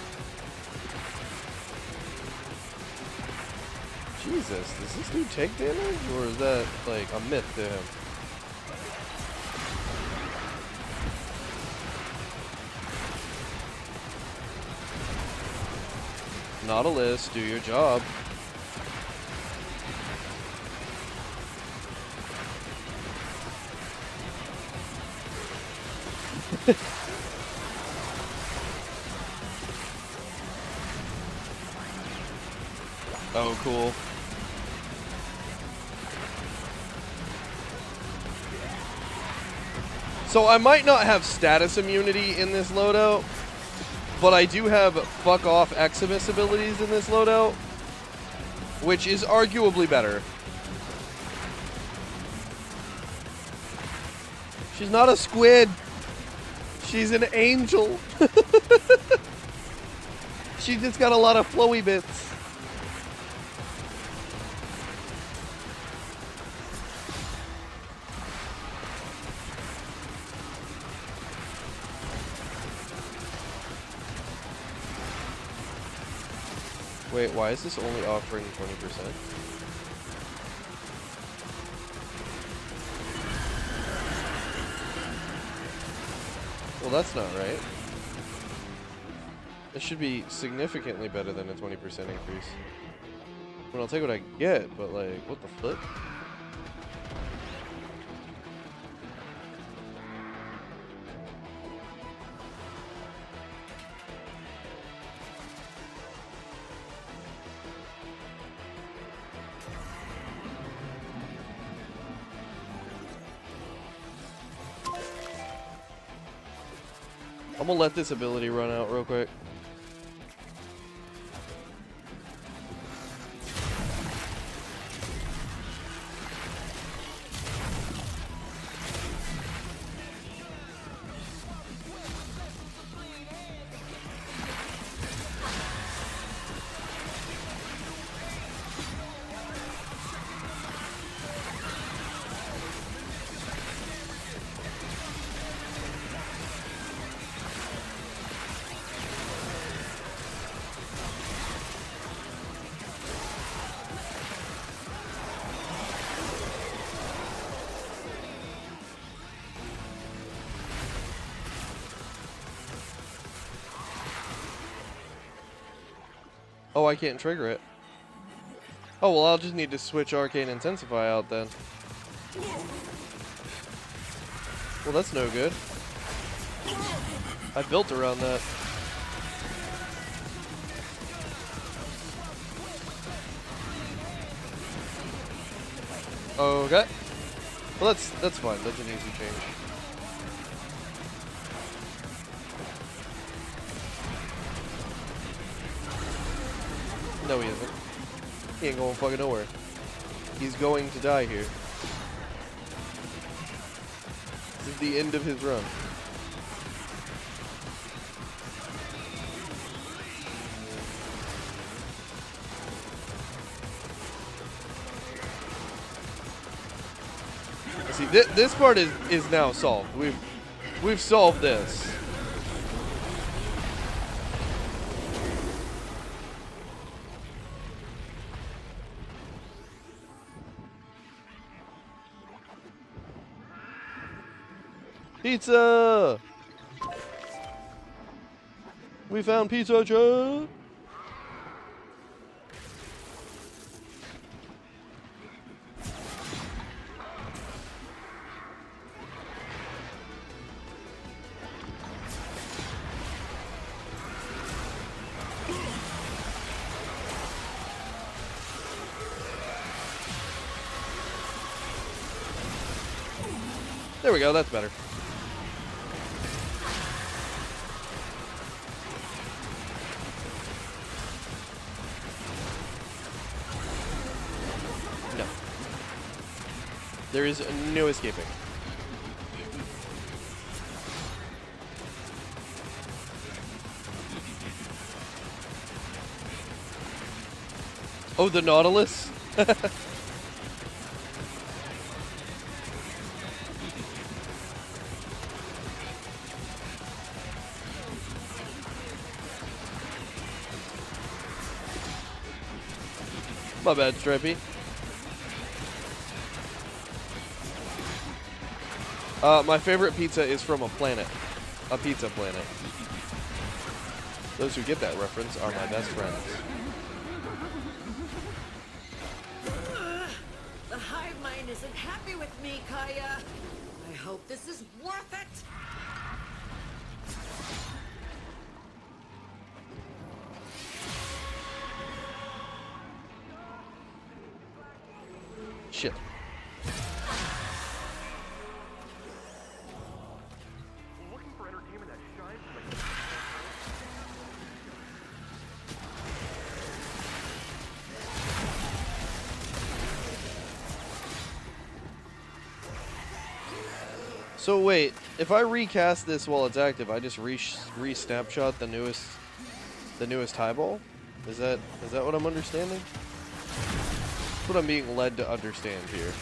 Jesus, does this dude take damage? Or is that, like, a myth to him? Nautilus, do your job. Oh, cool. So I might not have status immunity in this loadout, but I do have fuck off Eximus abilities in this loadout, which is arguably better. She's not a squid. She's an angel. She just got a lot of flowy bits. Wait, why is this only offering 20%? Well, that's not right. It should be significantly better than a 20% increase. I mean, I'll take what I get, but like, what the flip? I'm gonna let this ability run out real quick. Oh, I can't trigger it. Oh, well, I'll just need to switch Arcane Intensify out then. Well, that's no good. I built around that. Okay. Well, that's fine. That's an easy change. No, he isn't. He ain't going fucking nowhere. He's going to die here. This is the end of his run. See, this part is now solved. We've solved this. Pizza! We found Pizza Hut! There we go, that's better. No. There is no escaping. Oh, the Nautilus? My bad, Stripey. My favorite pizza is from a planet. A pizza planet. Those who get that reference are my best friends. The hive mind isn't happy with me, Kaya. I hope this is worth it. Shit. So wait, if I recast this while it's active, I just re-snapshot the newest highball? Is that what I'm understanding? That's what I'm being led to understand here.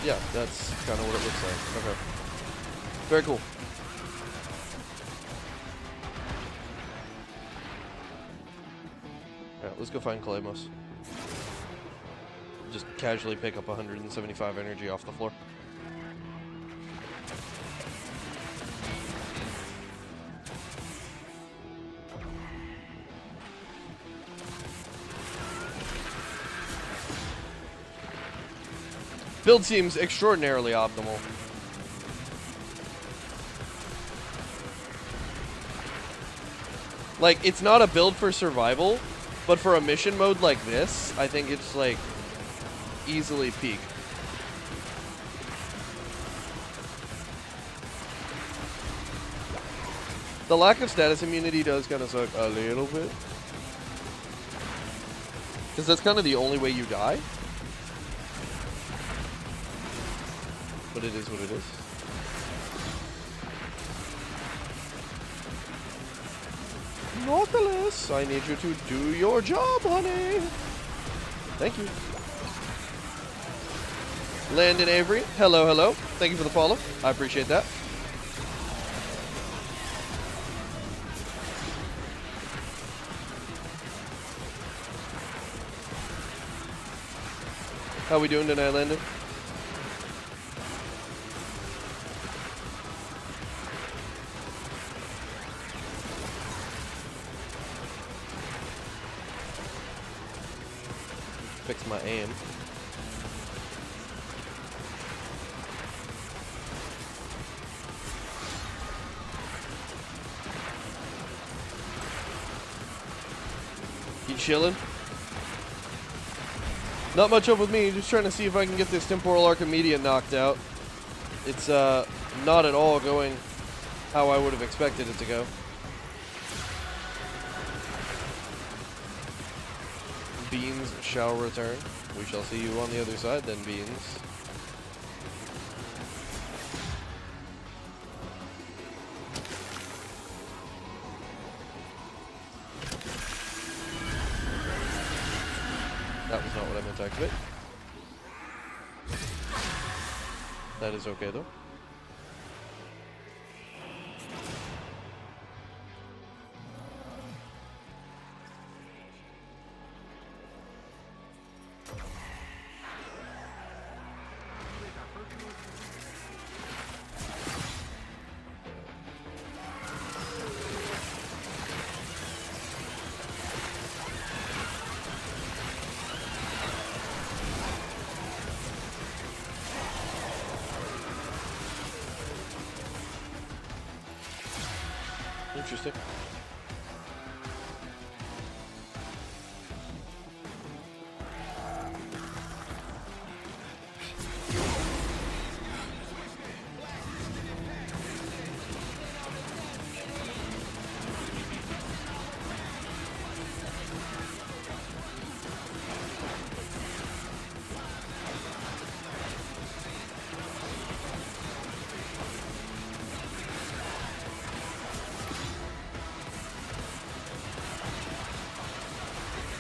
Yeah, that's kind of what it looks like. Okay. Very cool. Alright, let's go find Kalemos. Just casually pick up 175 energy off the floor. Build seems extraordinarily optimal. Like, it's not a build for survival, but for a mission mode like this, I think it's, like, easily peak. The lack of status immunity does kind of suck a little bit. Because that's kind of the only way you die. But it is what it is. Nautilus, I need you to do your job, honey. Thank you. Landon Avery, hello, hello. Thank you for the follow. I appreciate that. How we doing tonight, Landon? Fix my aim. You chilling? Not much up with me, just trying to see if I can get this temporal Archimedia knocked out. It's not at all going how I would have expected it to go. Beans shall return. We shall see you on the other side then, Beans. That was not what I meant to activate. That is okay though. Interesting.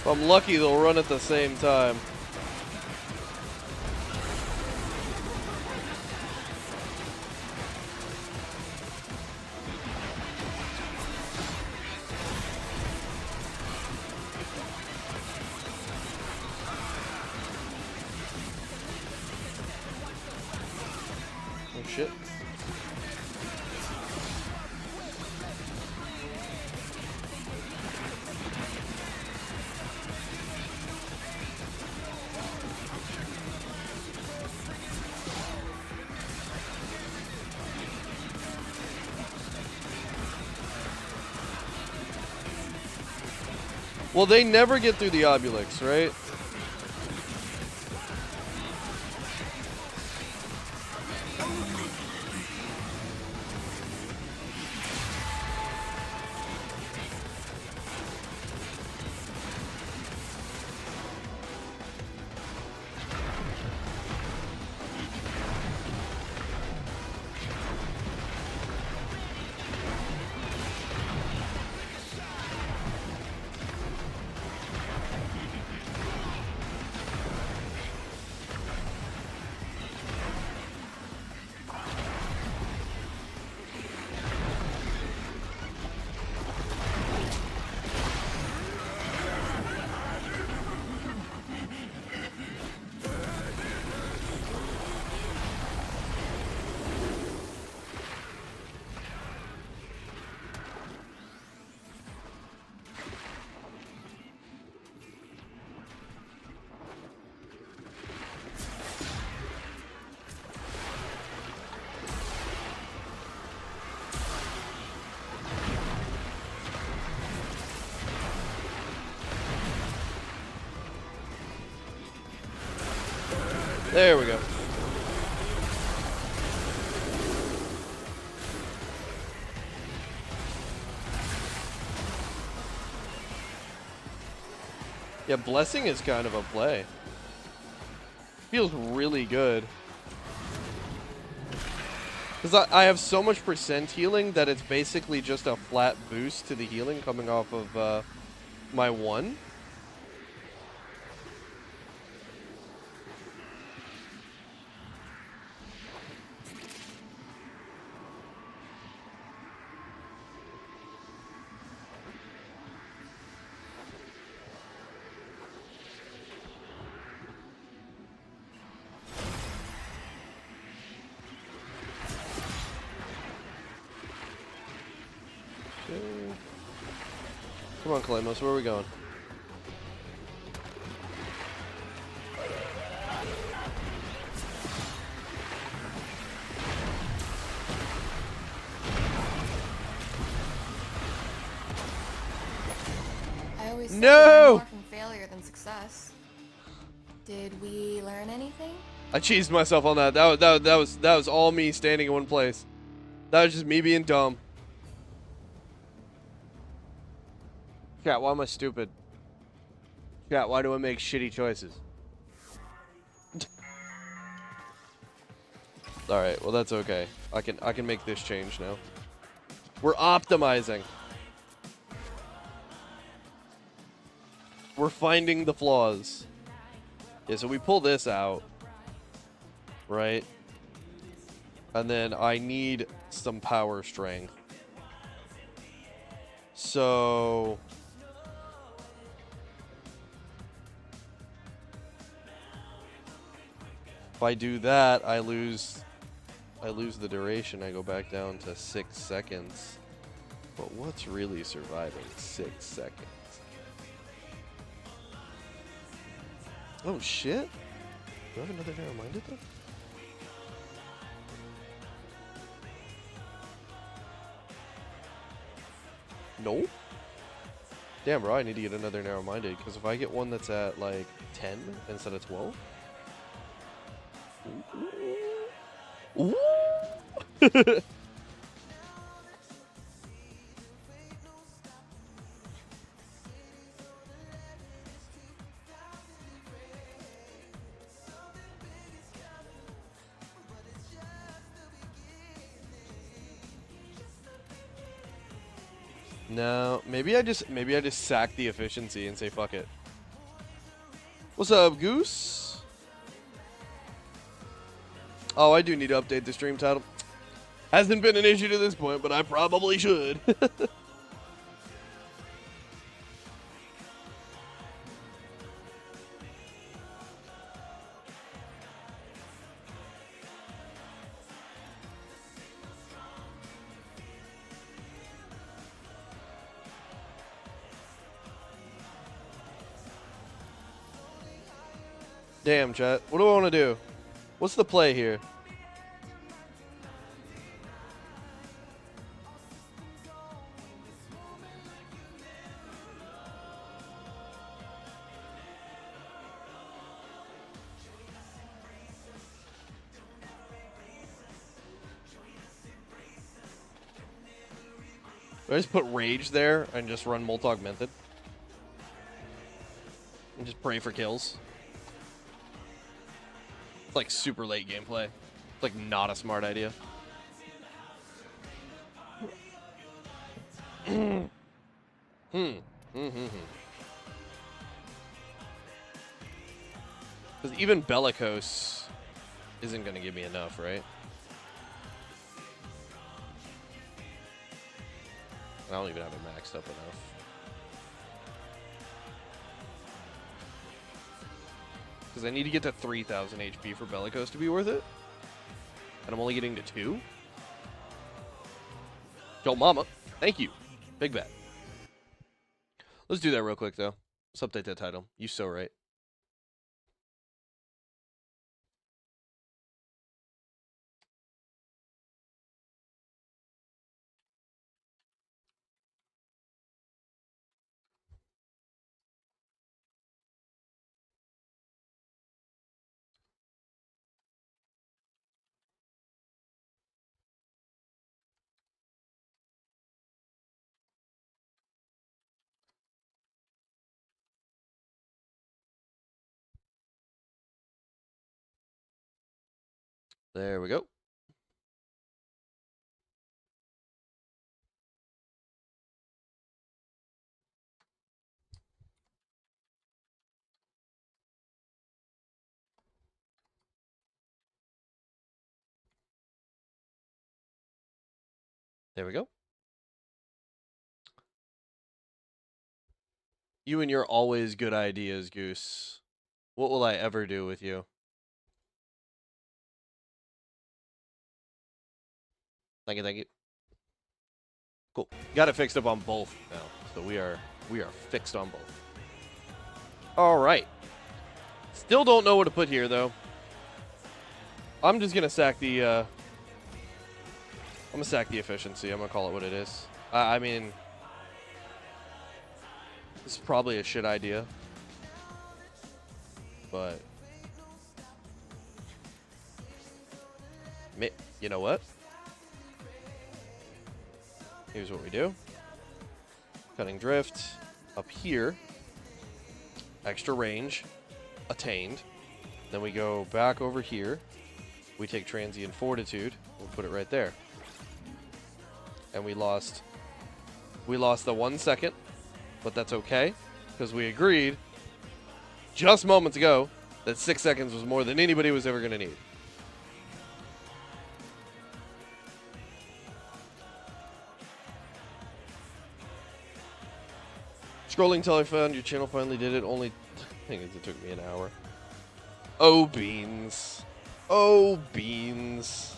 If I'm lucky, they'll run at the same time. shit. Well, they never get through the obelisk, right? There we go. Yeah, Blessing is kind of a play. Feels really good. Because I have so much percent healing that it's basically just a flat boost to the healing coming off of my 1. Come on, Kalemos, where are we going? I always say No! learn more from failure than success. Did we learn anything? I cheesed myself on that. That was all me standing in one place. That was just me being dumb. Chat, why am I stupid? Chat, why do I make shitty choices? Alright, well that's okay. I can make this change now. We're optimizing. We're finding the flaws. Yeah, so we pull this out. Right? And then I need some power strength. So if I do that, I lose the duration. I go back down to 6 seconds. But what's really surviving 6 seconds? Oh shit. Do I have another narrow-minded though? No? Damn, bro, I need to get another narrow-minded, because if I get one that's at, like, 10 instead of 12... Ooh. Ooh. No, maybe I just sack the efficiency and say fuck it. What's up, Goose? Oh, I do need to update the stream title. Hasn't been an issue to this point, but I probably should. Damn, chat. What do I want to do? What's the play here? Do I just put Rage there and just run multi-augmented? And just pray for kills? It's like super late gameplay. It's like not a smart idea. Because even Bellicose isn't going to give me enough, right? I don't even have it maxed up enough. Because I need to get to 3,000 HP for Bellicose to be worth it. And I'm only getting to 2. Yo, mama. Thank you. Big bet. Let's do that real quick, though. Let's update that title. You so right. There we go. There we go. You and your always good ideas, Goose. What will I ever do with you? Thank you, thank you. Cool. Got it fixed up on both now. So we are fixed on both. All right. Still don't know what to put here though. I'm just gonna sack the I'm gonna sack the efficiency. I'm gonna call it what it is. I mean, this is probably a shit idea, but you know what? Here's what we do. Cutting drift up here. Extra range attained. Then we go back over here. We take transient fortitude. We'll put it right there. And we lost the 1 second, but that's okay because we agreed just moments ago that 6 seconds was more than anybody was ever going to need. Scrolling till I found your channel, finally did it. Only, I think it took me an hour. Oh, beans. Oh, beans.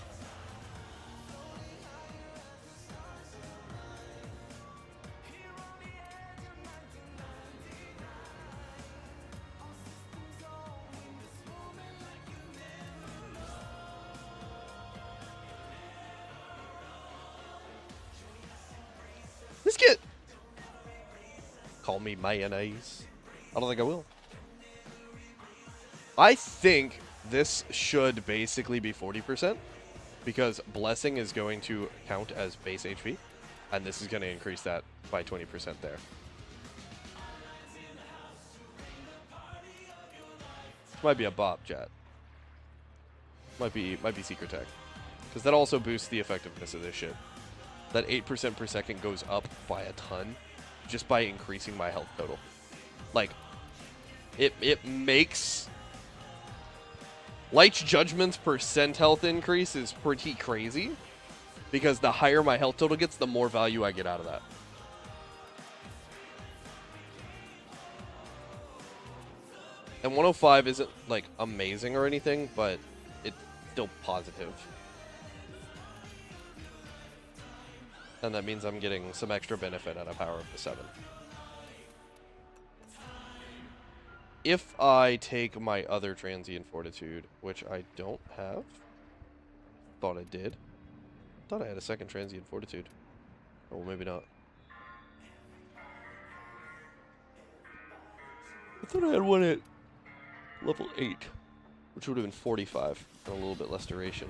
Let's get... Call me mayonnaise. I don't think I will. I think this should basically be 40% because Blessing is going to count as base HP, and this is going to increase that by 20% there. Might be a bop, chat. Might be secret tech, because that also boosts the effectiveness of this shit. That 8% per second goes up by a ton just by increasing my health total. Like, it makes... Light's Judgment's percent health increase is pretty crazy, because the higher my health total gets, the more value I get out of that. And 105 isn't, like, amazing or anything, but it's still positive. And that means I'm getting some extra benefit out of Power of the 7. if I take my other transient fortitude, which I don't have. Thought I did. Thought I had a second transient fortitude. Oh, well, maybe not. I thought I had one at level 8, which would have been 45 and a little bit less duration.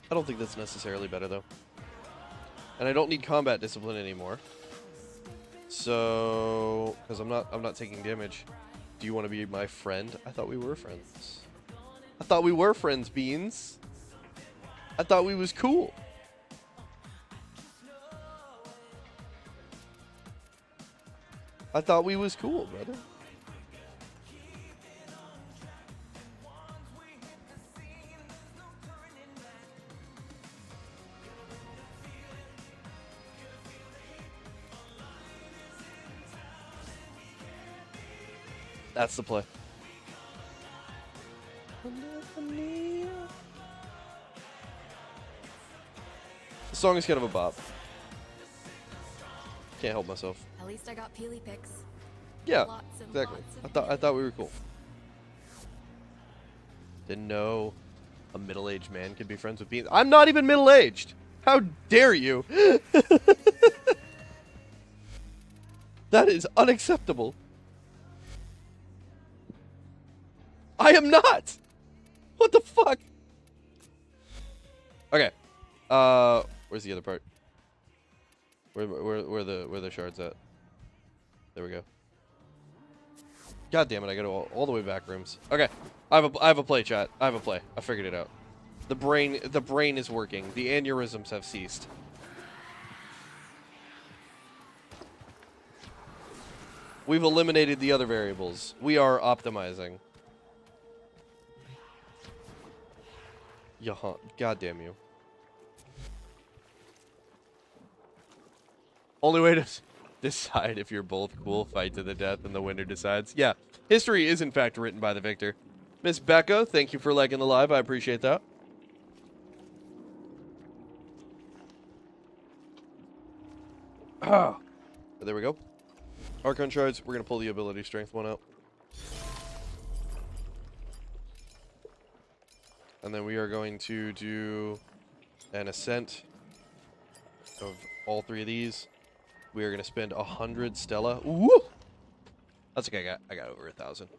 I don't think that's necessarily better, though. And I don't need combat discipline anymore. So, because I'm not taking damage. Do you want to be my friend? I thought we were friends. I thought we were friends, Beans. I thought we was cool. I thought we was cool, brother. That's the play. The song is kind of a bop. Can't help myself. At least I got Peely pics. Yeah, Lots and exactly. lots of I thought we were cool. Didn't know a middle-aged man could be friends with beans. I'm not even middle-aged. How dare you? That is unacceptable. I am not. What the fuck? Okay. Where's the other part? Where the shards at? There we go. God damn it! I gotta all the way back rooms. Okay, I have a play, chat. I have a play. I figured it out. The brain is working. The aneurysms have ceased. We've eliminated the other variables. We are optimizing. God damn you. Only way to decide if you're both cool, fight to the death, and the winner decides. Yeah, history is in fact written by the victor. Miss Becca, thank you for liking the live. I appreciate that. Ah, there we go. Archon shards. We're gonna pull the ability strength one out. And then we are going to do an ascent of all 3 of these. We are going to spend 100 Stella. Woo! That's okay. I got over 1,000.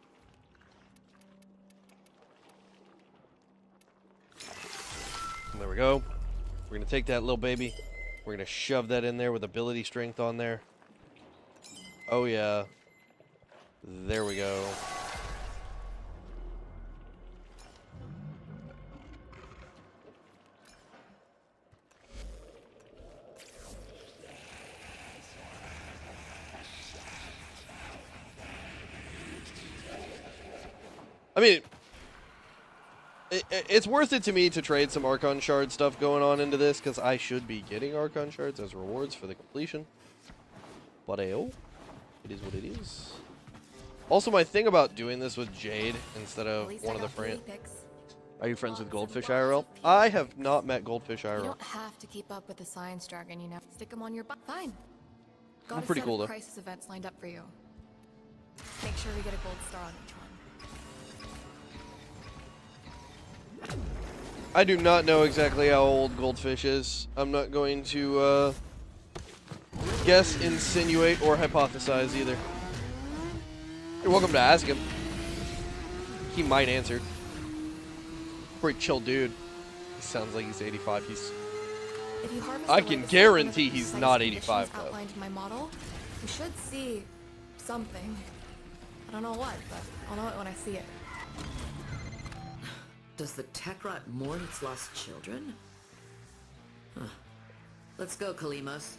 And there we go. We're going to take that little baby. We're going to shove that in there with ability strength on there. Oh, yeah. There we go. I mean, it's worth it to me to trade some Archon Shard stuff going on into this, because I should be getting Archon Shards as rewards for the completion. But it is what it is. Also, my thing about doing this with Jade instead of one of the friends... Are you friends with Goldfish IRL? I have not met Goldfish IRL. You don't have to keep up with the science jargon, you know. Stick them on your butt. Fine. Got pretty cool, though. Crisis events lined up for you. Make sure we get a gold star on each one. I do not know exactly how old Goldfish is. I'm not going to guess, insinuate, or hypothesize either. You're welcome to ask him. He might answer. Pretty chill dude. He sounds like he's 85. I can guarantee he's not 85 though. Outlined in my model, we should see something. I don't know what, but I'll know it when I see it. Does the tech rot mourn its lost children? Huh. Let's go, Kalimos.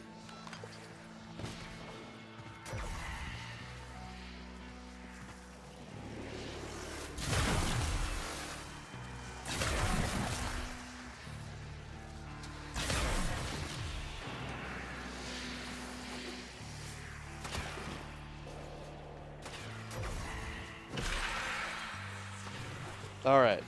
All right.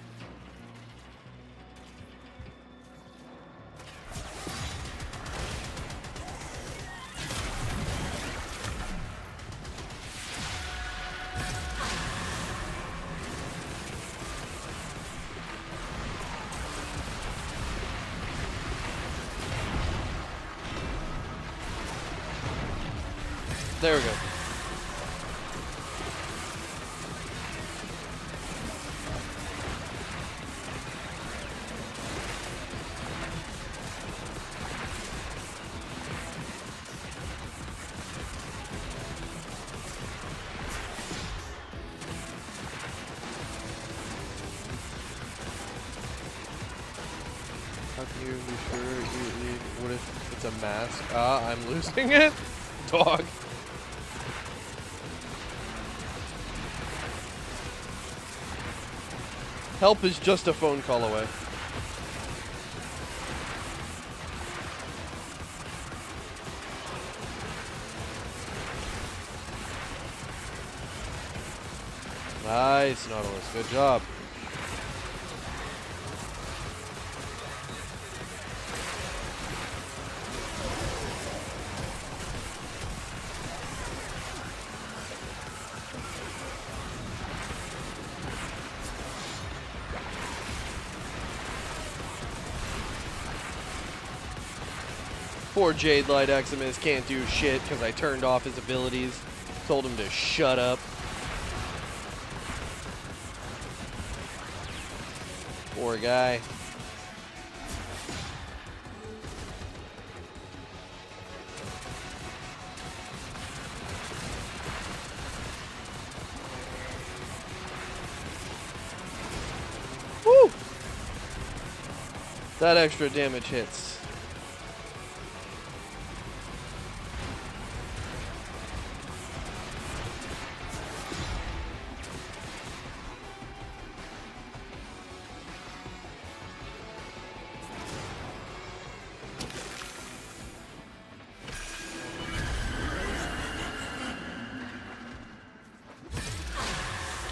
There we go. How can you be sure what if it's a mask? Ah, I'm losing it? Dog. Help is just a phone call away. Nice, Nautilus. Good job. Poor Jade Light Eximus can't do shit because I turned off his abilities. Told him to shut up. Poor guy. Woo! That extra damage hits.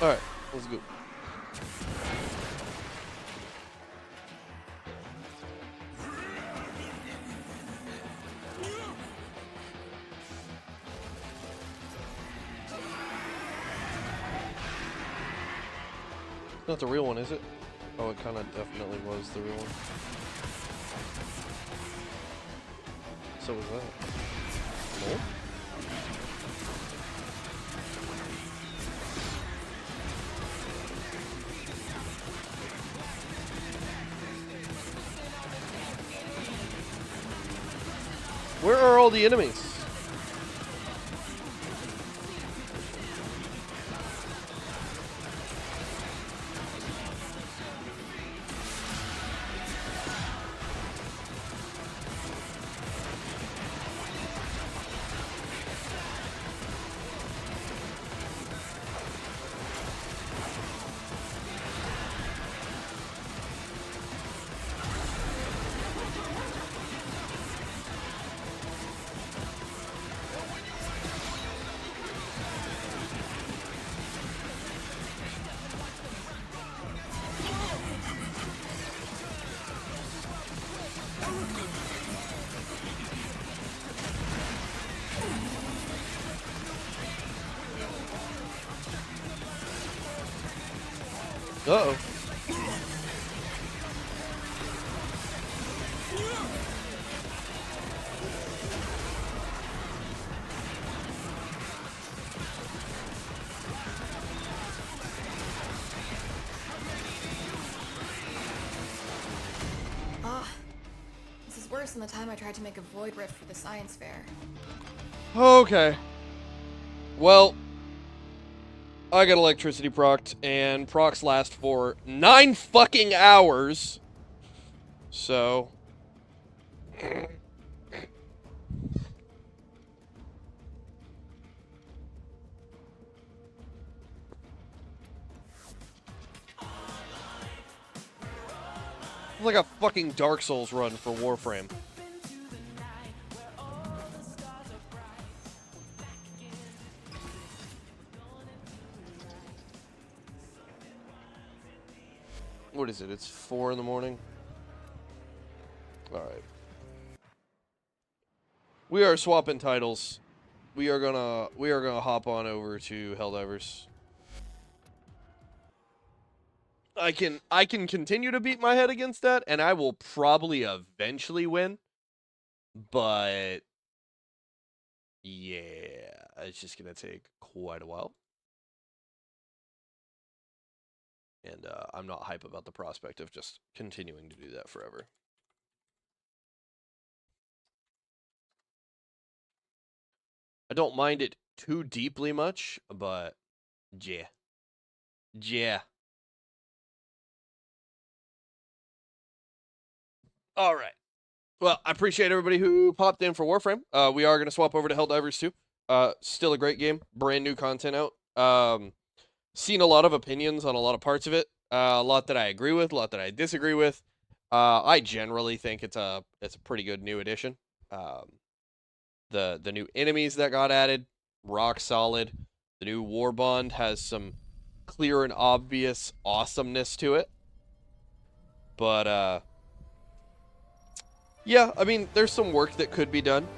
Alright, let's go. Not the real one, is it? Oh, it kind of definitely was the real one. So was that. No? Where are all the enemies? Uh-oh. This is worse than the time I tried to make a void rift for the science fair. Okay. Well, I got electricity procced, and procs last for 9 fucking hours. So. It's like a fucking Dark Souls run for Warframe. What is it? It's 4 in the morning. All right. We are swapping titles. We are gonna hop on over to Helldivers. I can continue to beat my head against that, and I will probably eventually win. But yeah. it's just going to take quite a while. And I'm not hype about the prospect of just continuing to do that forever. I don't mind it too deeply much, but yeah. Yeah. All right. Well, I appreciate everybody who popped in for Warframe. We are going to swap over to Helldivers too. Still a great game. Brand new content out. Seen a lot of opinions on a lot of parts of it. A lot that I agree with, a lot that I disagree with. I generally think it's a pretty good new addition. The new enemies that got added, rock solid. The new war bond has some clear and obvious awesomeness to it. But yeah, I mean, there's some work that could be done.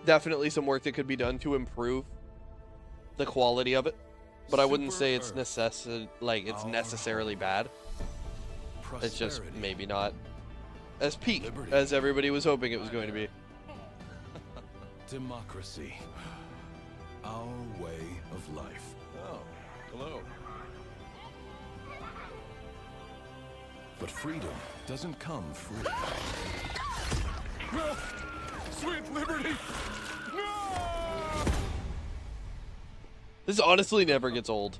Definitely some work that could be done to improve the quality of it. But I wouldn't say it's necessarily bad. It's just maybe not as peak as everybody was hoping it was going to be. Democracy. Our way of life. Oh, hello. But freedom doesn't come free. No! Sweet liberty! No! This honestly never gets old.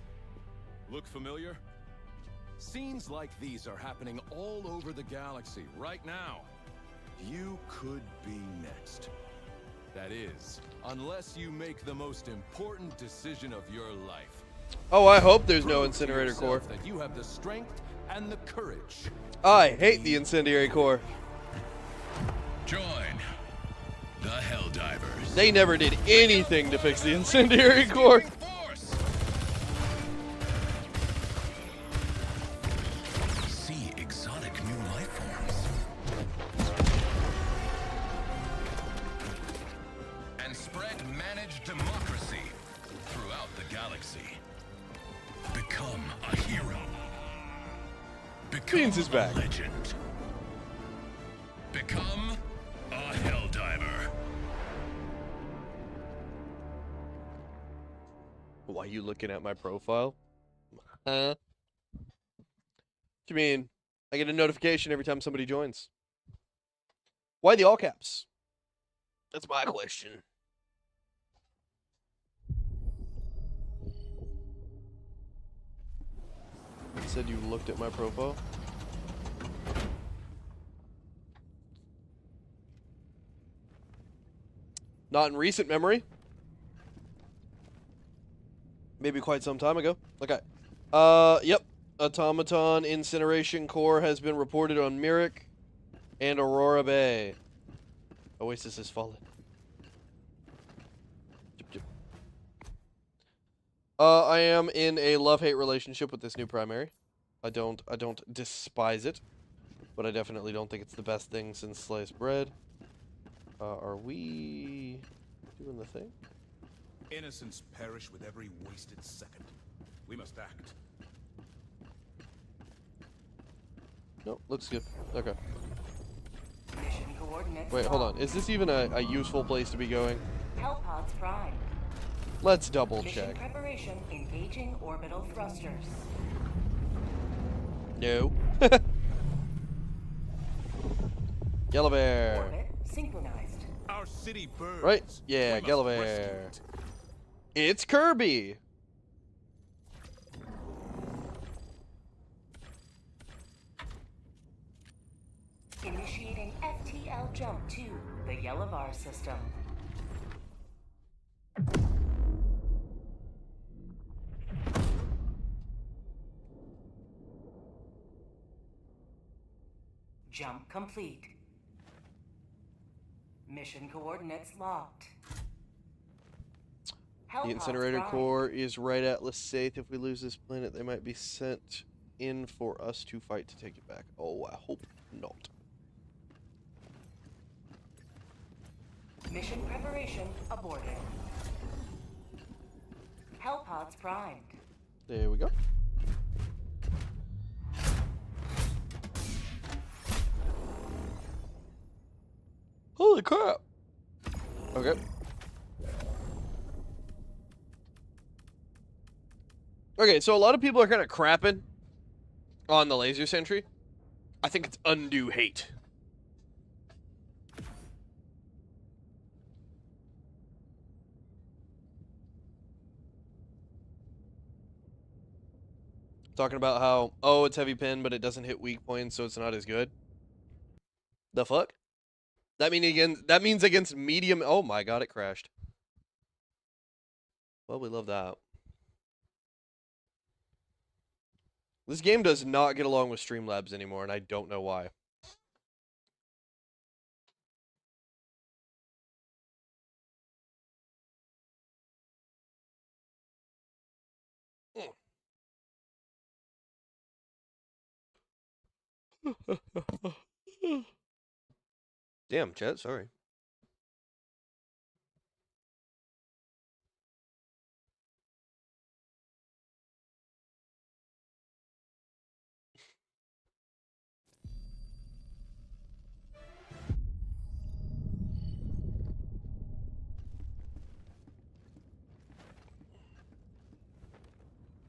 Look familiar? Scenes like these are happening all over the galaxy right now. You could be next. That is, unless you make the most important decision of your life. Oh, I hope there's no incinerator core. That you have the strength and the courage. I hate the incendiary core. Join the Helldivers. They never did anything to fix the incendiary core. See exotic new life forms. And spread managed democracy throughout the galaxy. Become a hero. Become Beans is back. a legend. Become a Helldiver. Why are you looking at my profile? Huh? What do you mean? I get a notification every time somebody joins. Why the all caps? That's my question. It said you looked at my profile. Not in recent memory. Maybe quite some time ago. Okay. Yep. Automaton incineration core has been reported on Myrick and Aurora Bay. Oasis has fallen. I am in a love-hate relationship with this new primary. I don't despise it, but I definitely don't think it's the best thing since sliced bread. Are we doing the thing? Innocents perish with every wasted second. We must act. No, looks good. Okay. Mission coordinates. Wait, hold on. Is this even a useful place to be going? Hellpods prime. Let's double Mission check. preparation engaging orbital thrusters. No. Yellow bear. Orbit synchronized. Our city burns. Right? Yeah, We must Yellow rescue bear. it. It's Kirby. Initiating FTL jump to the Helldivers system. Jump complete. Mission coordinates locked. The incinerator core is right at Lesaith. If we lose this planet, they might be sent in for us to fight to take it back. Oh, I hope not. Mission preparation aborted. Hellpods primed. There we go. Holy crap. Okay. Okay, so a lot of people are kind of crapping on the laser sentry. I think it's undue hate. Talking about how, oh, it's heavy pin, but it doesn't hit weak points, so it's not as good. The fuck? That means against medium. Oh my god, it crashed. Well, we love that. This game does not get along with Streamlabs anymore, and I don't know why. Damn, chat, sorry.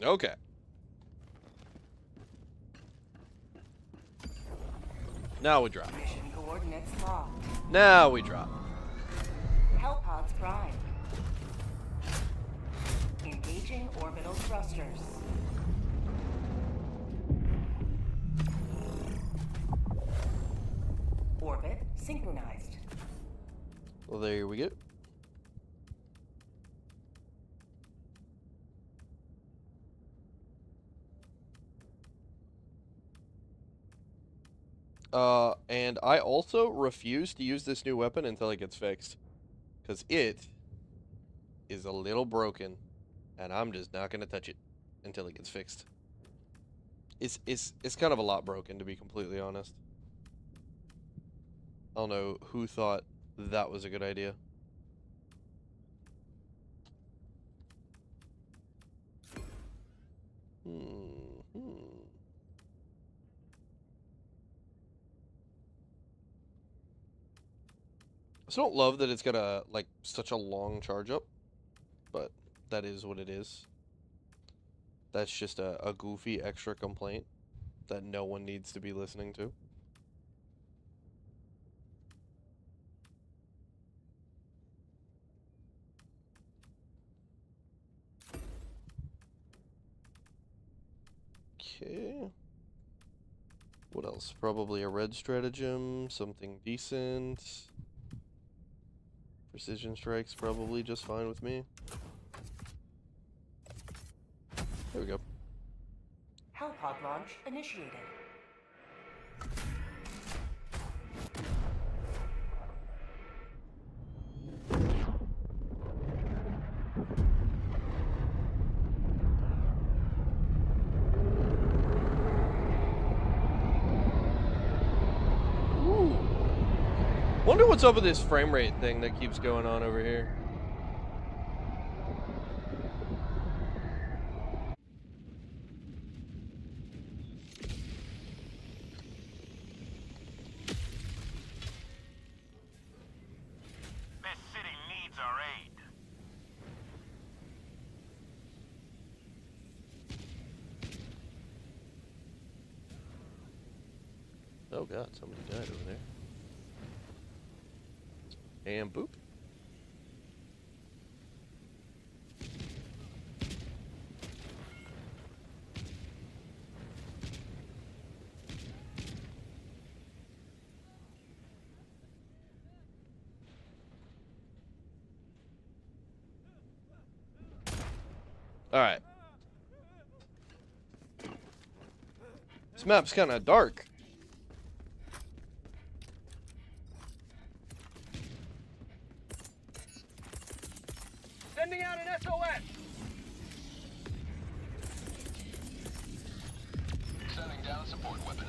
Okay. Now we drop. Mission coordinates locked. Now we drop. Hellpods prime. Engaging orbital thrusters. Orbit synchronized. Well, there we go. And I also refuse to use this new weapon until it gets fixed. Because it is a little broken. And I'm just not going to touch it until it gets fixed. It's kind of a lot broken, to be completely honest. I don't know who thought that was a good idea. I still don't love that it's got a such a long charge up, but that is what it is. That's just a goofy extra complaint that no one needs to be listening to. Okay. What else? Probably a red stratagem, something decent. Precision strike's probably just fine with me. There we go. Hellpod launch initiated. Wonder what's up with this frame rate thing that keeps going on over here. This city needs our aid. Oh god, somebody died over there. And boop. Alright. This map's kind of dark. Sending out an SOS! Sending down support weapon.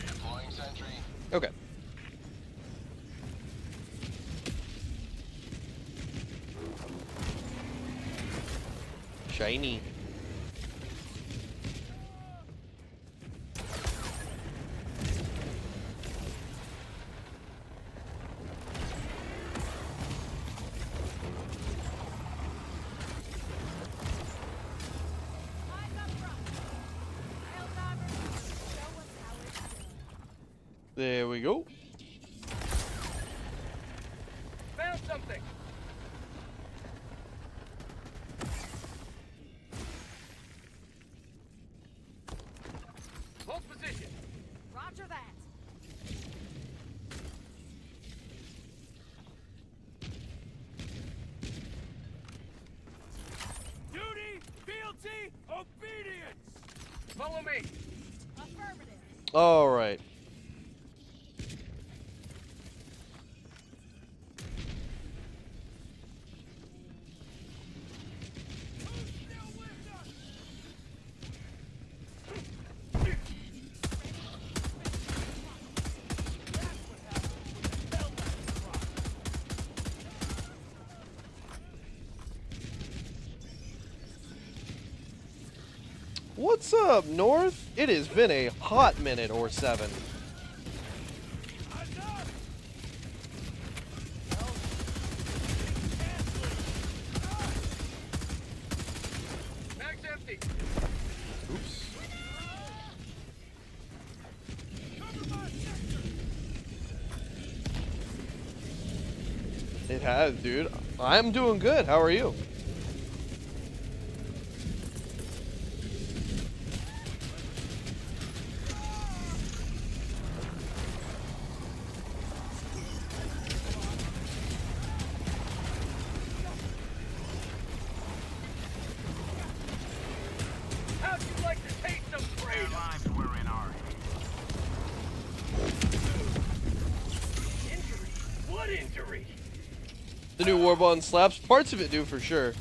Deploying sentry. Okay. Shiny. There we go. Found something. Hold position. Roger that. Duty, fealty, obedience. Follow me. Affirmative. All right. What's up, North? It has been a hot minute or 7. Mag's empty. Oops. It has, dude. I'm doing good. How are you? How'd you like to taste some freedom? Injury? What injury? The new Warbond slaps. Parts of it do for sure.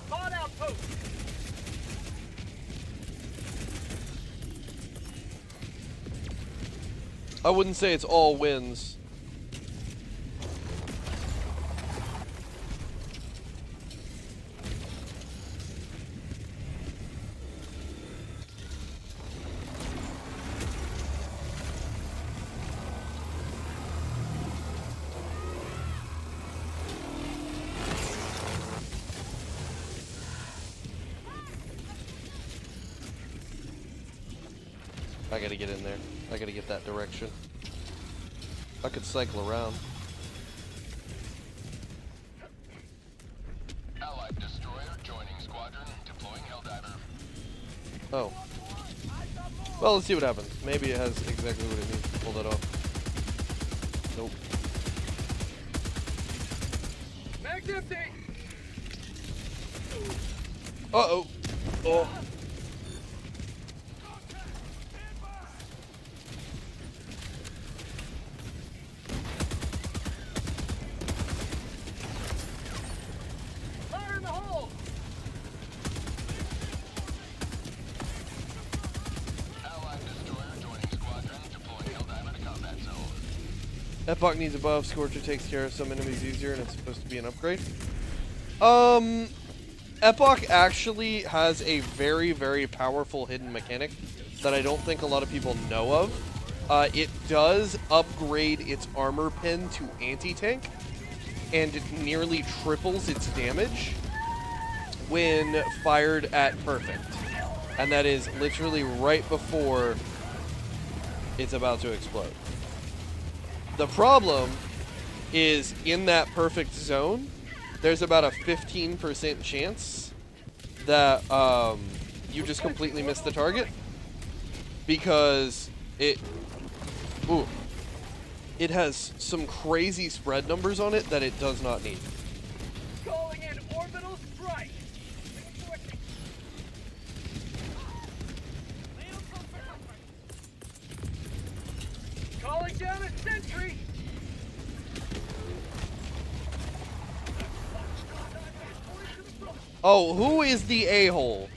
Pod outpost. I wouldn't say it's all wins. I gotta get in there. I gotta get that direction. I could cycle around. Allied destroyer joining squadron, deploying Helldiver. Oh. Well, let's see what happens. Maybe it has exactly what it needs to pull that off. Nope. Mag's empty. Uh-oh. Oh. Fire in the hole. Allied destroyer joining squadron, deploying Helldiver to combat zone. Epoch needs a buff. Scorcher takes care of some enemies easier, and it's supposed to be an upgrade. Epoch actually has a very, very powerful hidden mechanic that I don't think a lot of people know of. It does upgrade its armor pen to anti-tank, and it nearly triples its damage when fired at perfect. And that is literally right before it's about to explode. The problem is in that perfect zone, there's about a 15% chance that you just completely miss the target because it has some crazy spread numbers on it that it does not need. Calling in orbital strike. Calling down a sentry. Oh, who is the a-hole?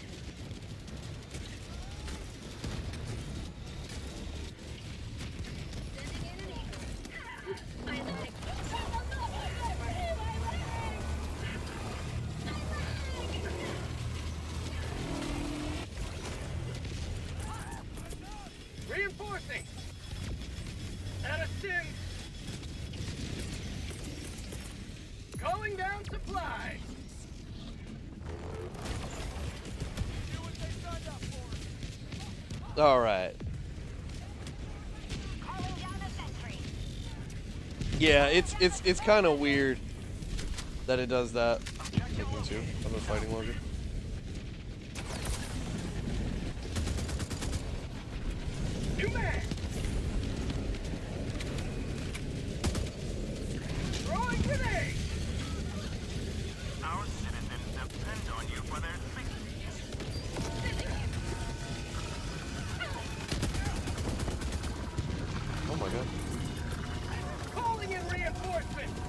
Reinforcing. Out of sim. Calling down supply. All right. Yeah, it's kind of weird that it does that. Taking two. I've been fighting longer. New man. Throwing grenade. Our citizens depend on you for their safety. Oh my god. Calling in reinforcements.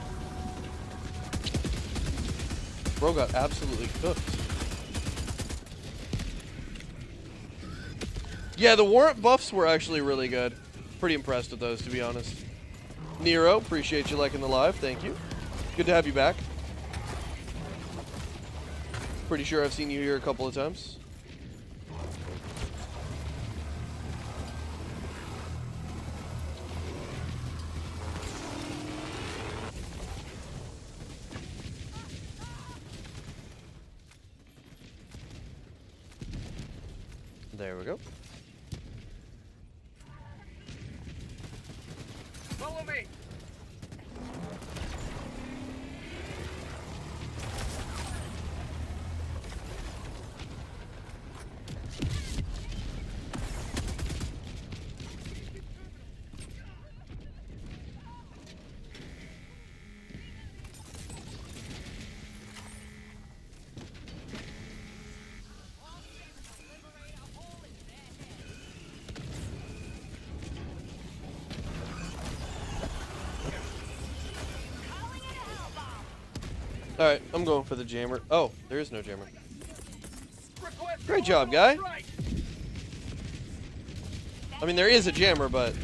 Bro got absolutely cooked. Yeah, the warrant buffs were actually really good. Pretty impressed with those, to be honest. Nero, appreciate you liking the live. Thank you. Good to have you back. Pretty sure I've seen you here a couple of times. There we go. Follow me. Alright, I'm going for the jammer. Oh, there is no jammer. Great job, guy. I mean, there is a jammer, but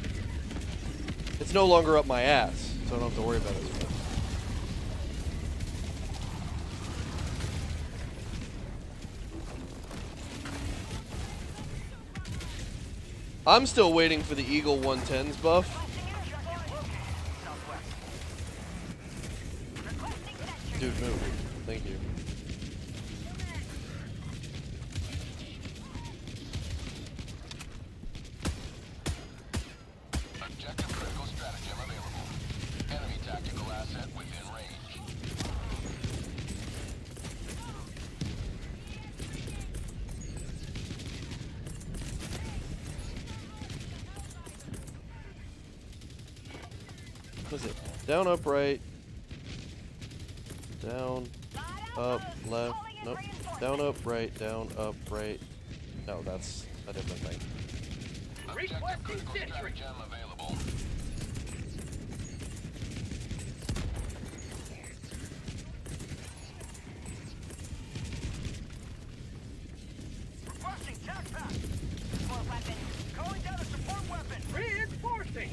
it's no longer up my ass, so I don't have to worry about it as much. I'm still waiting for the Eagle 110s buff. Dude, move. Thank you. Objective critical stratagem available. Enemy tactical asset within range. What is it? Down, up, right. Down, up, left. Nope. Down, up, right. Down, up, right. No, that's a different thing. Objective critical stratagem available. Requesting tac pack. Support weapon. Calling down a support weapon. Reinforcing.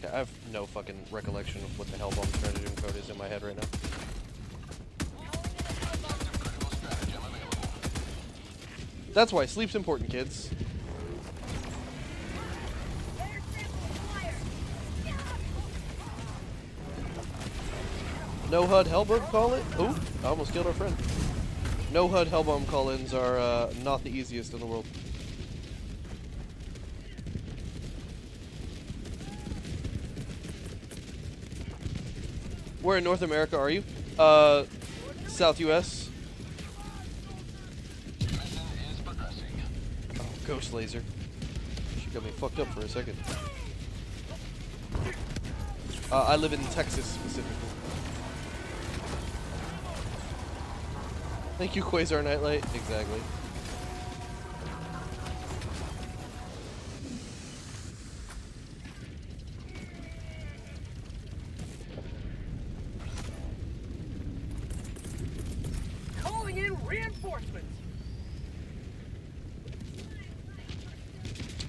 Okay, I have no fucking recollection of what the Hellbomb stratagem code is in my head right now. That's why sleep's important, kids. No HUD Hellbomb call-in? Ooh, I almost killed our friend. No HUD Hellbomb call-ins are not the easiest in the world. Where in North America are you? South US. Oh, ghost laser. She got me fucked up for a second. I live in Texas specifically. Thank you, Quasar Nightlight. Exactly. Calling in reinforcements.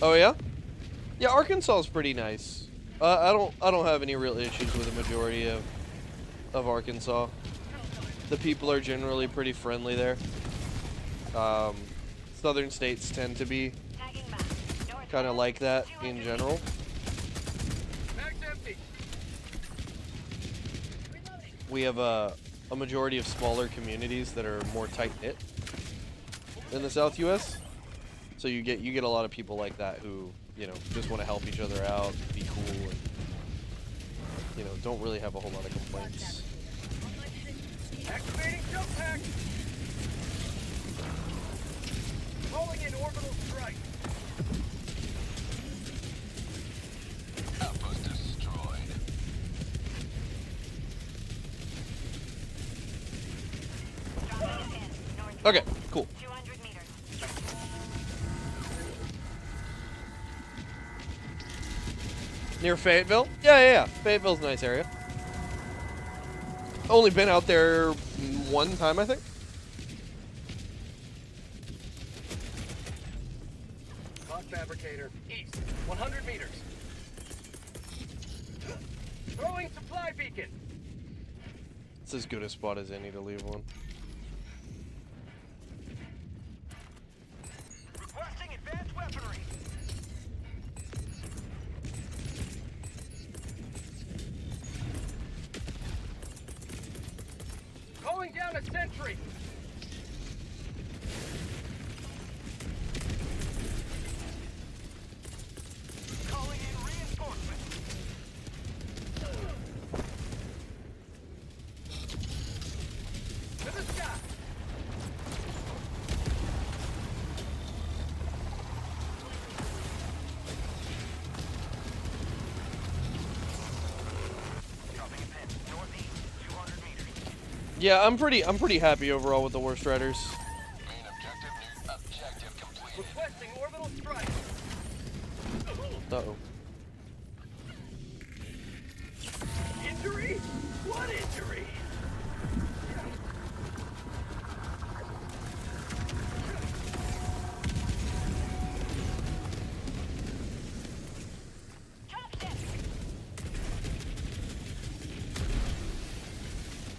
Oh yeah? Yeah, Arkansas is pretty nice. I don't have any real issues with the majority of Arkansas. The people are generally pretty friendly there. Southern states tend to be kind of like that in general. We have a majority of smaller communities that are more tight-knit in the South US. So you get a lot of people like that who, you know, just want to help each other out, be cool, and, you know, don't really have a whole lot of complaints. Activating jump pack. Calling in orbital strike. Outpost destroyed. Okay, cool. 200 meters. Near Fayetteville? Yeah. Fayetteville's a nice area. Only been out there one time, I think. HUD fabricator. East. 100 meters. Throwing supply beacon. It's as good a spot as any to leave one. Requesting advanced weaponry. Calling down a sentry. Calling in reinforcements. To the sky. Dropping a pin. Northeast, 200 meters. Yeah, I'm pretty happy overall with the Worst Riders. Main objective complete. Requesting orbital strike. Uh-oh. Injury? What injury?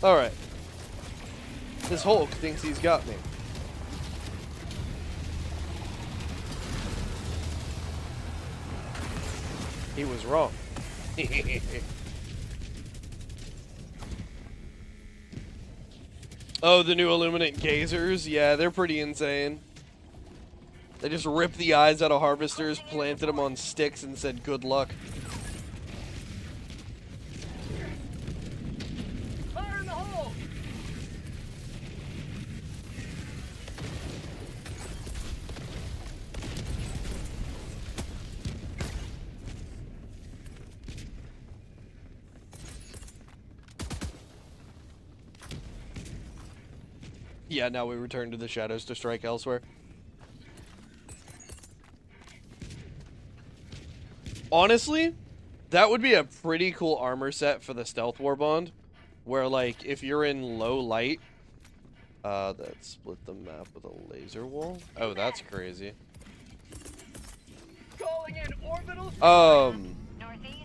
Alright. This Hulk thinks he's got me. He was wrong. Oh, the new Illuminate Gazers? Yeah, they're pretty insane. They just ripped the eyes out of harvesters, planted them on sticks, and said good luck. Fire in the hole! Yeah, now we return to the shadows to strike elsewhere. Honestly, that would be a pretty cool armor set for the Stealth War Bond, where, like, if you're in low light, that split the map with a laser wall. Oh, that's crazy. Calling in orbital Northeast,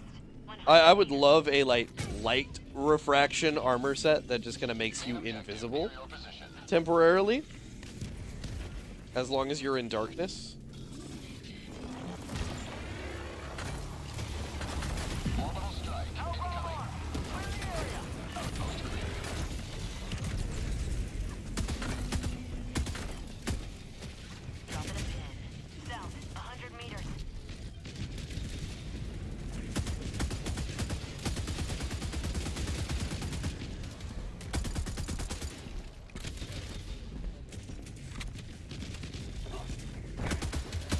I would love a, like, light refraction armor set that just kind of makes you invisible temporarily, as long as you're in darkness. Orbital strike incoming. Outpost clear. dropping a pin. South, 100 meters.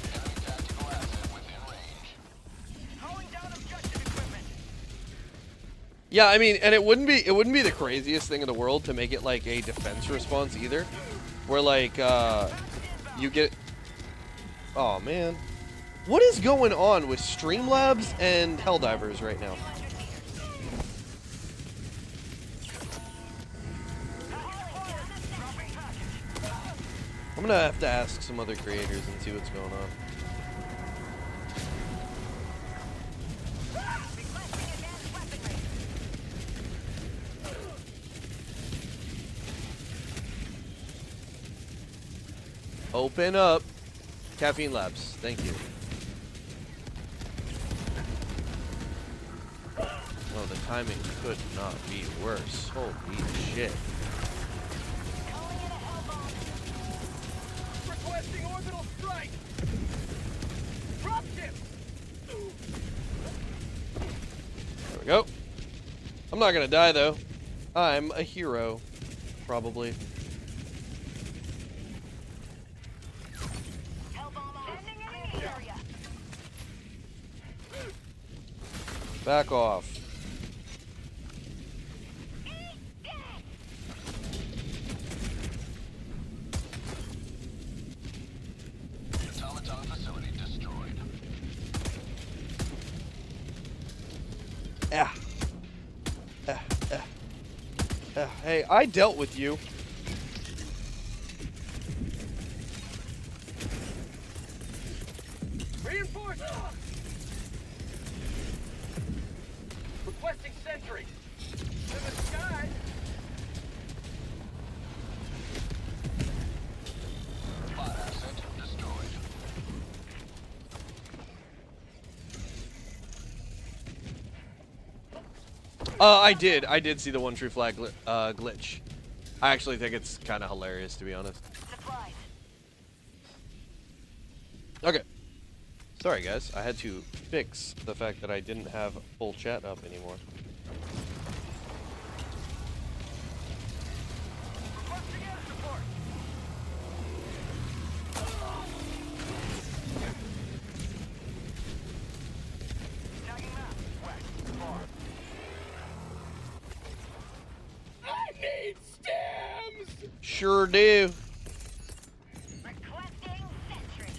Enemy tactical asset within range. Calling down objective equipment. Yeah, I mean, and it wouldn't be the craziest thing in the world to make it like a defense response either, where like you get. Oh man, what is going on with Streamlabs and Helldivers right now? I'm gonna have to ask some other creators and see what's going on. Open up. Caffeine Labs. Thank you. Oh, the timing could not be worse. Holy shit. Requesting orbital strike. go. I'm not gonna die though. I'm a hero, probably. Back off. Automaton facility destroyed. Hey, I dealt with you. Reinforced! Requesting sentry. To the sky. Bot asset destroyed. I did see the one true flag glitch. I actually think it's kind of hilarious, to be honest. Supplies. Okay. Sorry, guys. I had to fix the fact that I didn't have full chat up anymore. Requesting air support. Tagging map. West. Far. I need stems! Sure do. Requesting sentry.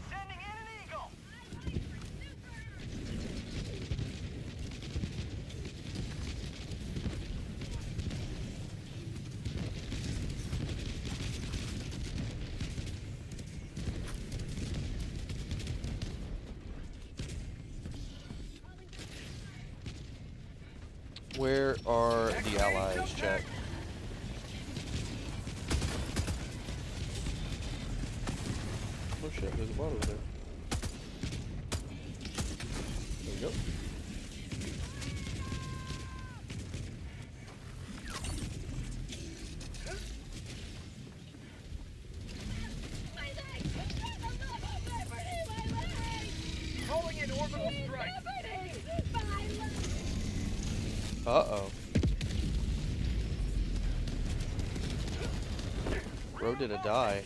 Sending in an eagle. Where are the allies, chat? Oh shit, there's a bot over there. There we go. Calling in orbital strike. Uh-oh. Bro did a die.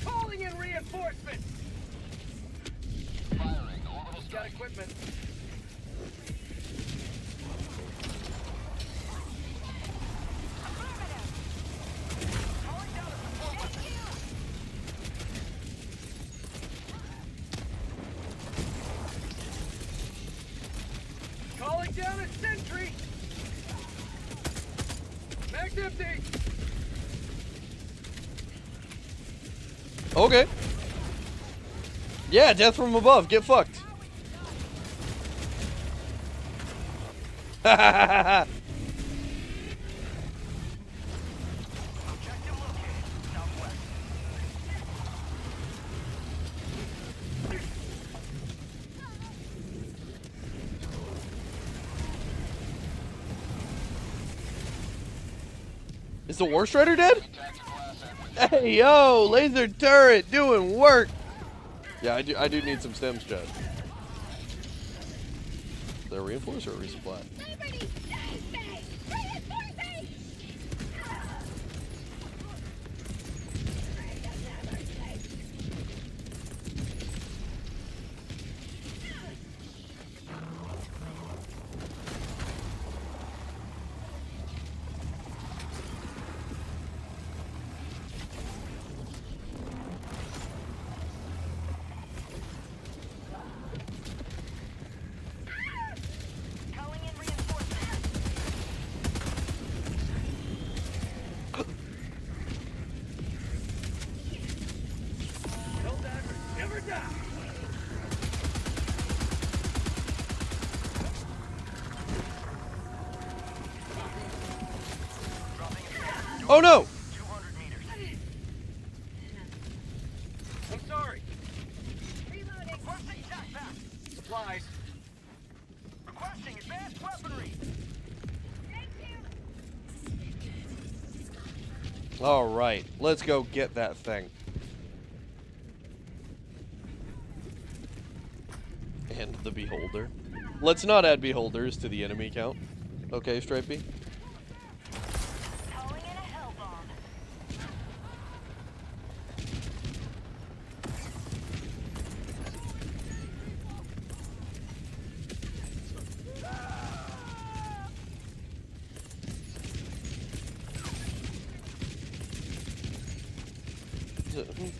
Calling in reinforcements. Firing orbital Got strike. equipment. Calling down a support weapon. Calling down a sentry. Mag's empty. Okay. Yeah, death from above. Get fucked. Objective located. Southwest. Is the War Strider dead? Hey, yo, laser turret doing work. Yeah, I do need some stems, chat. Is there a reinforce or a resupply? Calling in reinforcements. Helldivers never die. Oh no! 200 meters. I'm sorry. Reloading. Requesting jetpack. Supplies. Requesting advanced weaponry. All right, let's go get that thing. And the beholder. Let's not add beholders to the enemy count. Okay, Stripey? Calling in a hell bomb.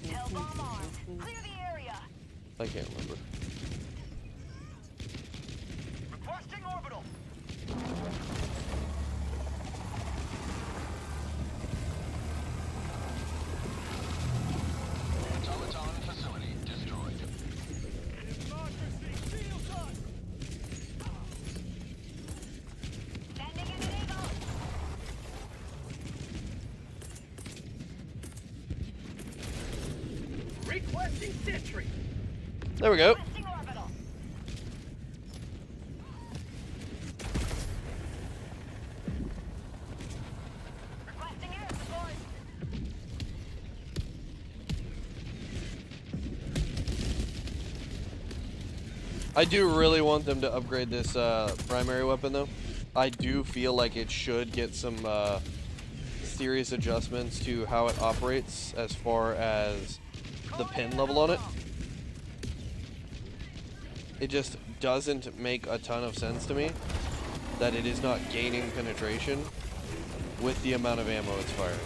Hell bomb armed. Clear the area. I can't remember. Requesting orbital. Automaton facility destroyed. Democracy, shields us. Sending in an eagle. Requesting sentry. There we go. Requesting orbital. Requesting air support. I do really want them to upgrade this primary weapon, though. I do feel like it should get some serious adjustments to how it operates as far as the pin level on it. It just doesn't make a ton of sense to me that it is not gaining penetration with the amount of ammo it's firing.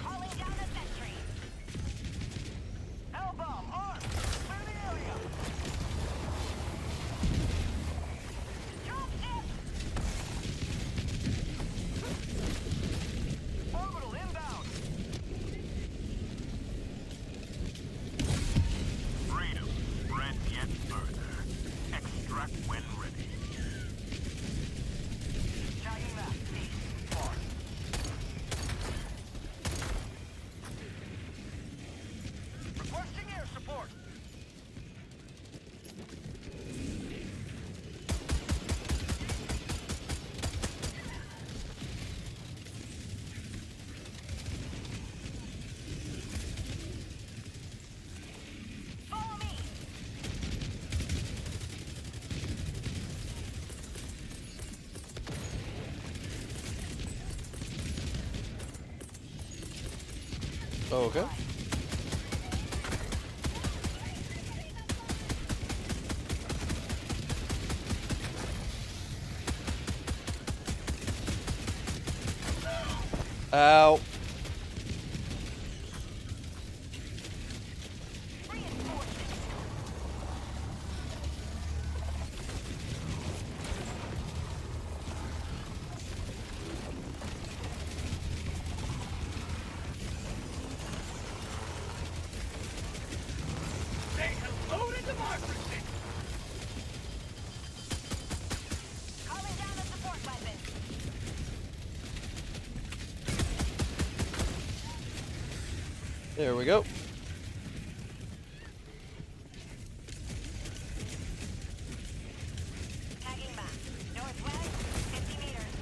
Calling down a sentry. Hell bomb armed. Clear the area. Drop ship. Orbital inbound. Freedom spread yet further. Extract when ready. Tagging map. East. Far. Requesting air support. Follow me. Oh, okay. Ow. Say hello to democracy. Calling down a support weapon. There we go. Tagging map. Northwest, 50 meters.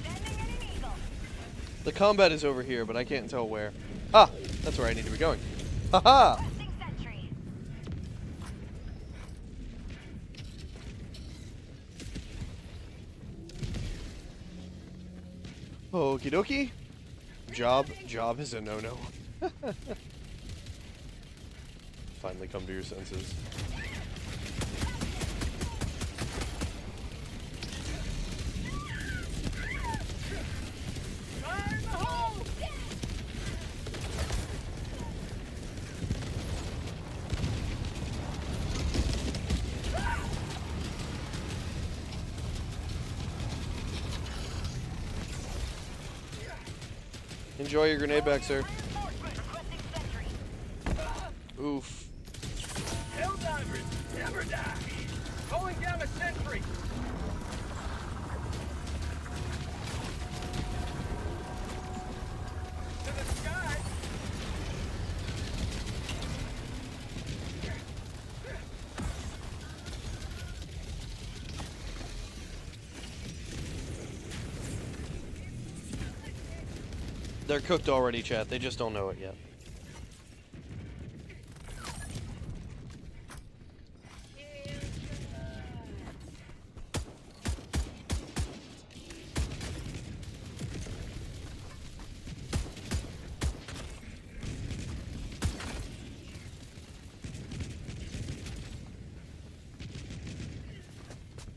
Sending in an eagle. The combat is over here, but I can't tell where. Ah, that's where I need to be going. Haha! Requesting sentry. Okie dokie. Job is a no-no. Finally come to your senses. Fire in the hole. Enjoy your grenade back, sir. Requesting sentry. Oof. Helldivers never die. Calling down a sentry. To the sky. They're cooked already, chat. They just don't know it yet.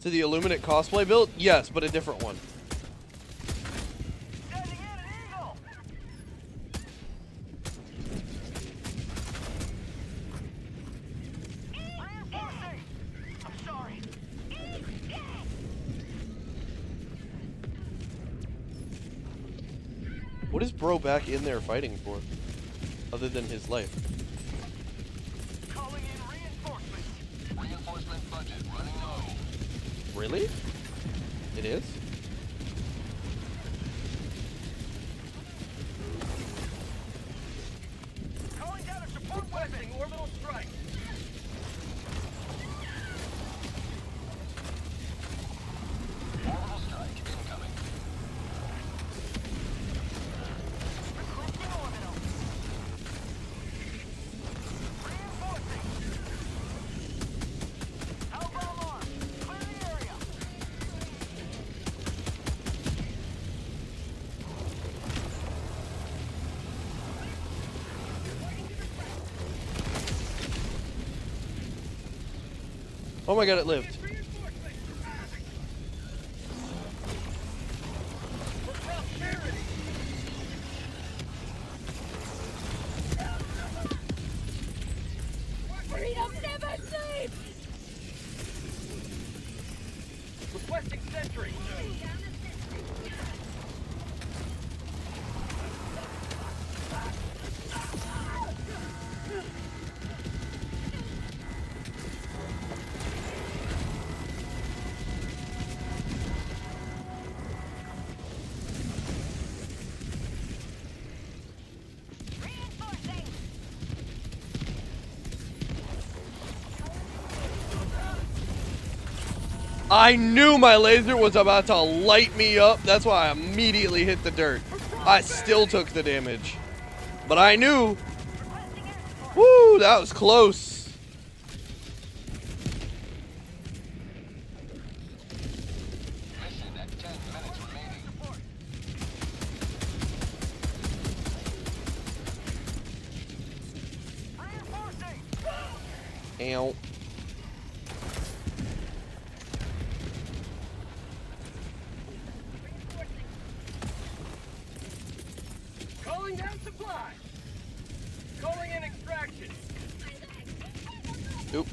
To the Illuminate cosplay build? Yes, but a different one. What is bro back in there fighting for? Other than his life. Calling in reinforcements. Reinforcement budget running low. Really? It is? Calling down a support weapon. Orbital strike. Orbital strike incoming. Requesting orbital. Reinforcing. Helldiver arm. Clear the area. Oh my god, it lived. Freedom never sleeps! Requesting sentry. I knew my laser was about to light me up. That's why I immediately hit the dirt. I still took the damage. But I knew. Woo, that was close. Mission at 10 minutes remaining. Reinforcing. Ow. Calling down supply. Calling in extraction. Oop.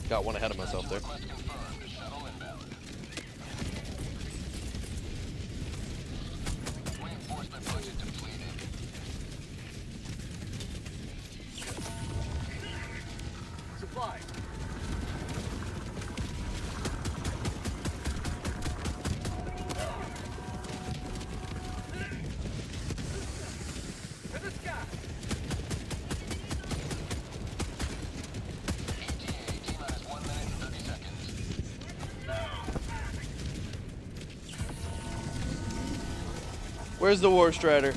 Got one ahead of myself there. Request confirmed. Shuttle inbound. Reinforcement budget depleted. Supply. To the sky. ETA T-minus 1 minute and 30 seconds. Where's the War Strider?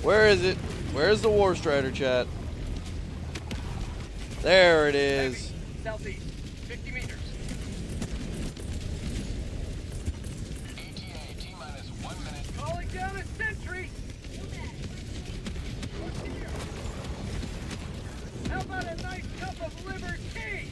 Where is it? Where's the War Strider, chat? There it is. Southeast. 50 meters. ETA T-minus 1 minute. Calling down a sentry. How about a nice cup of liver tea?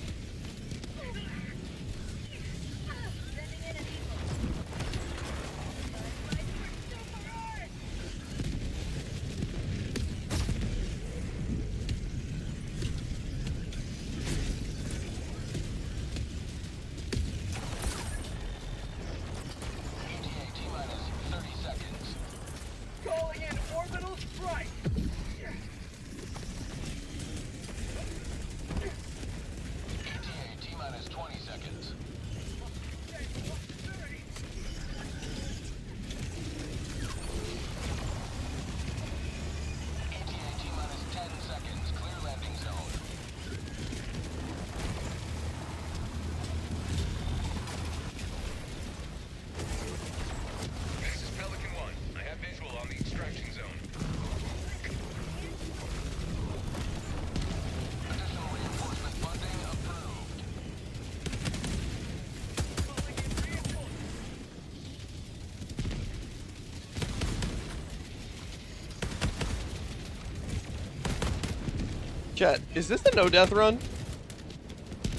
Chat, is this the no death run?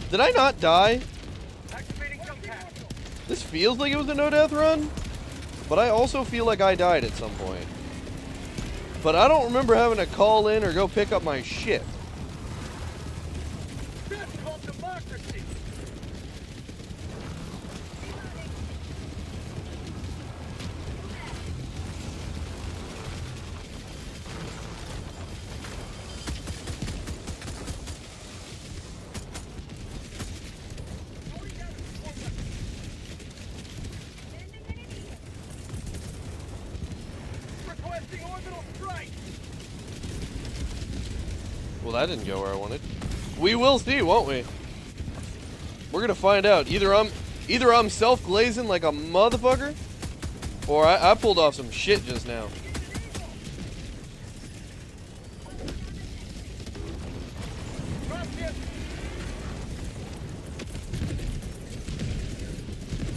Did I not die? This feels like it was a no death run, but I also feel like I died at some point. But I don't remember having to call in or go pick up my shit. That's called democracy. Requesting orbital strike. Well, that didn't go where I wanted. We will see, won't we? We're gonna find out. Either I'm self-glazing like a motherfucker, or I pulled off some shit just now.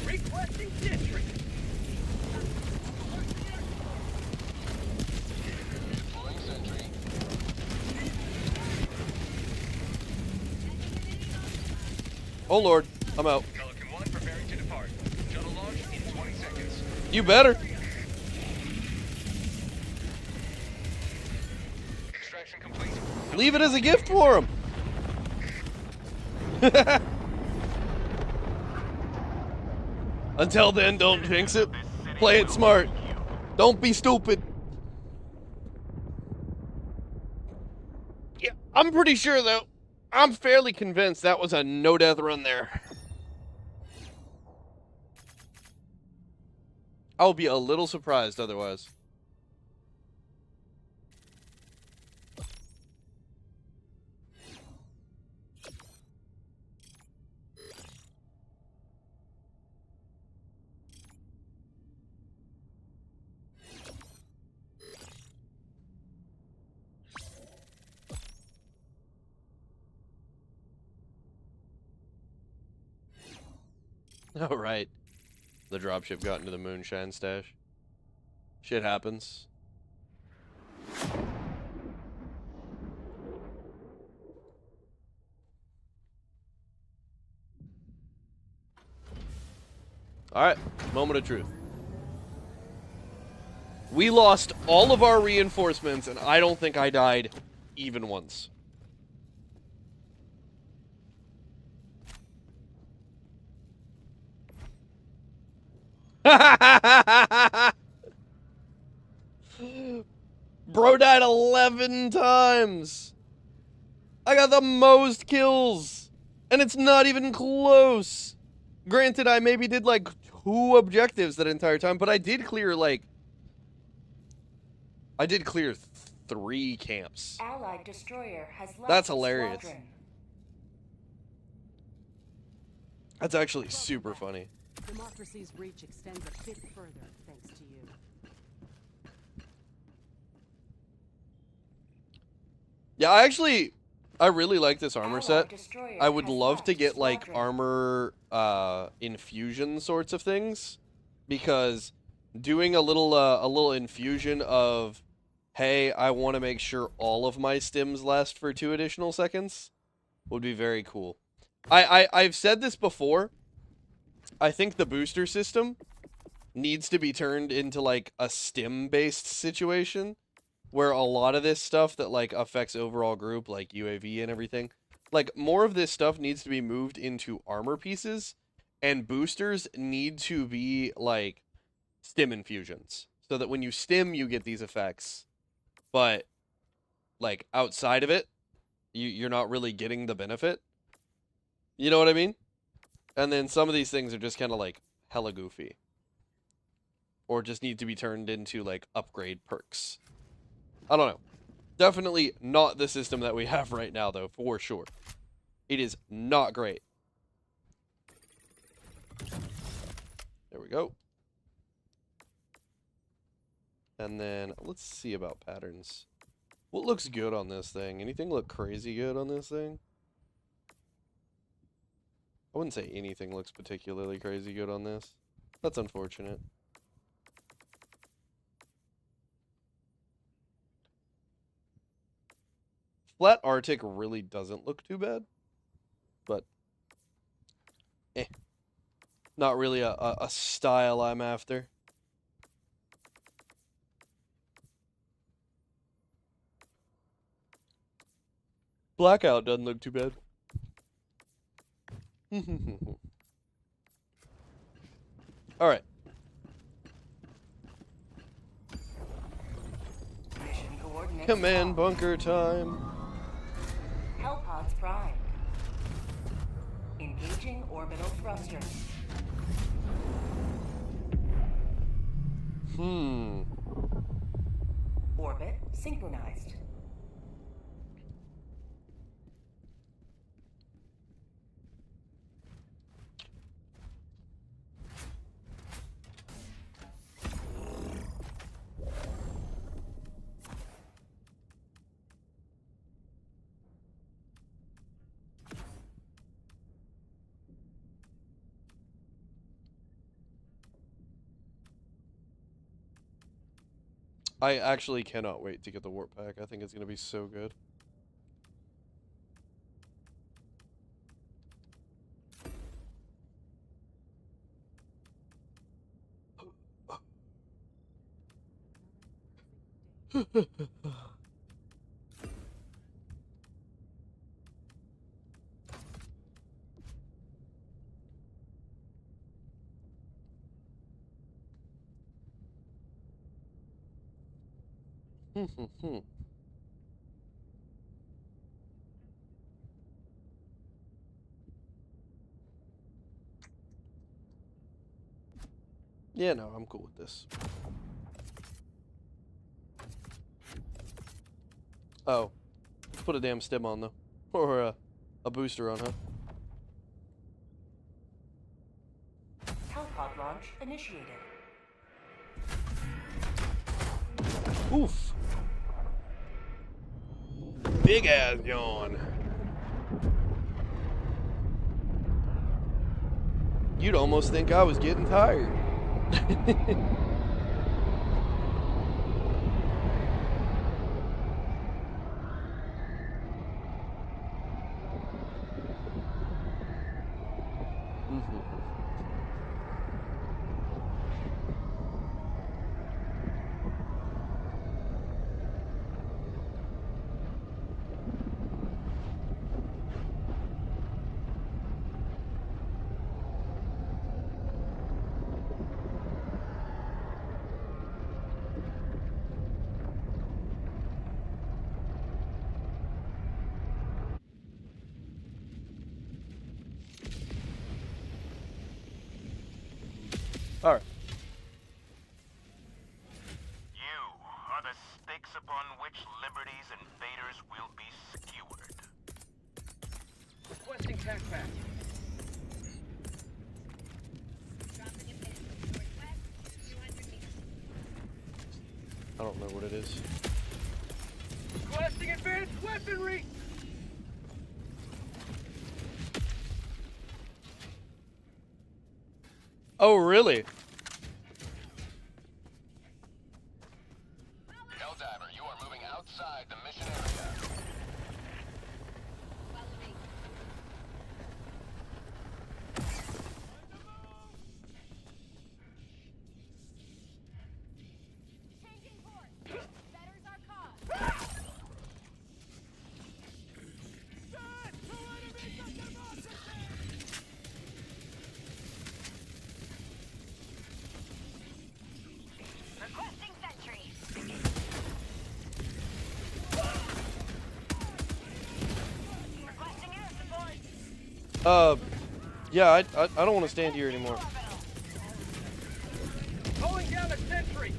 Requesting district. Oh lord, I'm out. Pelican 1 preparing to depart. Shuttle launch in 20 seconds. You better. Extraction complete. Leave it as a gift for him. Until then, don't jinx it. Play it smart. Don't be stupid. Yeah, I'm pretty sure though. I'm fairly convinced that was a no-death run there. I'll be a little surprised otherwise. All right. The dropship got into the moonshine stash. Shit happens. All right, moment of truth. We lost all of our reinforcements, and I don't think I died even once. Bro died 11 times. I got the most kills, and it's not even close. Granted, I maybe did like 2 objectives that entire time, but I did clear like... I did clear 3 camps. Allied destroyer has left That's the hilarious. squadron. That's actually super funny. Democracy's reach extends a bit further, thanks to you. Yeah, I really like this armor set. I would love to get like armor infusion sorts of things, because doing a little infusion of, hey, I want to make sure all of my stims last for 2 additional seconds would be very cool. I've said this before. I think the booster system needs to be turned into like a stim-based situation, where a lot of this stuff that like affects overall group, like UAV and everything, like more of this stuff needs to be moved into armor pieces, and boosters need to be like stim infusions, so that when you stim, you get these effects, but like outside of it, you're not really getting the benefit. You know what I mean? And then some of these things are just kind of like hella goofy, or just need to be turned into like upgrade perks. I don't know. Definitely not the system that we have right now, though, for sure. It is not great. There we go. And then let's see about patterns. What looks good on this thing? Anything look crazy good on this thing? I wouldn't say anything looks particularly crazy good on this. That's unfortunate. Flat Arctic really doesn't look too bad, but not really a style I'm after. Blackout doesn't look too bad. Alright. Mission coordinates. Command bunker time. Hellpods primed. Engaging orbital thrusters. Orbit synchronized. I actually cannot wait to get the warp pack. I think it's going to be so good. Yeah, no, I'm cool with this. Oh. Let's put a damn stim on, though. Or a booster on, huh? Hellpod launch initiated. Oof. Big ass yawn. You'd almost think I was getting tired. All right. You are the stakes upon which liberties and invaders will be skewered. Requesting tac pack. I don't know what it is. Requesting advanced weaponry. Oh, really? Helldiver, you are moving outside the mission area. Yeah, I don't want to stand here anymore. Calling down a sentry.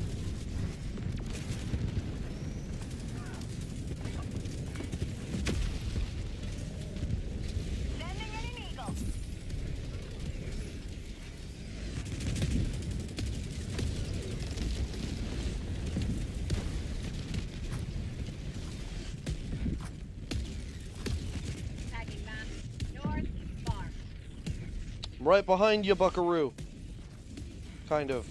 Sending in an eagle. Tagging map. North, far. I'm right behind you, buckaroo. Kind of.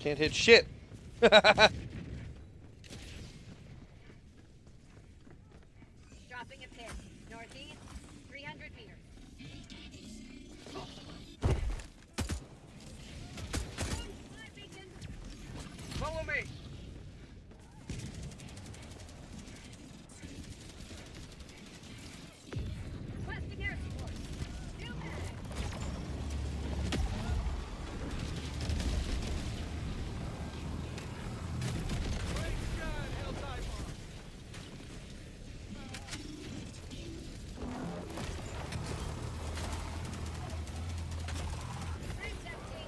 Can't hit shit. Dropping a pin. Northeast, 300 meters. Follow me. Requesting air support. New mag. Ring's empty.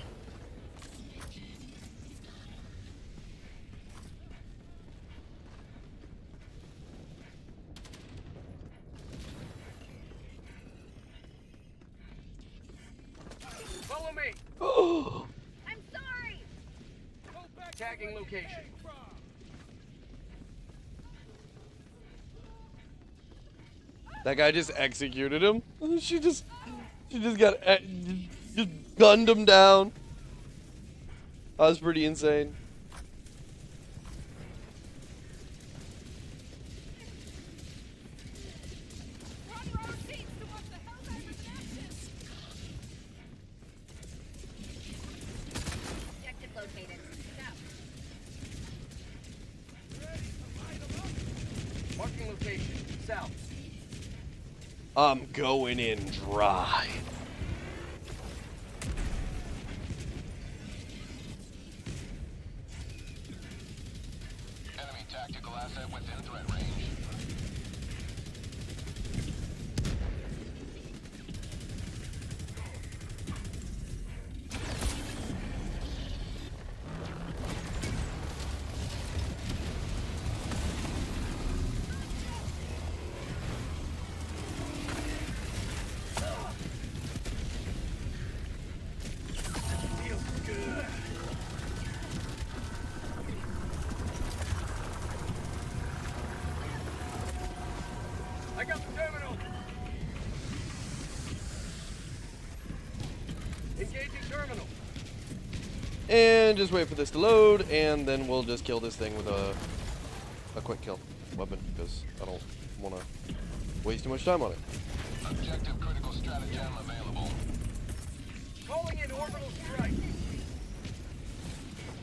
Follow me. I'm sorry. Tagging location. That guy just executed him. She just got just gunned him down. That was pretty insane. Run row seats to watch the Helldivers in action. Objective located. South. Marking location. South. I'm going in dry. Enemy tactical asset within threat range. Feels good. I got the terminal. Engaging terminal. And just wait for this to load, and then we'll just kill this thing with a quick kill weapon, because I don't want to waste too much time on it. Objective critical stratagem available. Calling in orbital strike.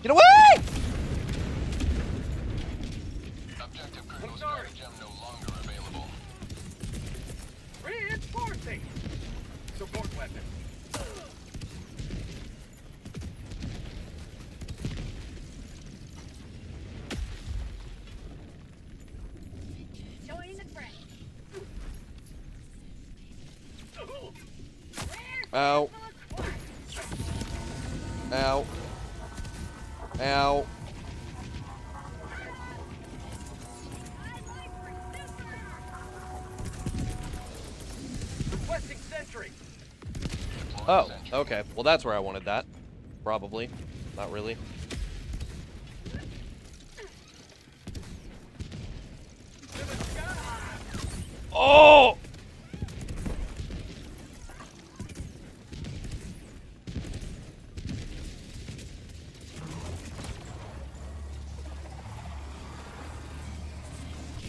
Get away! Objective critical I'm sorry. stratagem no longer available. Reinforcing. Support weapon. Joining the fray. Ow. Ow. Ow. Requesting sentry. Oh, okay. Well, that's where I wanted that. Probably. Not really. Oh!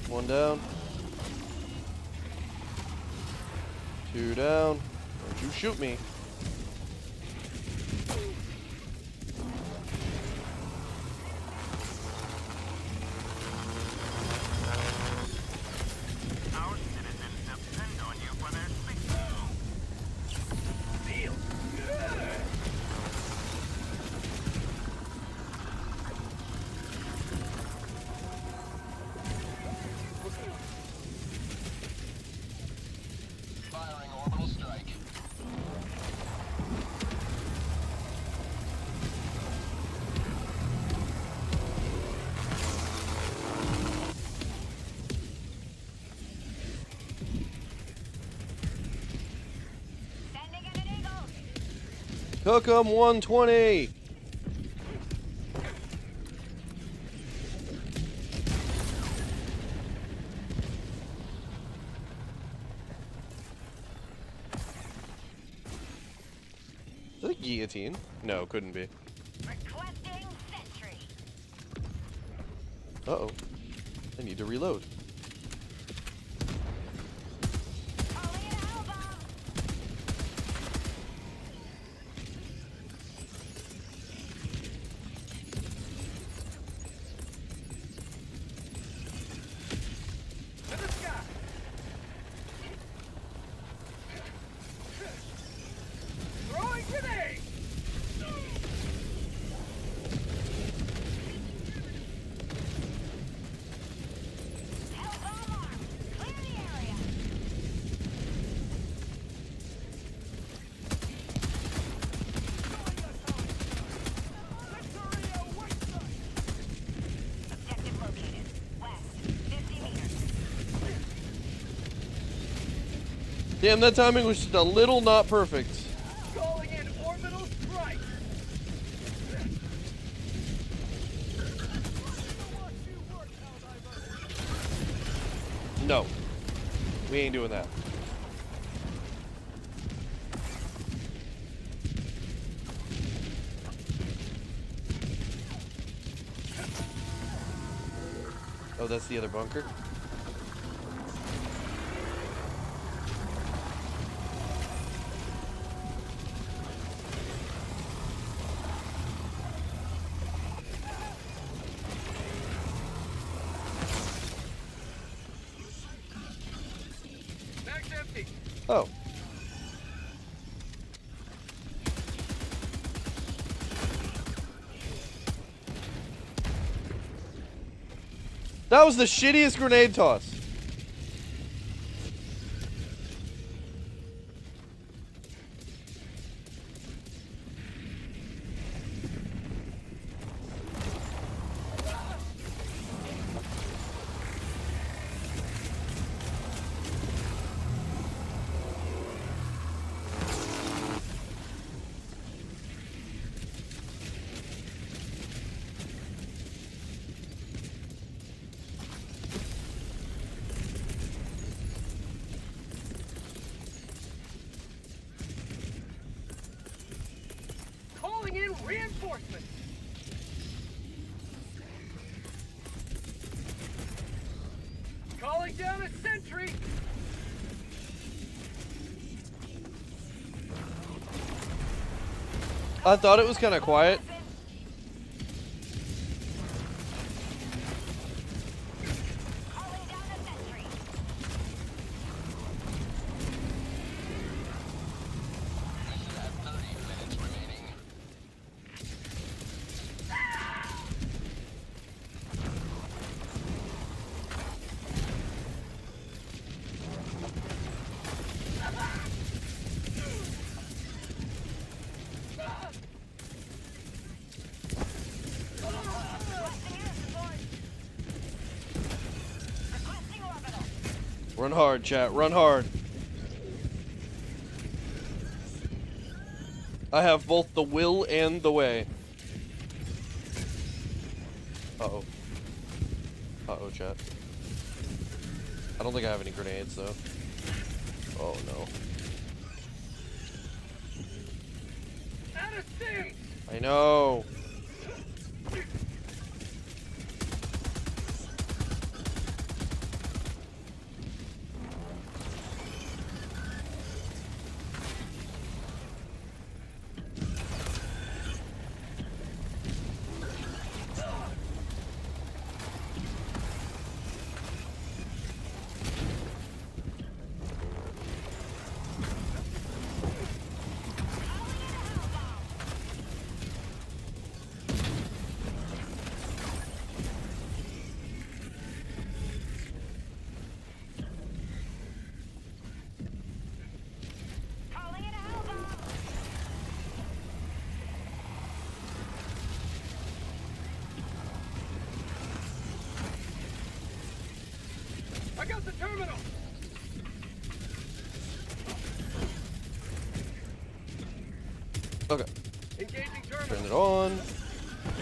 One down. Two down. Don't you shoot me. Our citizens depend on you for their safety. Feels good. Firing orbital strike. Sending in an eagle. Cook 'em 120. Is that a guillotine? No, couldn't be. Requesting Uh-oh. I need to reload. Throwing grenade! Damn, that timing was just a little not perfect. Calling in orbital strike! No. We ain't doing that. Oh, that's the other bunker? Mag's empty! Oh. That was the shittiest grenade toss. Calling in reinforcements! Calling down a sentry! I thought it was kind of quiet. Run hard, chat. Run hard. I have both the will and the way. Uh-oh. Uh-oh, chat. I don't think I have any grenades, though. Oh, no. Out of sync! I know. I got the terminal! Okay. Engaging terminal. Turn it on.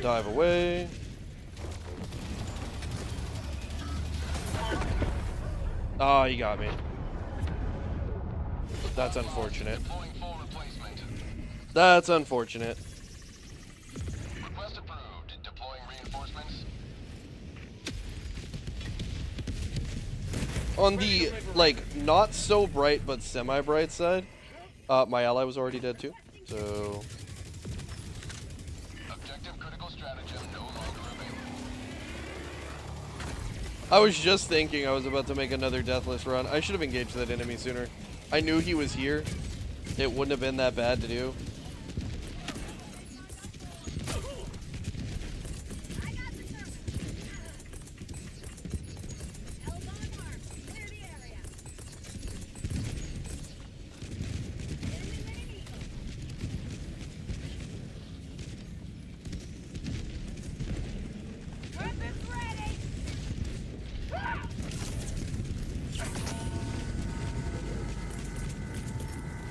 Dive away. Oh, you got me. That's unfortunate. That's unfortunate. Request approved. Deploying reinforcements. On the, like, not so bright but semi-bright side, my ally was already dead too, so... Objective critical stratagem no longer available. I was just thinking I was about to make another deathless run. I should have engaged that enemy sooner. I knew he was here. It wouldn't have been that bad to do.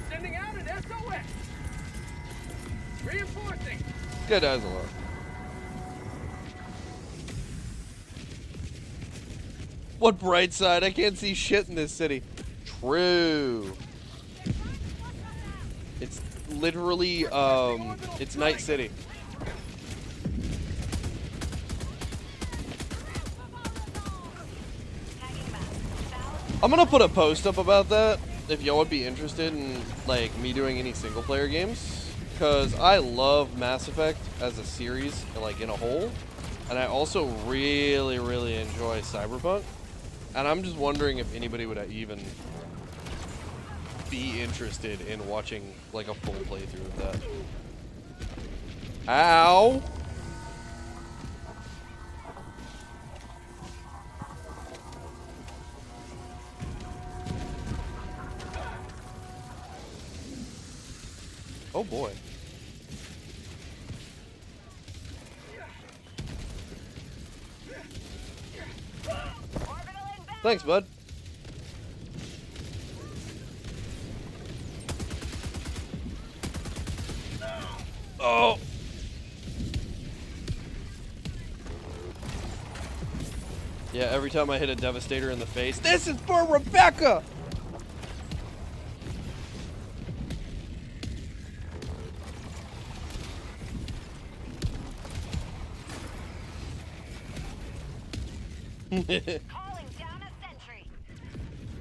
Sending out an SOS. Reinforcing. Good as a lot. What bright side? I can't see shit in this city. True. It's literally, it's Night City. I'm gonna put a post up about that if y'all would be interested in, like, me doing any single player games, because I love Mass Effect as a series, like, in a whole, and I also really, really enjoy Cyberpunk, and I'm just wondering if anybody would even be interested in watching, like, a full playthrough of that. Ow! Oh boy. Thanks, bud. Oh. Yeah, every time I hit a Devastator in the face, this is for Rebecca!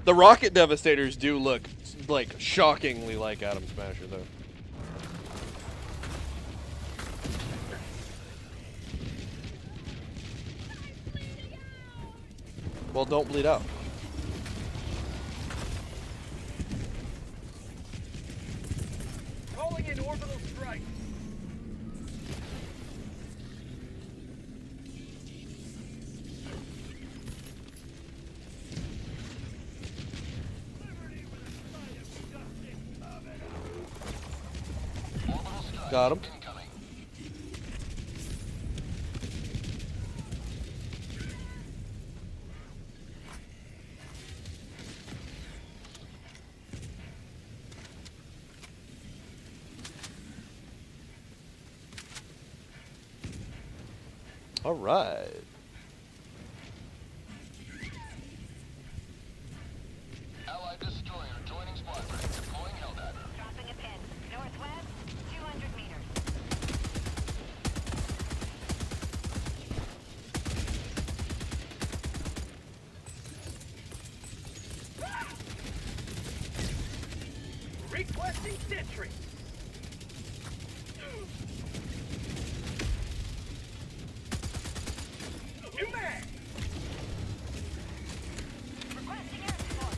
The rocket Devastators do look, like, shockingly like Atom Smasher, though. Well, don't bleed out. Calling in orbital strike. Got him. All right. Allied destroyer joining squadron, deploying Helldiver. Dropping a pin. Northwest, 200 meters. Requesting sentry. You man. Requesting air support.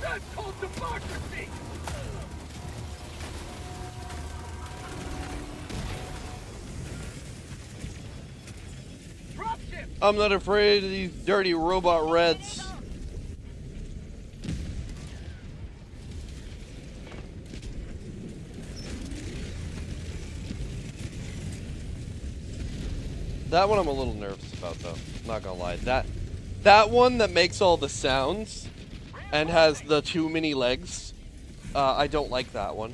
That's called democracy. Dropship. I'm not afraid of these dirty robot reds. That one I'm a little nervous about, though. Not gonna lie. That one that makes all the sounds and has the too many legs. I don't like that one.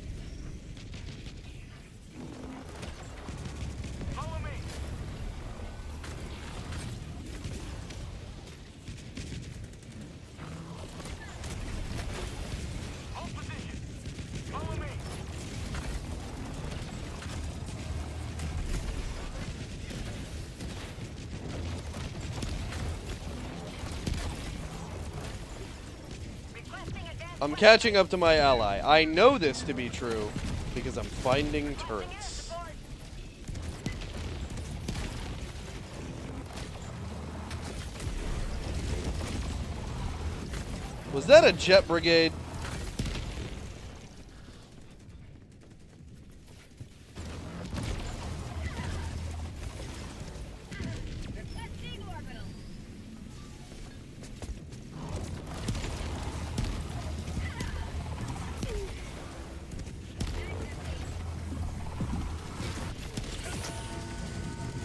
Follow me. Hold position. Follow me. I'm catching up to my ally. I know this to be true because I'm finding turrets. Was that a jet brigade?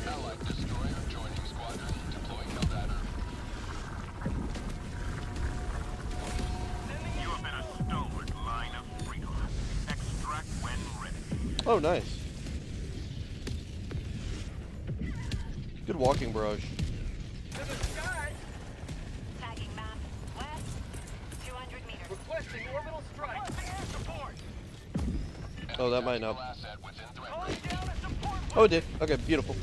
Allied destroyer joining squadron. Deploying Helldiver. You have been a stalwart line of freedom. Extract when ready. Oh, nice. Good walking barrage. Tagging map. West. 200 meters. Requesting orbital strike. Oh, that might not. Asset within threat Calling range. down a support. Oh, it did. Okay, beautiful.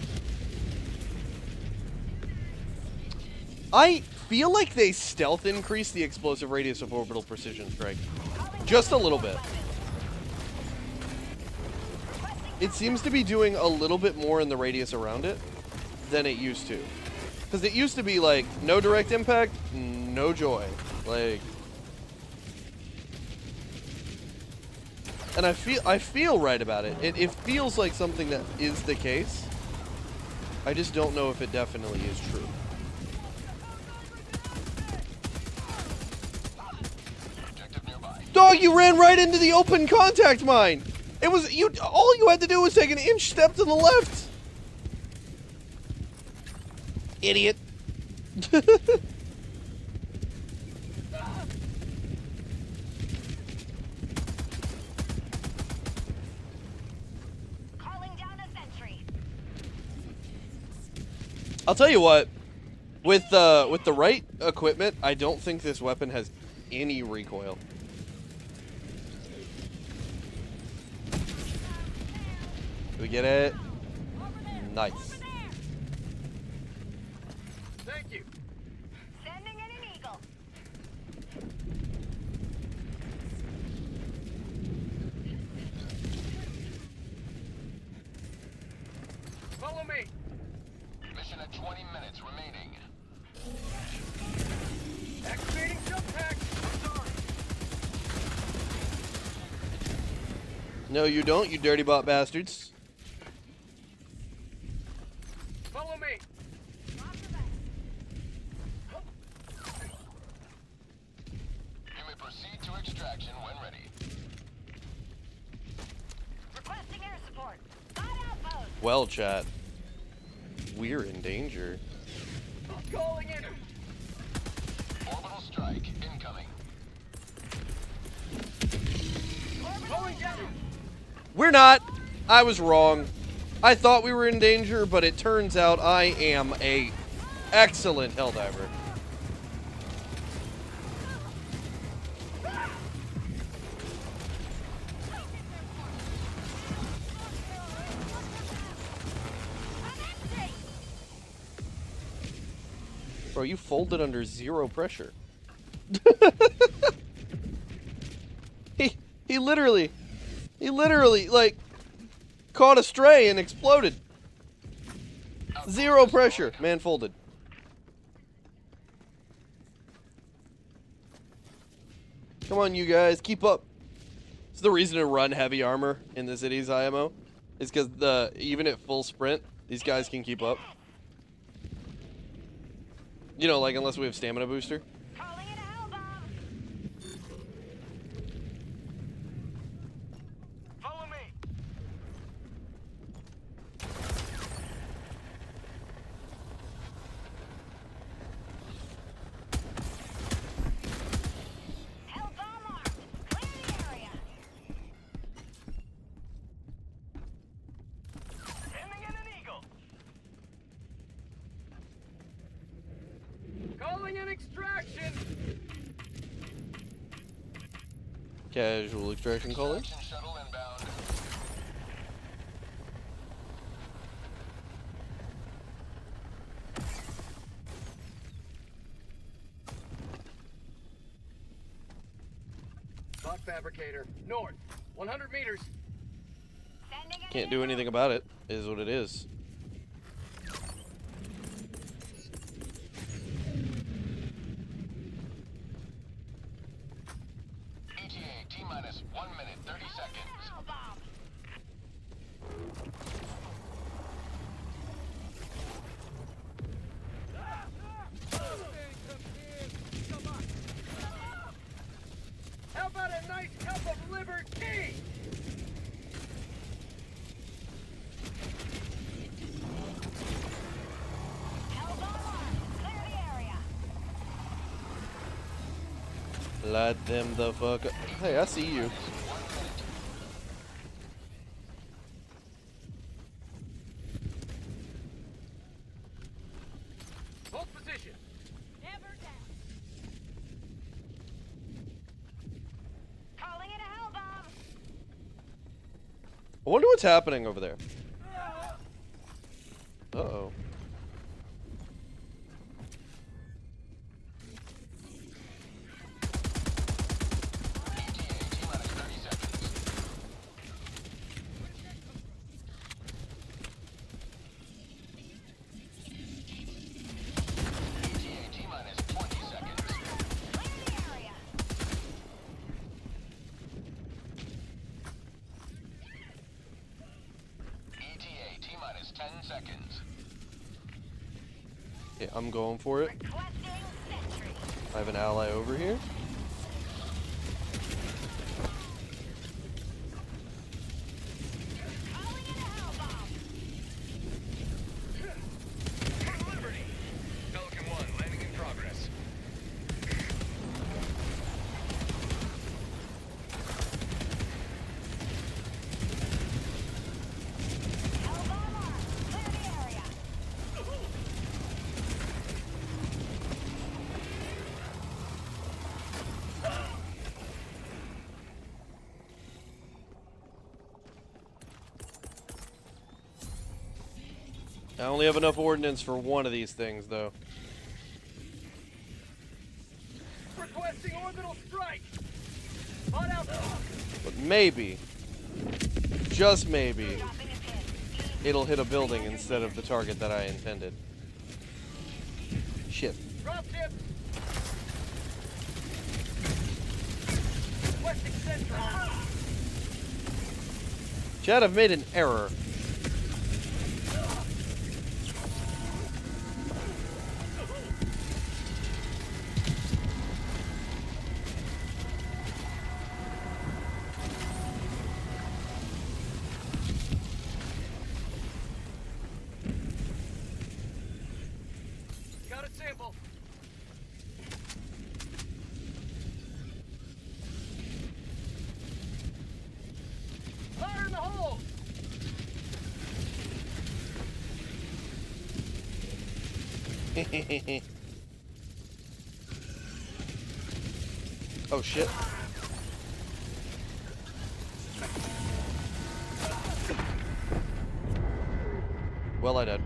I feel like they stealth increase the explosive radius of orbital precision strike. Just a little bit. It seems to be doing a little bit more in the radius around it than it used to. Because it used to be like, no direct impact, no joy. Like... And I feel right about it. It feels like something that is the case. I just don't know if it definitely is true. Dog, you ran right into the open contact mine. It was you. All you had to do was take an inch step to the left. Idiot. Calling down a sentry. I'll tell you what. With the right equipment, I don't think this weapon has any recoil. We get it. Nice. Thank you. Sending in an eagle. Follow me. Mission at 20 minutes remaining. Activating jump pack. Sorry. No, you don't, you dirty bot bastards. Follow me. You may proceed to extraction when ready. Requesting air support. Got outpost. Well, chat. We're in danger. Calling in. Orbital strike incoming. Calling down. We're not. I was wrong. I thought we were in danger, but it turns out I am a excellent Helldiver. Bro, you folded under zero pressure. He literally, like, caught a stray and exploded. Zero pressure. Man folded. Come on, you guys. Keep up. It's the reason to run heavy armor in the city's IMO. Is because even at full sprint, these guys can keep up. You know, like, unless we have stamina booster. Calling in a hell bomb. Follow me. Hell bomb armed. Clear the area. Sending in an eagle. Calling in extraction. Casual extraction calling. Extraction shuttle inbound. Rock fabricator. North. 100 meters. Can't do anything about it. Is what it is. ETA T-minus 1 minute, 30 seconds. How about a nice cup of liberty? Light them the fuck up. Hey, I see you. Hold position. Never down. Calling in a hell bomb. I wonder what's happening over there. Uh-oh. ETA T-minus 10 seconds. Yeah, I'm going for it. I have an ally over here. Liberty. Pelican 1 landing in progress. I only have enough ordnance for one of these things, though. Requesting orbital strike. On out. But maybe, just maybe, it'll hit a building instead of the target that I intended. Shit. Drop ship. Requesting sentry. Chad, I've made an error. Got a sample. Fire in the hole. Oh shit. Well, I did.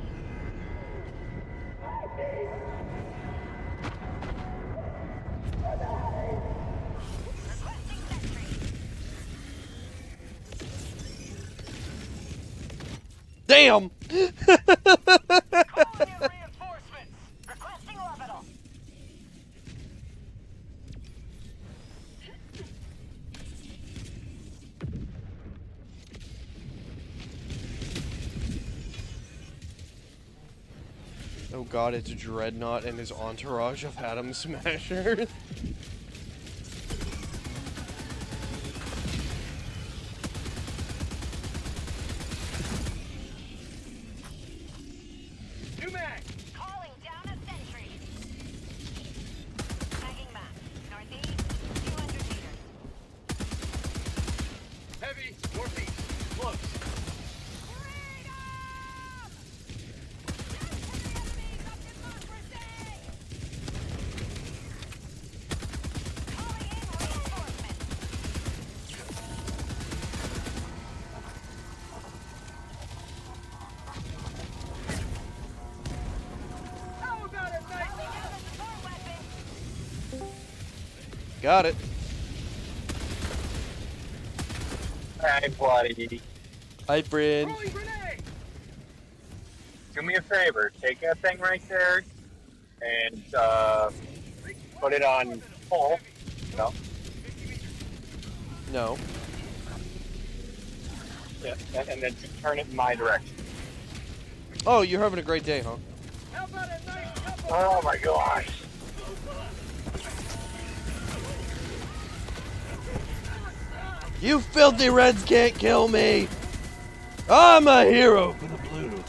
Damn! Oh god, it's Dreadnought and his entourage of Atom Smashers. New mag. Calling down a sentry. Tagging map. Northeast, 200 meters. Heavy. Northeast. Close. Got it. Hey, buddy. Hi, friend. Do me a favor. Take that thing right there and put it on full. No. No. Yeah, and then just turn it in my direction. Oh, you're having a great day, huh? Oh my gosh. You filthy Reds can't kill me! I'm a hero for the blue.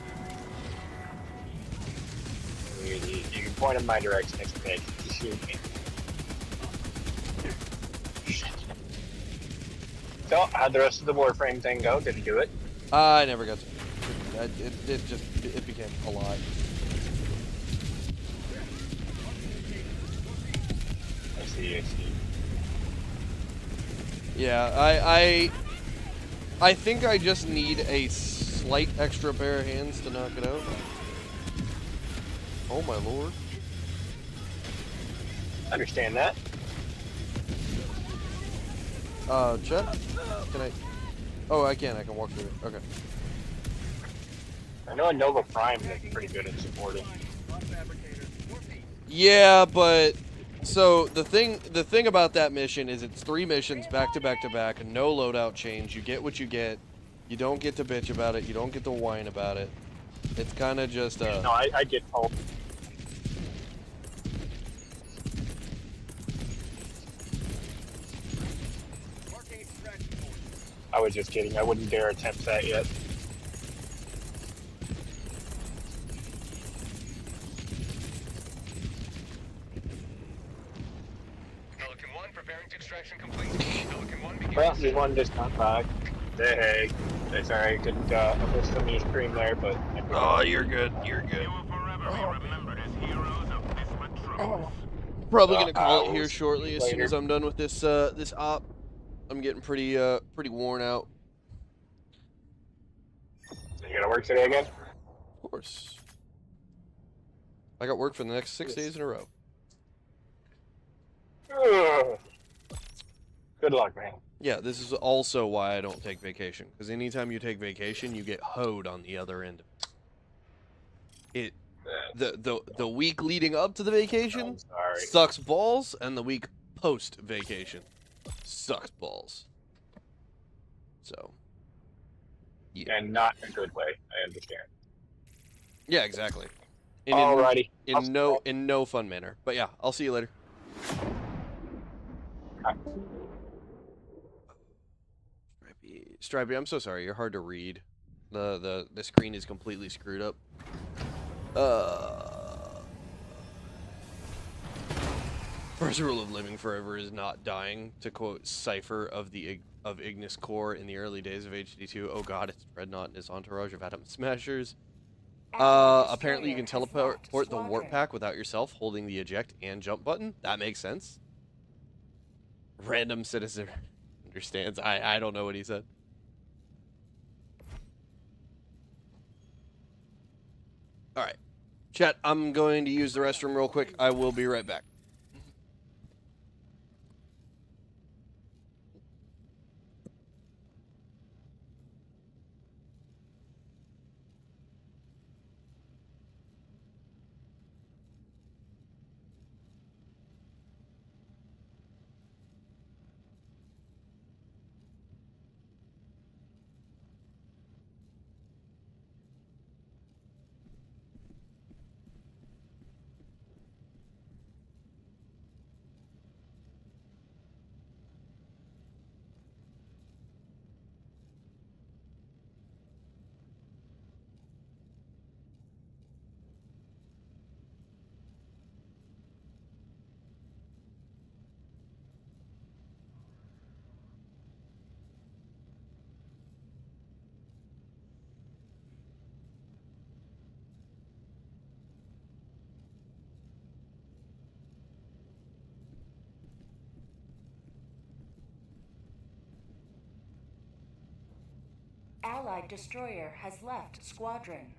You can point in my direction next to me. Just shoot me. So, how'd the rest of the Warframe thing go? Did you do it? I never got to. It became a lot. I see. Yeah, I think I just need a slight extra pair of hands to knock it out. Oh my lord. Understand that. Chet? Can I? Oh, I can walk through it. Okay. I know a Nova Prime is pretty good at supporting. Yeah, but so the thing about that mission is it's 3 missions back to back to back, and no loadout change. You get what you get. You don't get to bitch about it. You don't get to whine about it. It's kind of just No, I get told. I was just kidding. I wouldn't dare attempt that yet. Pelican 1 preparing to extraction complete. Pelican 1 begins. Well, there's one just not back. Hey, sorry, I couldn't miss some of your stream there, but. Oh, you're good. You're good. You will forever be remembered as heroes of this metropolis. Probably gonna call it here shortly as soon later. as I'm done with this this op. I'm getting pretty worn out. You gotta work today again? Of course. I got work for the next 6 days in a row. Ugh. Good luck, man. Yeah, this is also why I don't take vacation. Because anytime you take vacation, you get hoed on the other end. The week leading up to the vacation sucks balls, and the week post vacation sucks balls. So. Yeah. And not in a good way. I understand. Yeah, exactly. Alrighty. In no fun manner. But yeah, I'll see you later. Stripey, I'm so sorry. You're hard to read. The screen is completely screwed up. First rule of living forever is not dying. To quote Cypher of Ignis Core in the early days of HD2. Oh god, it's Dreadnought and his entourage of Atom Smashers. Apparently you can teleport the warp pack without yourself holding the eject and jump button. That makes sense. Random citizen understands. I don't know what he said. Alright. Chat, I'm going to use the restroom real quick. I will be right back. Allied destroyer has left squadron.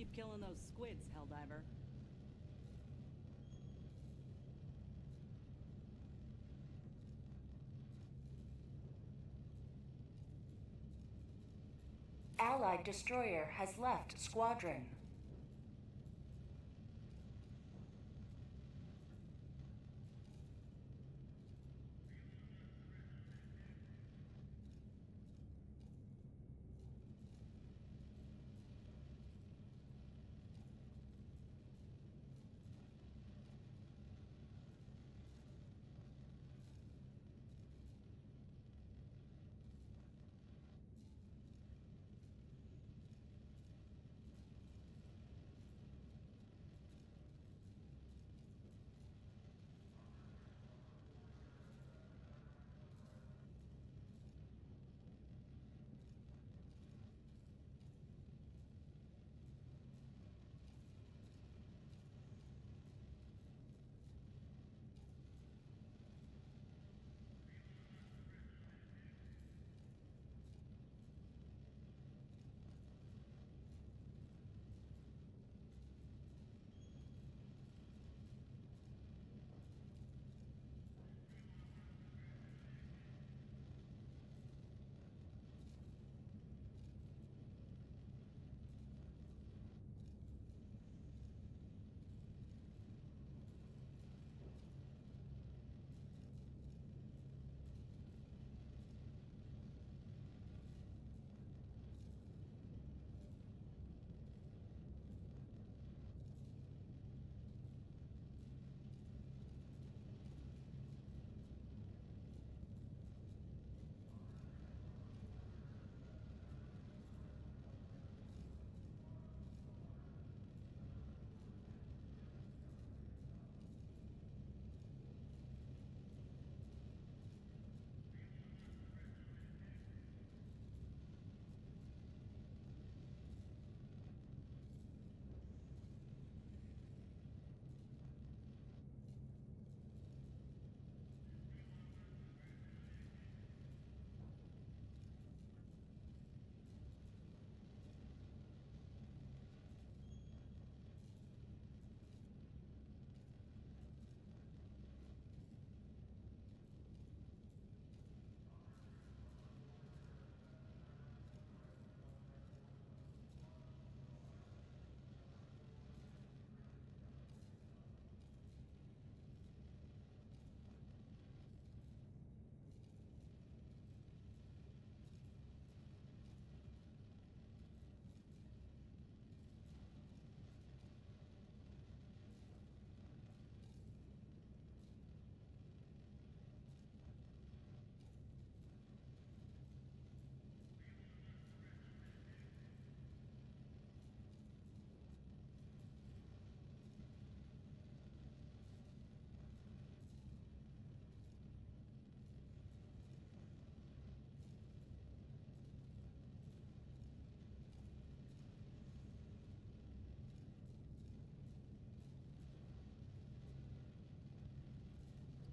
keep killing those squids, Helldiver. Allied destroyer has left squadron.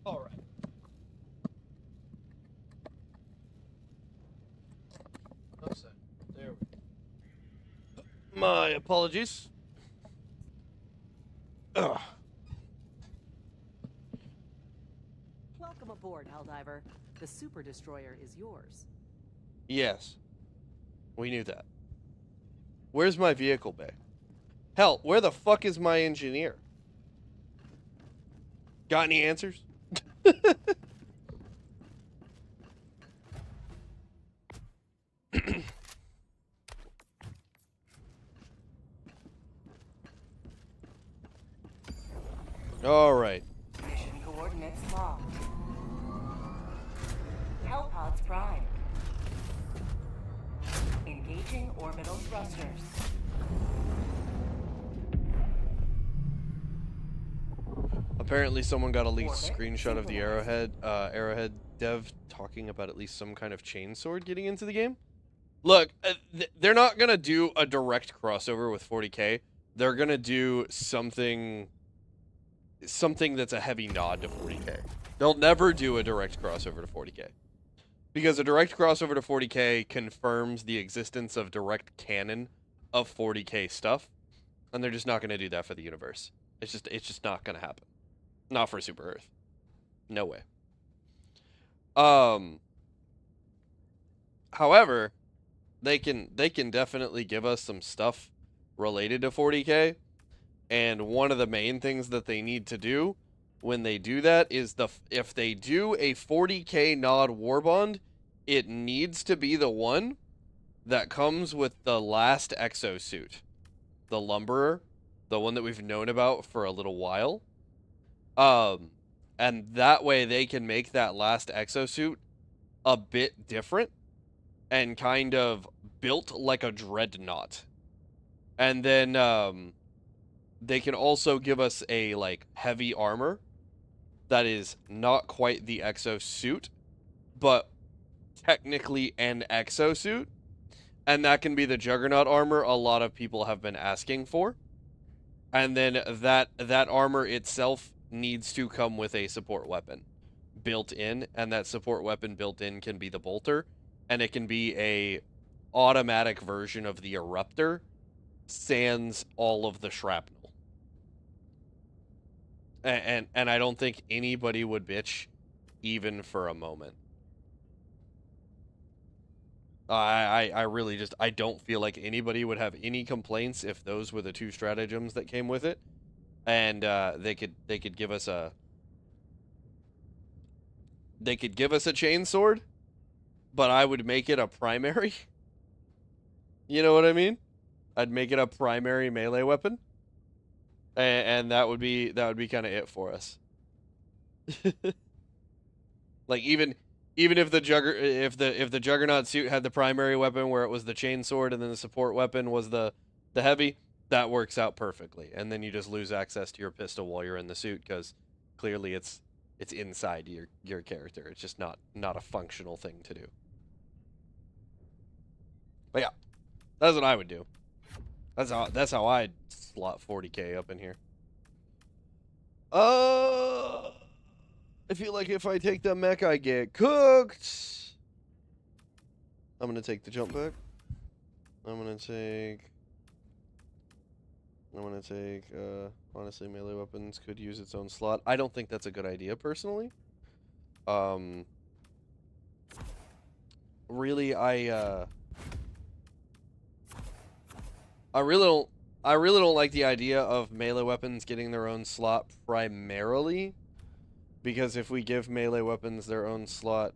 All right. There we go. My apologies. Ugh. Welcome aboard, Helldiver. The super destroyer is yours. Yes. We knew that. Where's my vehicle bay? Hell, where the fuck is my engineer? Got any answers? All right. Mission coordinates locked. Hellpods prime. Engaging orbital thrusters. Apparently someone got a leaked screenshot of the Arrowhead dev talking about at least some kind of chainsword getting into the game. Look, they're not going to do a direct crossover with 40K. They're going to do something that's a heavy nod to 40K. They'll never do a direct crossover to 40K. Because a direct crossover to 40K confirms the existence of direct canon of 40K stuff. And they're just not going to do that for the universe. It's just not going to happen. Not for Super Earth. No way. However, they can definitely give us some stuff related to 40K, and one of the main things that they need to do when they do that is if they do a 40K nod warbond, it needs to be the one that comes with the last exosuit, the Lumberer, the one that we've known about for a little while. And that way they can make that last exosuit a bit different and kind of built like a dreadnought. And then they can also give us a like heavy armor that is not quite the exosuit, but technically an exosuit. And that can be the Juggernaut armor a lot of people have been asking for. And then that armor itself needs to come with a support weapon built in, and that support weapon built in can be the Bolter, and it can be a automatic version of the Eruptor, sans all of the shrapnel. And I don't think anybody would bitch even for a moment. I really just, I don't feel like anybody would have any complaints if those were the two stratagems that came with it. And they could give us a chainsword, but I would make it a primary. You know what I mean? I'd make it a primary melee weapon. And that would be kind of it for us. Like even if the Juggernaut suit had the primary weapon where it was the chainsword and then the support weapon was the heavy, that works out perfectly. And then you just lose access to your pistol while you're in the suit because clearly it's inside your character. It's just not a functional thing to do. But yeah, that's what I would do. That's how I'd slot 40K up in here. I feel like if I take the mech, I get cooked. I'm gonna take the jump back. I'm gonna take honestly, melee weapons could use its own slot. I don't think that's a good idea personally. Really, I really don't like the idea of melee weapons getting their own slot primarily, because if we give melee weapons their own slot,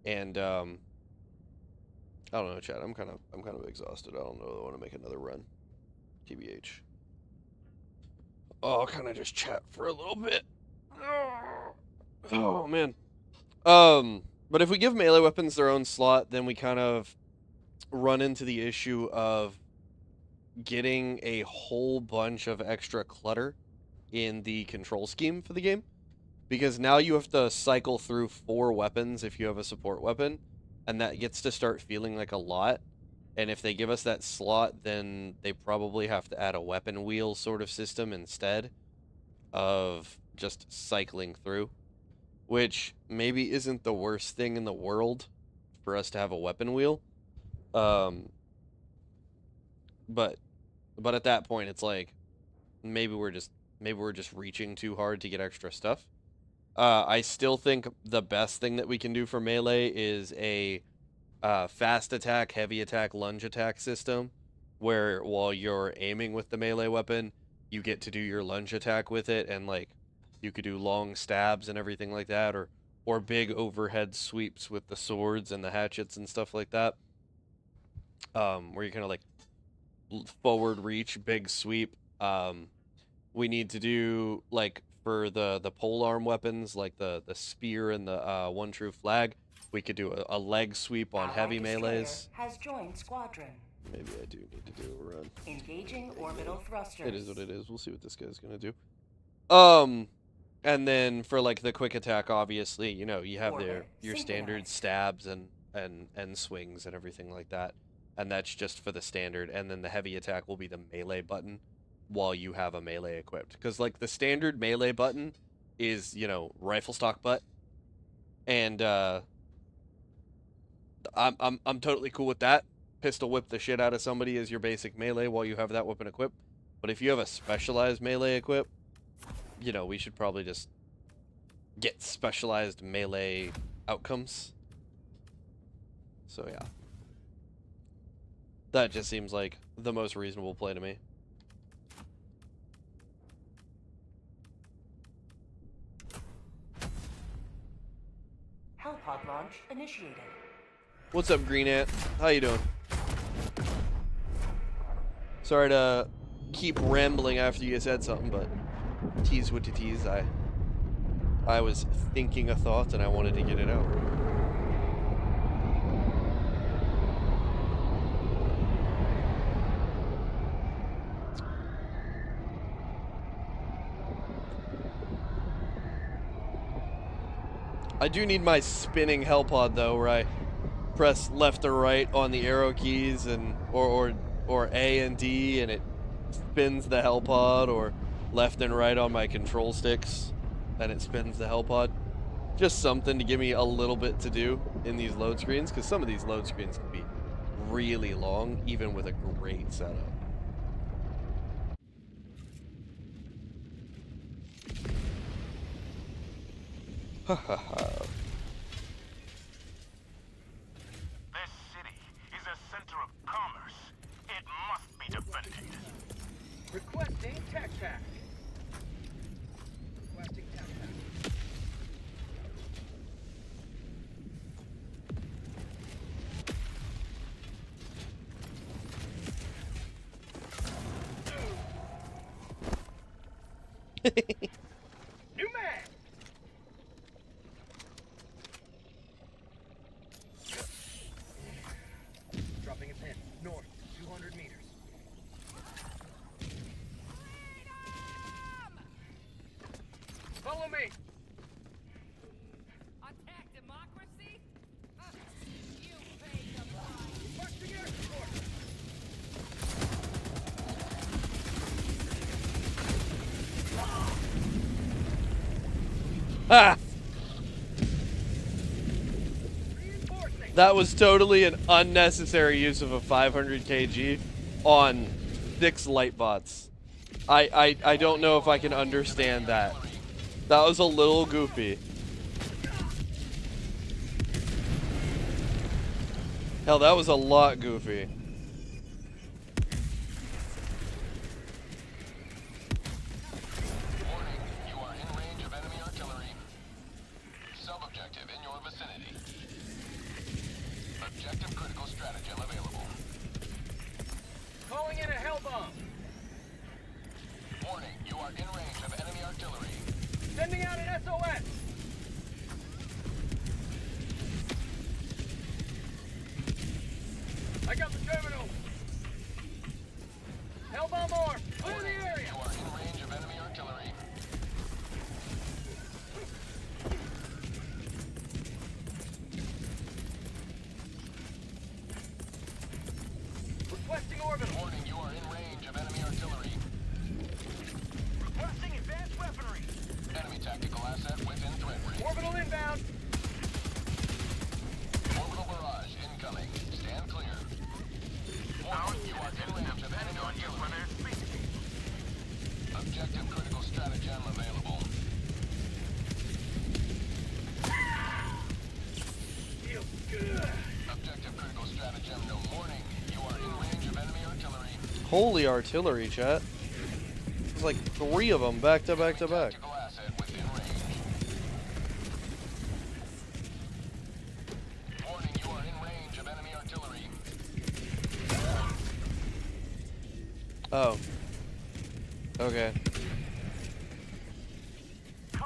and I don't know, chat. I'm kind of exhausted. I don't know if I want to make another run. TBH. Oh, I'll kind of just chat for a little bit. Oh man. But if we give melee weapons their own slot, then we kind of run into the issue of getting a whole bunch of extra clutter in the control scheme for the game, because now you have to cycle through 4 weapons if you have a support weapon, and that gets to start feeling like a lot. And if they give us that slot, then they probably have to add a weapon wheel sort of system instead of just cycling through, which maybe isn't the worst thing in the world for us to have a weapon wheel. But at that point, it's like maybe we're just reaching too hard to get extra stuff. I still think the best thing that we can do for melee is a fast attack, heavy attack, lunge attack system, where while you're aiming with the melee weapon, you get to do your lunge attack with it, and like you could do long stabs and everything like that, or big overhead sweeps with the swords and the hatchets and stuff like that. Where you kind of like forward reach, big sweep. We need to do like for the polearm weapons, like the spear and the one true flag. We could do a leg sweep on heavy melees. Has joined squadron. Maybe I do need to do a run. Engaging orbital thrusters. It is what it is. We'll see what this guy's gonna do. And then for like the quick attack, obviously, you know, you have your standard stabs and swings and everything like that. And that's just for the standard. And then the heavy attack will be the melee button while you have a melee equipped. Because like the standard melee button is, you know, rifle stock butt. And I'm totally cool with that. pistol whip the shit out of somebody as your basic melee while you have that weapon equipped. But if you have a specialized melee equip, you know, we should probably just get specialized melee outcomes. So yeah. That just seems like the most reasonable play to me. Hellpod launch initiated. What's up, Green Ant? How you doing? Sorry to keep rambling after you said something, but tease with the tease. I was thinking a thought and I wanted to get it out. I do need my spinning Hellpod though, where I press left or right on the arrow keys and or A and D and it spins the Hellpod, or left and right on my control sticks and it spins the Hellpod. Just something to give me a little bit to do in these load screens, because some of these load screens can be really long even with a great setup. Ha ha ha. This city is a center of commerce. It must be defended. Requesting tech pack. Requesting tech pack. New mag. Dropping a pin. North, 200 meters. Follow me. Attack democracy? You pay the price. Requesting air support. Ah! That was totally an unnecessary use of a 500 kg on 6 light bots. I don't know if I can understand that. That was a little goofy. Hell, that was a lot goofy. Warning, you are in range of enemy artillery. Sub-objective in your vicinity. Objective critical stratagem available. Calling in a hell bomb. Warning, you are in range of enemy artillery. Sending out an SOS. I got the terminal. Hell bomb arm. Clear the area. You are in range of enemy artillery. Requesting orbit. Warning, you are in range of enemy artillery. Requesting advanced weaponry. Enemy tactical asset within threat range. Orbital inbound. Orbital barrage incoming. Stand clear. Warning, you are in range of enemy artillery. Objective critical stratagem available. Feels good. Objective critical stratagem no warning. You are in range of enemy artillery. Holy artillery, chat. There's like 3 of them back to back to back. Tactical asset within range. Warning, you are in range of enemy artillery. Oh. Okay.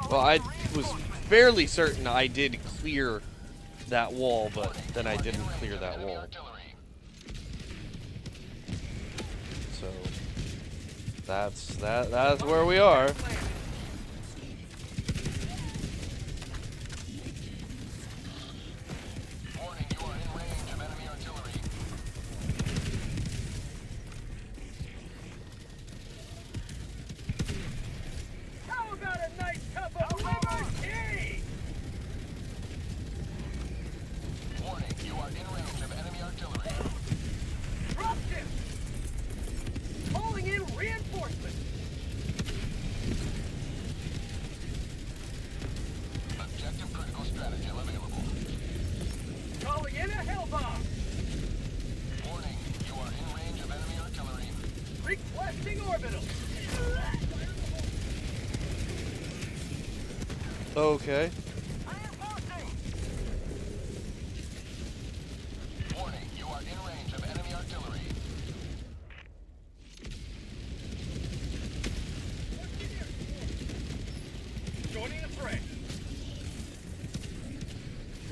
Well, I was fairly certain I did clear that wall, but then I didn't clear that wall. So that's where we are. Warning, you are in range of enemy artillery. How about a nice cup of liberty? Warning, you are in range of enemy artillery. Requesting orbital. Okay. Warning, you are in range of enemy artillery. Joining the fray.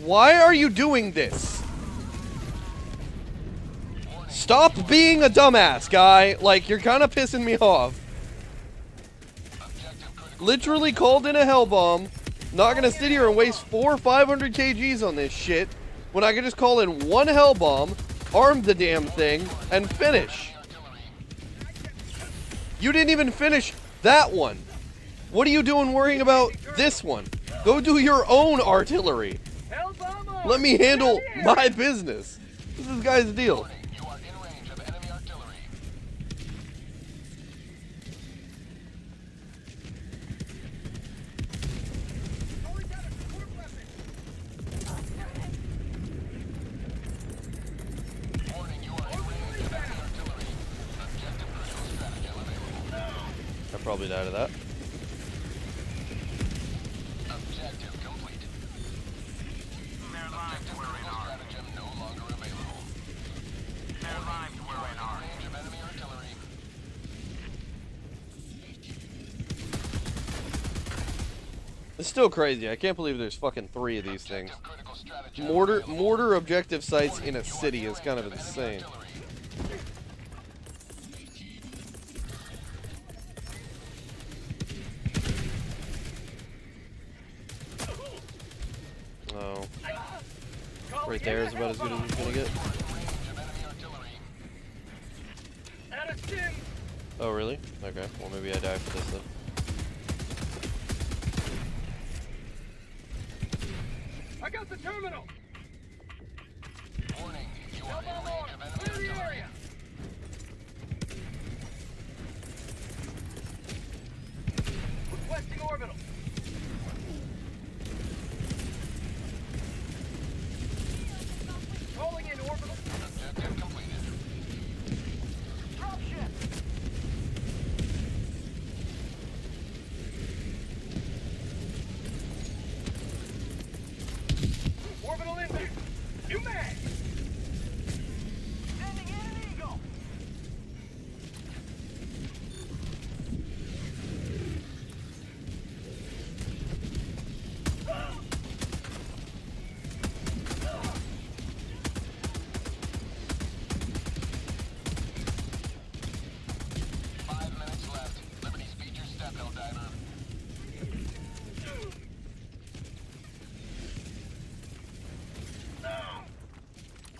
Why are you doing this? Stop being a dumbass, guy. Like, you're kind of pissing me off. Literally called in a hell bomb. Not gonna sit here and waste 400 or 500 kgs on this shit when I can just call in one hell bomb, arm the damn thing, and finish. You didn't even finish that one. What are you doing worrying about this one? Go do your own artillery. Let me handle my business. This is this guy's deal. You are in range of enemy artillery. Warning, you are in range of enemy artillery. Objective crucial stratagem available. I probably died of that. Objective complete. Their lives Objective were in critical our stratagem no longer available. Their lives were in our Range of enemy artillery. It's still crazy. I can't believe there's fucking 3 of these things. Objective critical stratagem Mortar objective sites in a city is kind of insane. Oh. Right there is about as good as it's gonna get. Out of stim. Oh, really? Okay. Well, maybe I die for this then. I got the terminal. Warning, you are in range of enemy artillery. Requesting orbital. Calling in orbital. Objective completed. Drop ship. Orbital inbound. New mag. Sending in an eagle.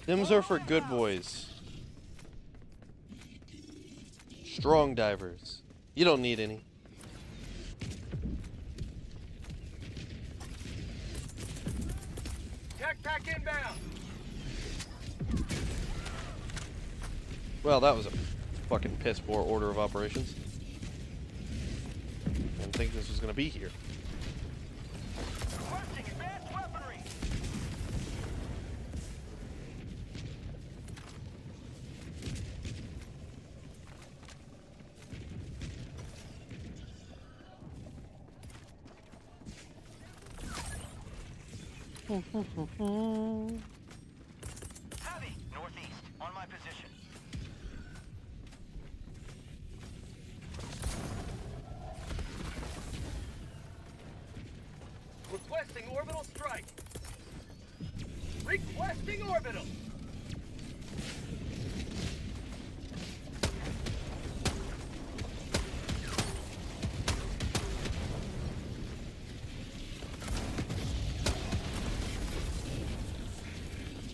Stims are for good boys. Strong divers. You don't need any. Tech pack inbound. Well, that was a fucking piss poor order of operations. I didn't think this was gonna be here. Requesting advanced weaponry. Heavy. Northeast. On my position. Requesting orbital strike. Requesting orbital.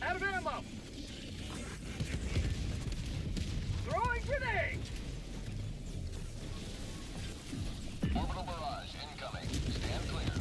Out of ammo. Throwing grenade. Orbital barrage incoming. Stand clear.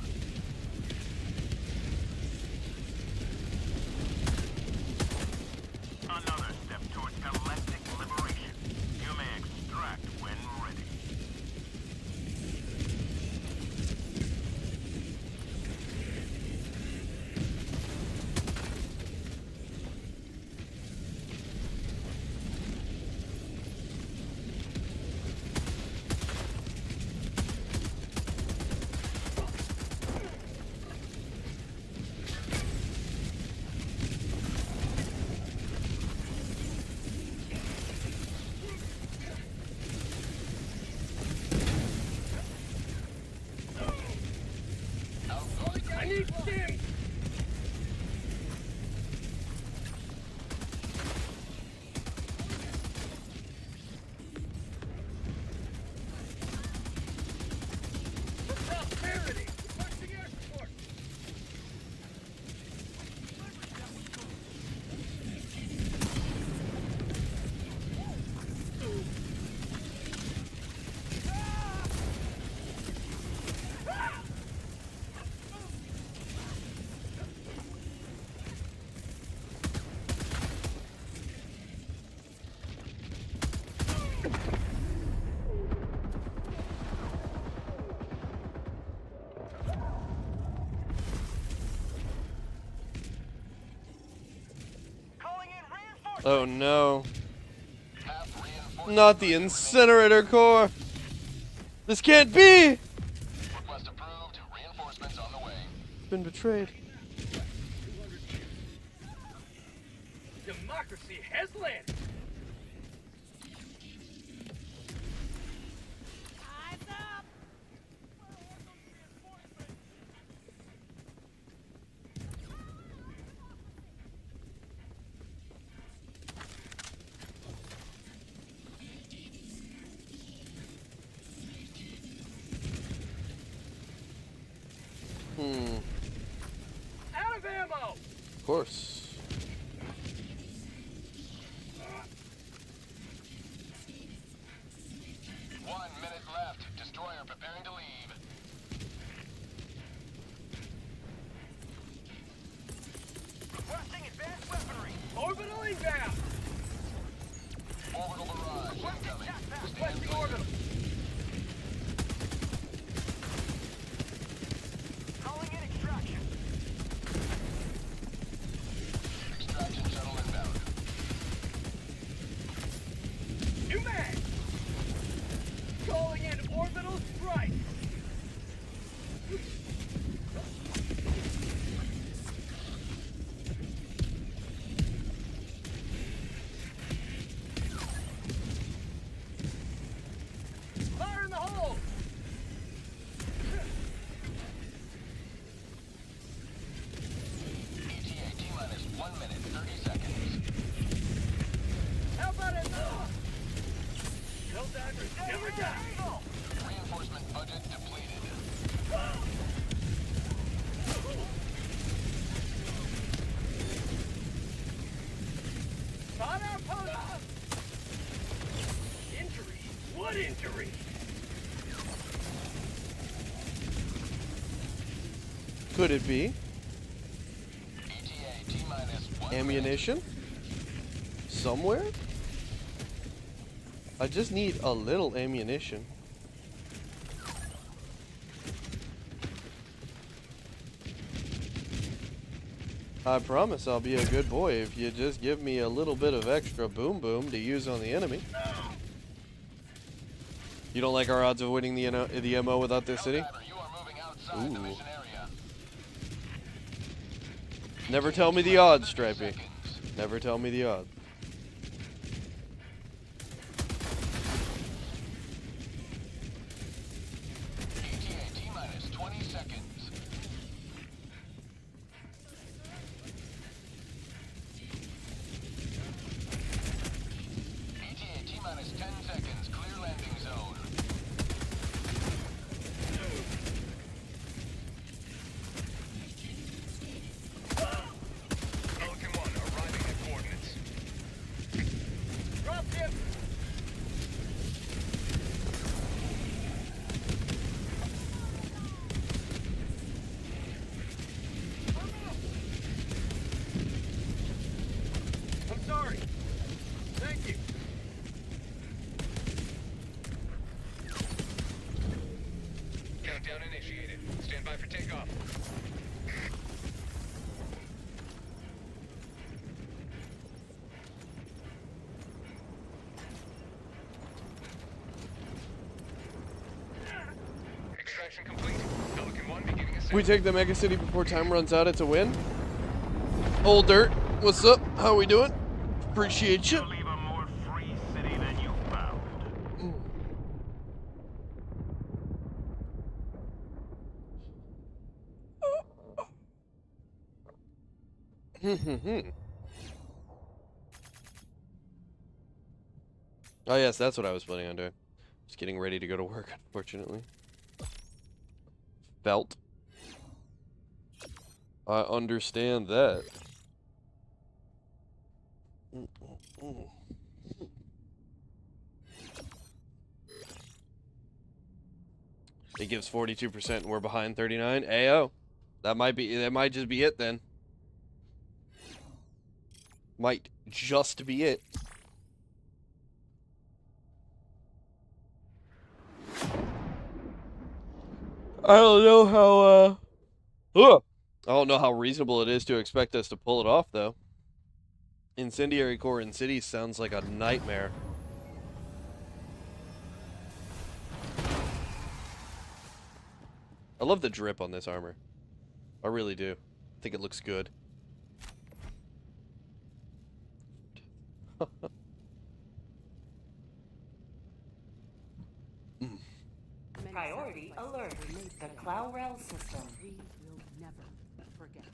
Oh no. Not the incinerator core. This can't be. Request approved. Reinforcements on the way. Been betrayed. Democracy has landed. Out of ammo. Of course. One minute left. Destroyer preparing to leave. Requesting advanced weaponry. Orbital inbound. Orbital barrage incoming. Requesting orbital. Calling in extraction. Extraction shuttle inbound. New mag. Calling in orbital strike. Fire in the hole. ETA T-minus 1 minute, 30 seconds. How about it? Helldivers never die. Reinforcement budget depleted. Spot our post. Injury. What injury? Could it be ETA T-minus 1 ammunition? Somewhere? I just need a little ammunition. I promise I'll be a good boy if you just give me a little bit of extra boom boom to use on the enemy. You don't like our odds of winning the MO without this city? You are moving outside the mission area. Never tell me the odds, Stripey. Never tell me the odds. ETA T-minus 20 seconds. ETA T-minus 10 seconds. Clear landing zone. Pelican 1 arriving at coordinates. Drop ship. I'm sorry. Thank you. Countdown initiated. Stand by for takeoff. Extraction complete. Pelican 1 beginning ascent. We take the mega city before time runs out. It's a win. Old Dirt, what's up? How we doing? Appreciate you. Leave a more free city than you found. Oh yes, that's what I was planning on doing. Just getting ready to go to work, unfortunately. Felt. I understand that. It gives 42% and we're behind 39. Ayo. That might just be it then. Might just be it. I don't know how I don't know how reasonable it is to expect us to pull it off though. Incendiary core in cities sounds like a nightmare. I love the drip on this armor. I really do. I think it looks good. Priority alert. The Clowrel system. We will never forget.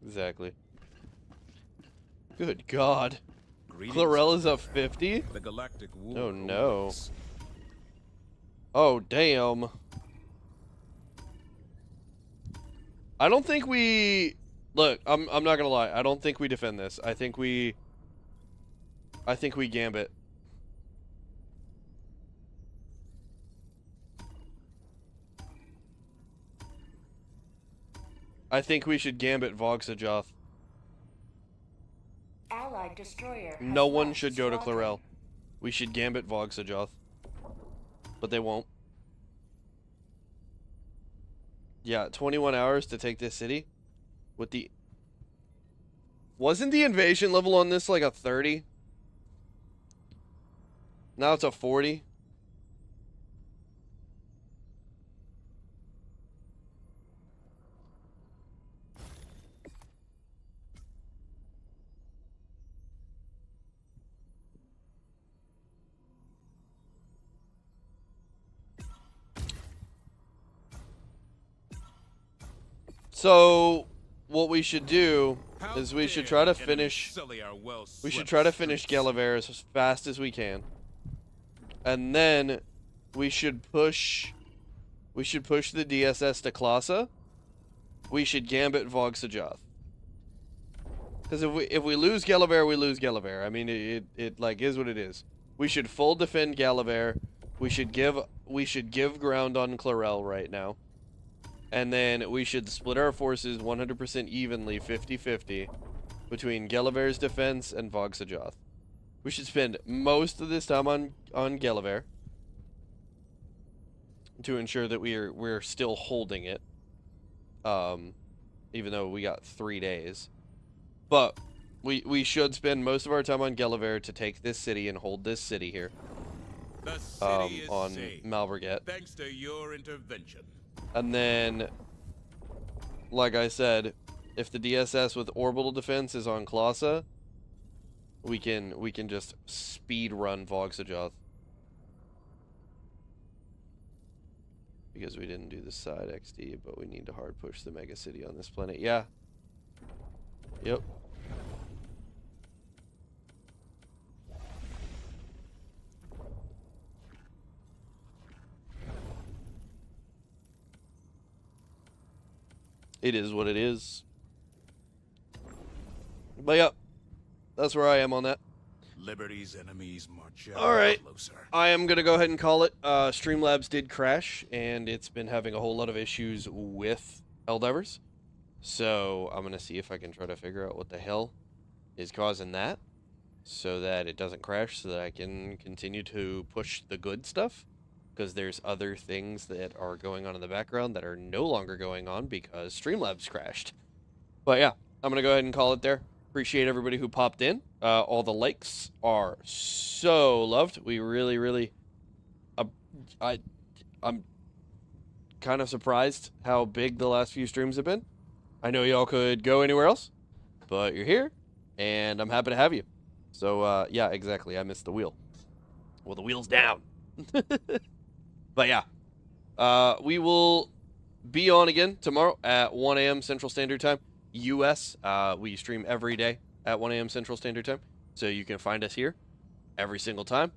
Exactly. Good God. Greetings. Chlorela's up 50? The Galactic War Oh no. awaits. Oh damn. I don't think we... Look, I'm not gonna lie. I don't think we defend this. I think we gambit. I think we should gambit Vogsajoth. Allied destroyer. has No one left should go to squadron. Chlorel. We should gambit Vogsajoth. But they won't. Yeah, 21 hours to take this city. With the... Wasn't the invasion level on this like a 30? Now it's a 40. So, what we should do is we should try to finish... We should try to finish Helldiver as fast as we can. And then we should push the DSS to Klasa. We should gambit Vogsajoth. Because if we lose Helldiver, we lose Helldiver. I mean, it like is what it is. We should full defend Helldiver. We should give ground on Chlorel right now. And then we should split our forces 100% evenly, 50-50, between Helldiver's defense and Vogsajoth. We should spend most of this time on Helldiver to ensure that we're still holding it, even though we got 3 days. But we should spend most of our time on Helldiver to take this city and hold this city here. The city is On safe, Malverget. thanks to your intervention. And then, like I said, if the DSS with orbital defense is on Klasa, we can just speed run Vogsajoth. Because we didn't do the side XD, but we need to hard push the mega city on this planet. Yeah. Yep. It is what it is. But yeah, that's where I am on that. Liberty's enemies march All right, closer. I am going to go ahead and call it. Streamlabs did crash, and it's been having a whole lot of issues with Helldivers. So I'm going to see if I can try to figure out what the hell is causing that, so that it doesn't crash, so that I can continue to push the good stuff. Because there's other things that are going on in the background that are no longer going on because Streamlabs crashed. But yeah, I'm going to go ahead and call it there. Appreciate everybody who popped in. All the likes are so loved. We really, really... I'm kind of surprised how big the last few streams have been. I know y'all could go anywhere else, but you're here, and I'm happy to have you. So, yeah, exactly. I missed the wheel. Well, the wheel's down. But yeah, we will be on again tomorrow at 1 a.m. Central Standard Time, U.S. We stream every day at 1 a.m. Central Standard Time, so you can find us here every single time.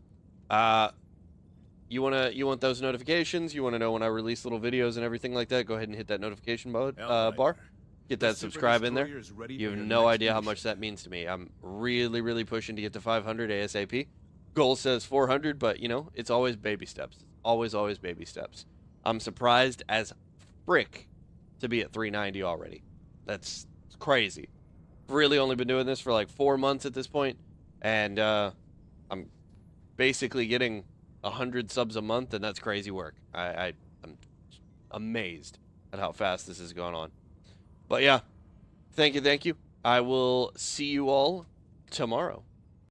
You want those notifications? You want to know when I release little videos and everything like that? Go ahead and hit that notification bar. Get that subscribe in there. You have no idea how much that means to me. I'm really, really pushing to get to 500 ASAP. Goal says 400, but, you know, it's always baby steps. Always, always baby steps. I'm surprised as frick to be at 390 already. That's crazy. Really only been doing this for like 4 months at this point, and I'm basically getting 100 subs a month, and that's crazy work. I'm amazed at how fast this has gone on. But yeah, thank you. I will see you all tomorrow.